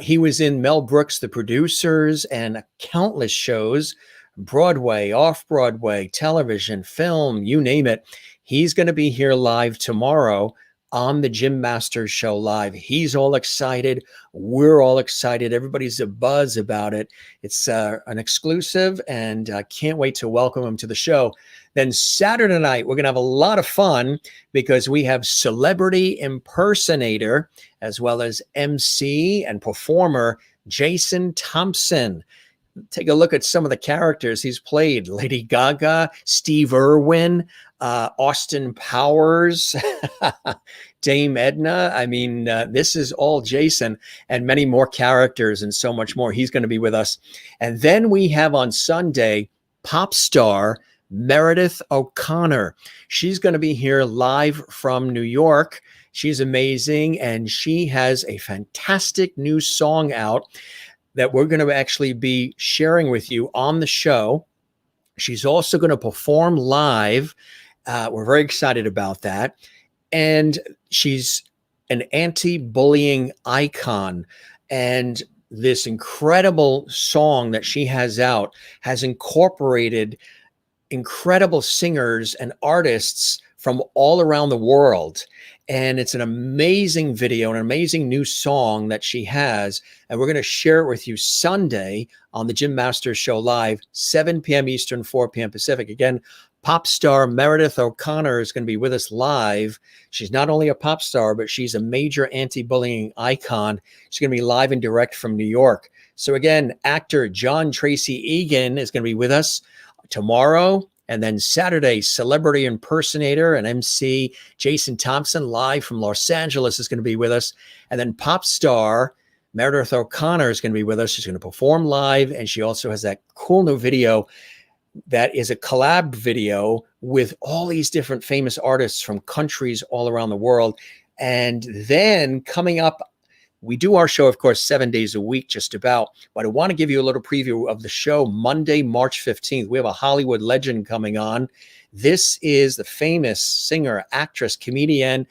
He was in Mel Brooks' The Producers and countless shows, Broadway, off-Broadway, television, film, you name it. He's going to be here live tomorrow on the Jim Masters Show Live. He's all excited. We're all excited. Everybody's a buzz about it. It's an exclusive, and I can't wait to welcome him to the show. Then Saturday night, we're going to have a lot of fun because we have celebrity impersonator as well as MC and performer Jason Thompson. Take a look at some of the characters he's played. Lady Gaga, Steve Irwin, Austin Powers, Dame Edna. I mean, this is all Jason, and many more characters and so much more. He's going to be with us. And then we have on Sunday, pop star Meredith O'Connor. She's going to be here live from New York. She's amazing, and she has a fantastic new song out that we're going to actually be sharing with you on the show. She's also going to perform live. We're very excited about that. And she's an anti-bullying icon. And this incredible song that she has out has incorporated incredible singers and artists from all around the world. And it's an amazing video, an amazing new song that she has. And we're going to share it with you Sunday on the Jim Masters Show Live, 7 p.m. Eastern, 4 p.m. Pacific. Again, pop star Meredith O'Connor is going to be with us live. She's not only a pop star, but she's a major anti-bullying icon. She's going to be live and direct from New York. So again, actor John Tracy Egan is going to be with us tomorrow. And then Saturday, celebrity impersonator and MC Jason Thompson live from Los Angeles is going to be with us. And then pop star Meredith O'Connor is going to be with us. She's going to perform live. And she also has that cool new video that is a collab video with all these different famous artists from countries all around the world. And then coming up, we do our show, of course, 7 days a week, just about. But I want to give you a little preview of the show Monday, March 15th. We have a Hollywood legend coming on. This is the famous singer, actress, comedian,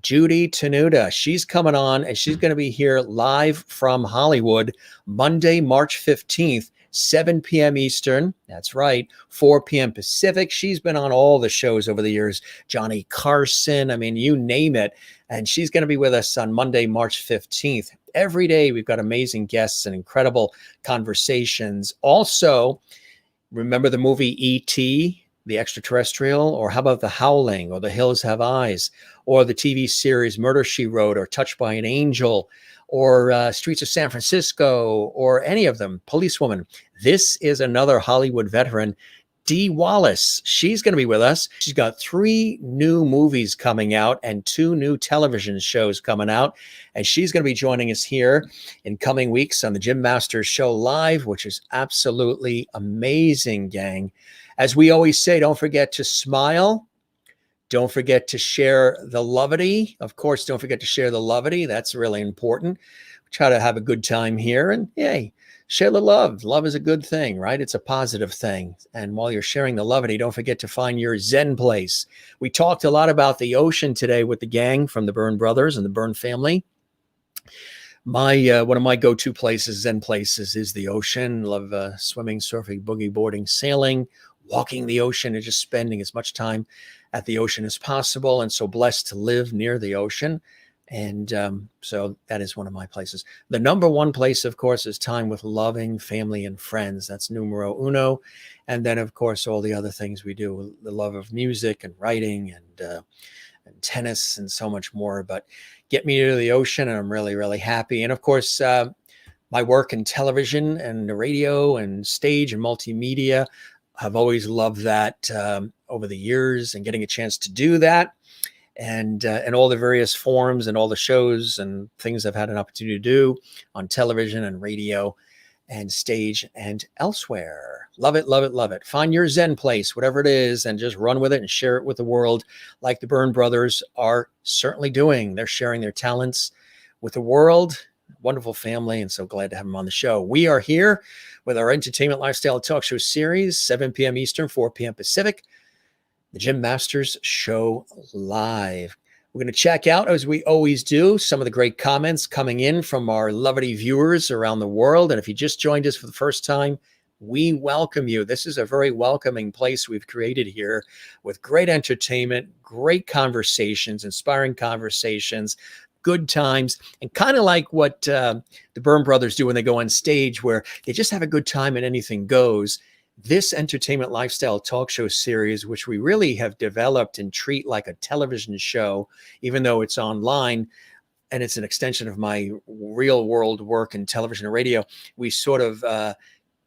Judy Tenuta. She's coming on, and she's going to be here live from Hollywood Monday, March 15th. 7 p.m. Eastern. That's right. 4 p.m. Pacific. She's been on all the shows over the years. Johnny Carson. I mean, you name it. And she's going to be with us on Monday, March 15th. Every day we've got amazing guests and incredible conversations. Also, remember the movie E.T., the extraterrestrial? Or how about The Howling, or The Hills Have Eyes, or the TV series Murder, She Wrote, or Touched by an Angel, or Streets of San Francisco, or any of them, Policewoman. This is another Hollywood veteran, Dee Wallace. She's going to be with us. She's got 3 new movies coming out and 2 new television shows coming out. And she's going to be joining us here in coming weeks on the Jim Masters Show Live, which is absolutely amazing, gang. As we always say, don't forget to smile. Don't forget to share the loveity. Of course, don't forget to share the loveity. That's really important. We try to have a good time here, and yay, share the love. Love is a good thing, right? It's a positive thing. And while you're sharing the loveity, don't forget to find your Zen place. We talked a lot about the ocean today with the gang from the Byrne Brothers and the Byrne family. One of my go-to places, Zen places, is the ocean. Love swimming, surfing, boogie boarding, sailing, walking the ocean, and just spending as much time at the ocean as possible. And so blessed to live near the ocean. And so that is one of my places. The number one place, of course, is time with loving family and friends. That's numero uno. And then, of course, all the other things we do, the love of music and writing and tennis and so much more. But get me to the ocean, and I'm really, really happy. And, of course, my work in television and the radio and stage and multimedia, I've always loved that over the years, and getting a chance to do that. And all the various forms and all the shows and things I've had an opportunity to do on television and radio and stage and elsewhere. Love it, love it, love it. Find your Zen place, whatever it is, and just run with it and share it with the world, like the Byrne Brothers are certainly doing. They're sharing their talents with the world. Wonderful family, and so glad to have them on the show. We are here with our entertainment lifestyle talk show series, 7 p.m. Eastern, 4 p.m. Pacific. The Jim Masters Show Live. We're going to check out, as we always do, some of the great comments coming in from our loveity viewers around the world. And if you just joined us for the first time, we welcome you. This is a very welcoming place we've created here with great entertainment, great conversations, inspiring conversations, good times, and kind of like what the Byrne Brothers do when they go on stage, where they just have a good time and anything goes. This entertainment lifestyle talk show series, which we really have developed and treat like a television show, even though it's online and it's an extension of my real world work in television and radio, we sort of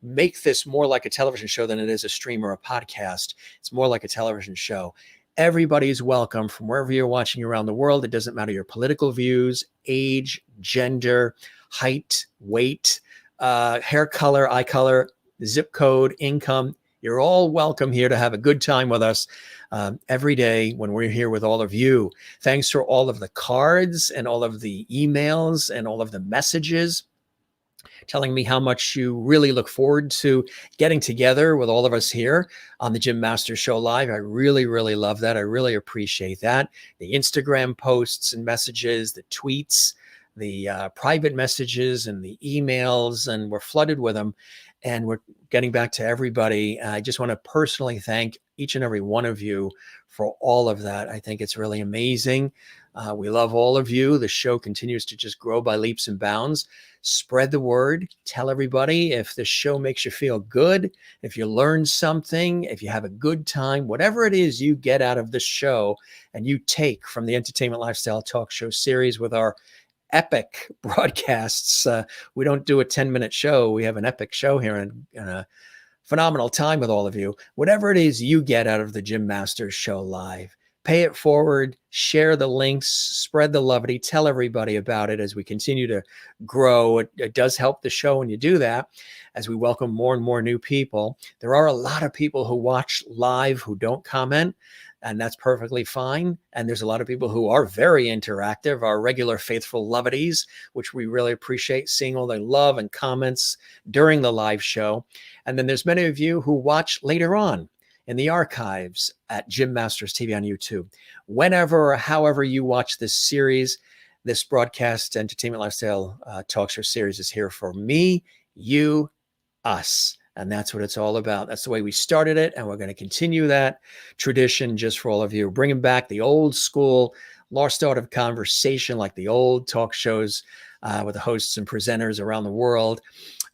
make this more like a television show than it is a stream or a podcast. It's more like a television show. Everybody's welcome from wherever you're watching around the world. It doesn't matter your political views, age, gender, height, weight, hair color, eye color, zip code, income. You're all welcome here to have a good time with us every day when we're here with all of you. Thanks for all of the cards and all of the emails and all of the messages telling me how much you really look forward to getting together with all of us here on the Jim Masters Show Live. I really, really love that. I really appreciate that. The Instagram posts and messages, the tweets, the private messages and the emails, and we're flooded with them. And we're getting back to everybody. I just want to personally thank each and every one of you for all of that. I think it's really amazing. We love all of you. The show continues to just grow by leaps and bounds. Spread the word. Tell everybody if the show makes you feel good, if you learn something, if you have a good time, whatever it is you get out of the show and you take from the Entertainment Lifestyle Talk Show series with our epic broadcasts. We don't do a 10-minute show. We have an epic show here and a phenomenal time with all of you. Whatever it is you get out of the Jim Masters Show Live, pay it forward, share the links, spread the loveity, tell everybody about it as we continue to grow. It does help the show when you do that, as we welcome more and more new people. There are a lot of people who watch live who don't comment, and that's perfectly fine. And there's a lot of people who are very interactive, our regular faithful loveities, which we really appreciate seeing all the love and comments during the live show. And then there's many of you who watch later on in the archives at Jim Masters TV on YouTube. Whenever or however you watch this series, this broadcast Entertainment Lifestyle Talk Show series is here for me, you, us. And that's what it's all about. That's the way we started it. And we're going to continue that tradition just for all of you, bringing back the old school lost art of conversation, like the old talk shows with the hosts and presenters around the world,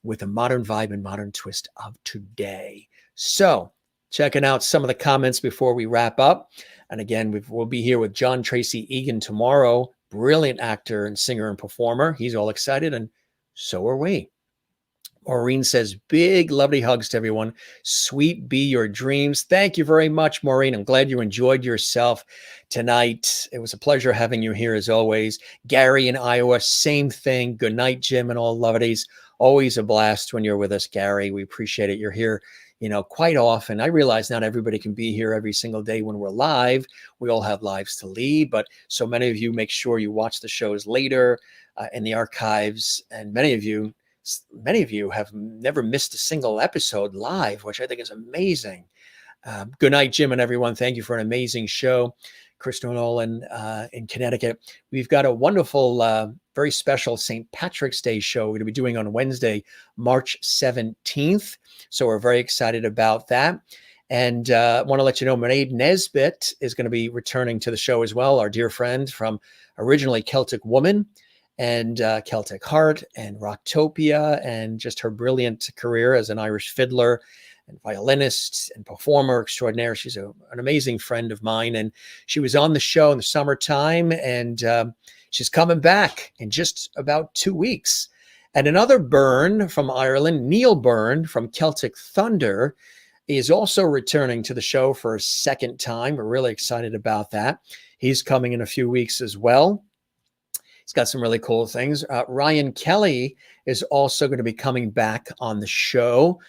with a modern vibe and modern twist of today. So checking out some of the comments before we wrap up. And again, we'll be here with John Tracy Egan tomorrow. Brilliant actor and singer and performer. He's all excited, and so are we. Maureen says, big lovely hugs to everyone. Sweet be your dreams. Thank you very much, Maureen. I'm glad you enjoyed yourself tonight. It was a pleasure having you here as always. Gary in Iowa, same thing. Good night, Jim and all loveities. Always a blast when you're with us, Gary. We appreciate it. You're here, quite often. I realize not everybody can be here every single day when we're live. We all have lives to lead, but so many of you make sure you watch the shows later in the archives. And many of you have never missed a single episode live, which I think is amazing. Good night, Jim and everyone. Thank you for an amazing show. Krista Nolan in Connecticut. We've got a wonderful, very special St. Patrick's Day show we're going to be doing on Wednesday, March 17th. So we're very excited about that. And I want to let you know, Mairead Nesbitt is going to be returning to the show as well, our dear friend from originally Celtic Woman and Celtic Heart and Rocktopia, and just her brilliant career as an Irish fiddler and violinist and performer extraordinaire. She's an amazing friend of mine, and she was on the show in the summertime, and she's coming back in just about 2 weeks. And another Byrne from Ireland, Neil Byrne from Celtic Thunder, is also returning to the show for a second time. We're really excited about that. He's coming in a few weeks as well. He's got some really cool things. Ryan Kelly is also going to be coming back on the show.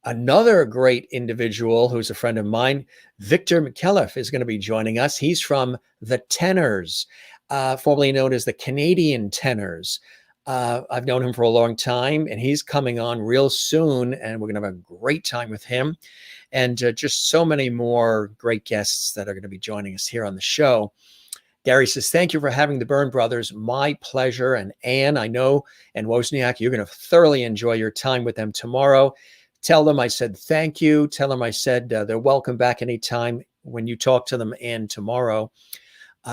Another great individual who's a friend of mine, Victor McKelliff, is going to be joining us. He's from the Tenors, formerly known as the Canadian Tenors. I've known him for a long time, and he's coming on real soon, and we're going to have a great time with him. And just so many more great guests that are going to be joining us here on the show. Gary says, thank you for having the Byrne Brothers. My pleasure. And Anne, I know, and Wozniak, you're going to thoroughly enjoy your time with them tomorrow. Tell them I said thank you. Tell them I said they're welcome back anytime when you talk to them, and tomorrow.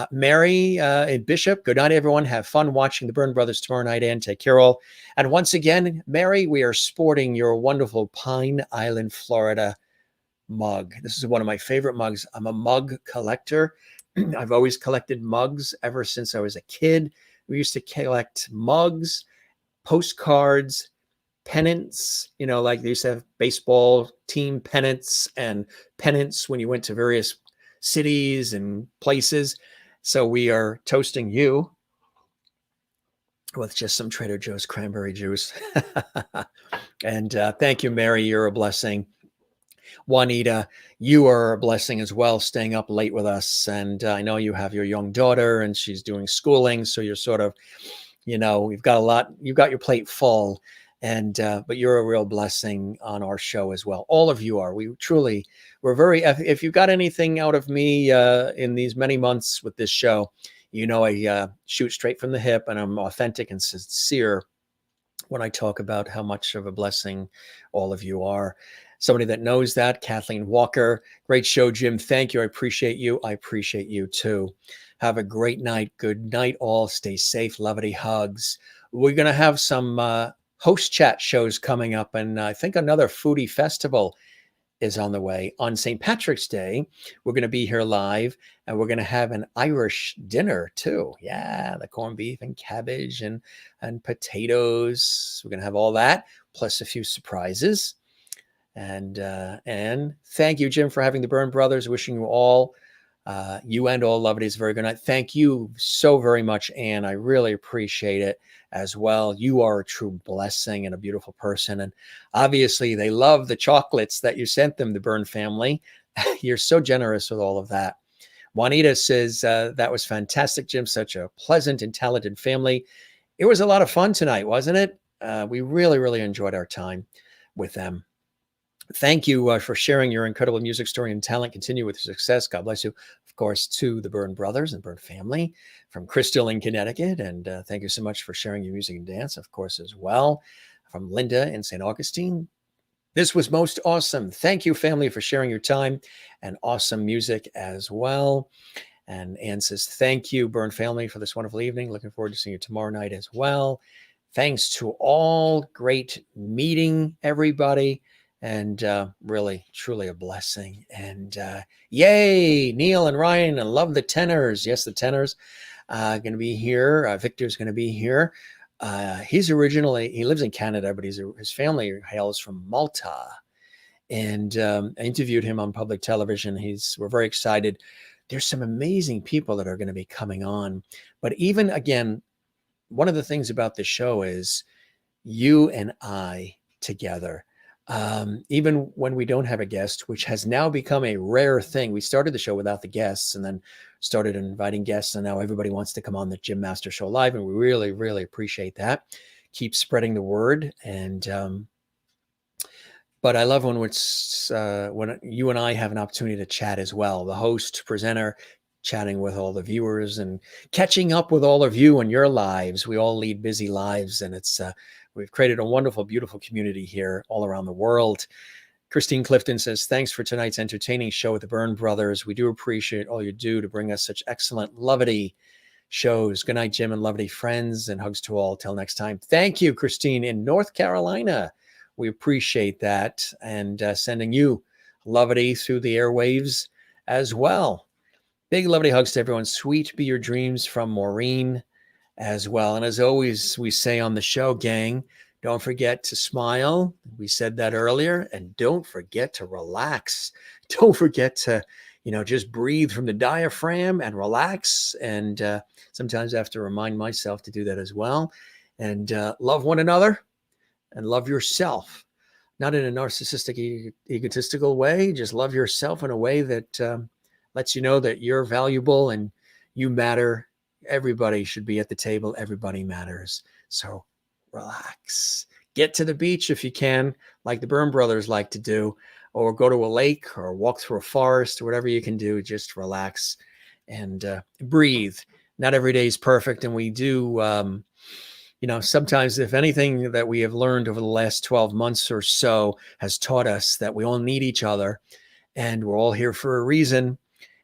Mary and Bishop, good night, everyone. Have fun watching the Byrne Brothers tomorrow night, and take care all. And once again, Mary, we are sporting your wonderful Pine Island, Florida mug. This is one of my favorite mugs. I'm a mug collector. I've always collected mugs ever since I was a kid. We used to collect mugs, postcards, pennants, like they used to have baseball team pennants and pennants when you went to various cities and places. So we are toasting you with just some Trader Joe's cranberry juice. And thank you, Mary. You're a blessing. Juanita, you are a blessing as well, staying up late with us. And I know you have your young daughter and she's doing schooling. So you're sort of, you've got a lot, you've got your plate full. And, but you're a real blessing on our show as well. All of you are. We're very, if you got anything out of me in these many months with this show, I shoot straight from the hip, and I'm authentic and sincere when I talk about how much of a blessing all of you are. Somebody that knows that, Kathleen Walker, great show, Jim. Thank you. I appreciate you. I appreciate you too. Have a great night. Good night all. Stay safe. Loveity hugs. We're going to have some host chat shows coming up, and I think another foodie festival is on the way. On St. Patrick's Day, we're going to be here live, and we're going to have an Irish dinner too. Yeah, the corned beef and cabbage and potatoes. We're going to have all that, plus a few surprises. And thank you, Jim, for having the Byrne Brothers. Wishing you all, you and all lovelies, a very good night. Thank you so very much, Anne. I really appreciate it as well. You are a true blessing and a beautiful person. And obviously they love the chocolates that you sent them, the Byrne family. You're so generous with all of that. Juanita says, that was fantastic, Jim. Such a pleasant and talented family. It was a lot of fun tonight, wasn't it? We really, really enjoyed our time with them. Thank you for sharing your incredible music story and talent. Continue with your success. God bless you. Of course, to the Byrne Brothers and Byrne family from Crystal in Connecticut. And thank you so much for sharing your music and dance, of course, as well. From Linda in St. Augustine. This was most awesome. Thank you, family, for sharing your time and awesome music as well. And Anne says, thank you, Byrne family, for this wonderful evening. Looking forward to seeing you tomorrow night as well. Thanks to all. Great meeting everybody. And really, truly a blessing. And yay, Neil and Ryan, and love the tenors. Yes, the tenors going to be here. Victor's going to be here. He lives in Canada, but his family hails from Malta. And I interviewed him on public television. We're very excited. There's some amazing people that are going to be coming on. But even again, one of the things about this show is you and I together. Even when we don't have a guest, which has now become a rare thing. We started the show without the guests and then started inviting guests. And now everybody wants to come on the Jim Master Show live. And we really, really appreciate that. Keep spreading the word. And, but I love when you and I have an opportunity to chat as well. The host, presenter, chatting with all the viewers and catching up with all of you and your lives. We all lead busy lives, and we've created a wonderful, beautiful community here all around the world. Christine Clifton says, thanks for tonight's entertaining show with the Byrne Brothers. We do appreciate all you do to bring us such excellent loveity shows. Good night, Jim and loveity friends, and hugs to all. Till next time. Thank you, Christine in North Carolina. We appreciate that, and sending you loveity through the airwaves as well. Big loveity hugs to everyone. Sweet be your dreams from Maureen as well. And as always, we say on the show, gang, don't forget to smile. We said that earlier. And don't forget to relax. Don't forget to, just breathe from the diaphragm and relax. And sometimes I have to remind myself to do that as well. And love one another and love yourself. Not in a narcissistic, egotistical way. Just love yourself in a way that lets you know that you're valuable and you matter. Everybody should be at the table. Everybody matters. So relax. Get to the beach if you can, like the Byrne Brothers like to do, or go to a lake or walk through a forest or whatever you can do. Just relax and breathe. Not every day is perfect. And we do, sometimes if anything that we have learned over the last 12 months or so has taught us that we all need each other and we're all here for a reason.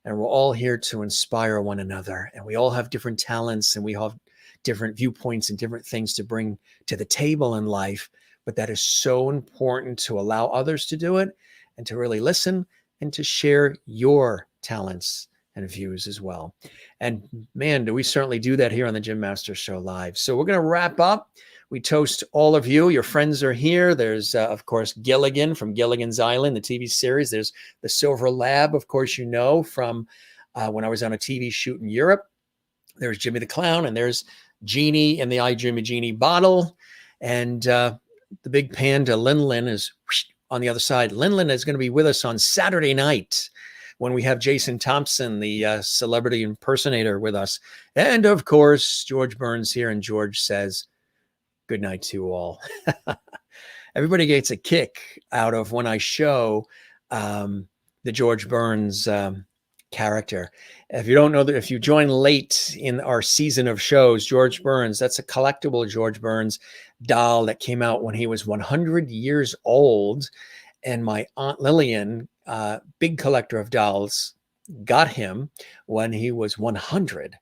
And we're all here to inspire one another. And we all have different talents and we have different viewpoints and different things to bring to the table in life. But that is so important to allow others to do it and to really listen and to share your talents and views as well. And man, do we certainly do that here on the Jim Masters Show Live. So we're going to wrap up. We toast all of you. Your friends are here. There's, of course, Gilligan from Gilligan's Island, the TV series. There's the Silver Lab, of course, from when I was on a TV shoot in Europe. There's Jimmy the Clown, and there's Jeannie in the I Dream of Jeannie bottle. And the big panda, Lin is on the other side. Lin is going to be with us on Saturday night when we have Jason Thompson, the celebrity impersonator, with us. And, of course, George Burns here, and George says, good night to you all. Everybody gets a kick out of when I show the George Burns character. If you don't know that, if you join late in our season of shows, George Burns, that's a collectible George Burns doll that came out when he was 100 years old. And my Aunt Lillian, big collector of dolls, got him when he was 100.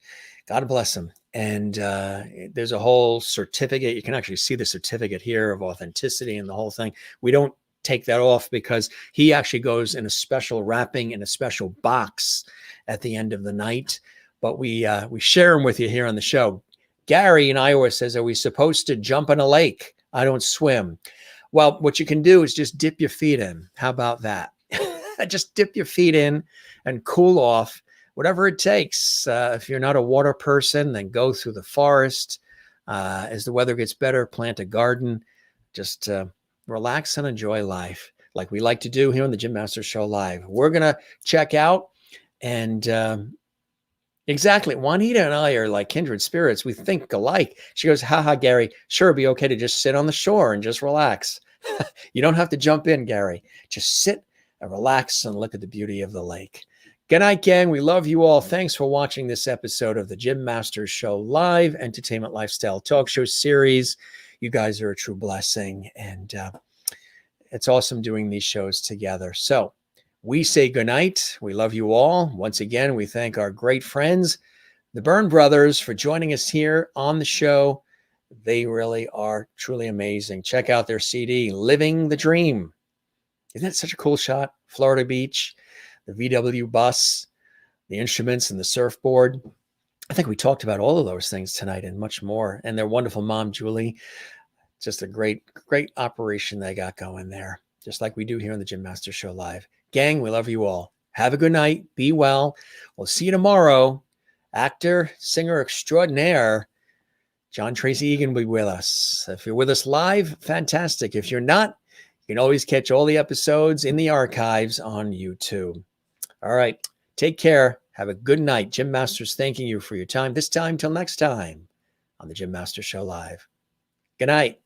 God bless him. And there's a whole certificate. You can actually see the certificate here of authenticity and the whole thing. We don't take that off because he actually goes in a special wrapping in a special box at the end of the night. But we share them with you here on the show. Gary in Iowa says, are we supposed to jump in a lake? I don't swim. Well, what you can do is just dip your feet in. How about that? Just dip your feet in and cool off. Whatever it takes. If you're not a water person, then go through the forest. As the weather gets better, plant a garden. Just relax and enjoy life like we like to do here on the Jim Masters Show Live. We're going to check out. And exactly, Juanita and I are like kindred spirits. We think alike. She goes, haha, Gary, sure, it'd be okay to just sit on the shore and just relax. You don't have to jump in, Gary. Just sit and relax and look at the beauty of the lake. Good night, gang. We love you all. Thanks for watching this episode of the Jim Masters Show Live Entertainment Lifestyle Talk Show Series. You guys are a true blessing, and it's awesome doing these shows together. So we say good night. We love you all. Once again, we thank our great friends, the Byrne Brothers, for joining us here on the show. They really are truly amazing. Check out their CD, Living the Dream. Isn't that such a cool shot? Florida Beach, the VW bus, the instruments, and the surfboard. I think we talked about all of those things tonight and much more. And their wonderful mom, Julie. Just a great, great operation they got going there, just like we do here on the Jim Masters Show Live. Gang, we love you all. Have a good night. Be well. We'll see you tomorrow. Actor, singer extraordinaire, John Tracy Egan will be with us. If you're with us live, fantastic. If you're not, you can always catch all the episodes in the archives on YouTube. All right. Take care. Have a good night. Jim Masters thanking you for your time. This time till next time on the Jim Masters Show Live. Good night.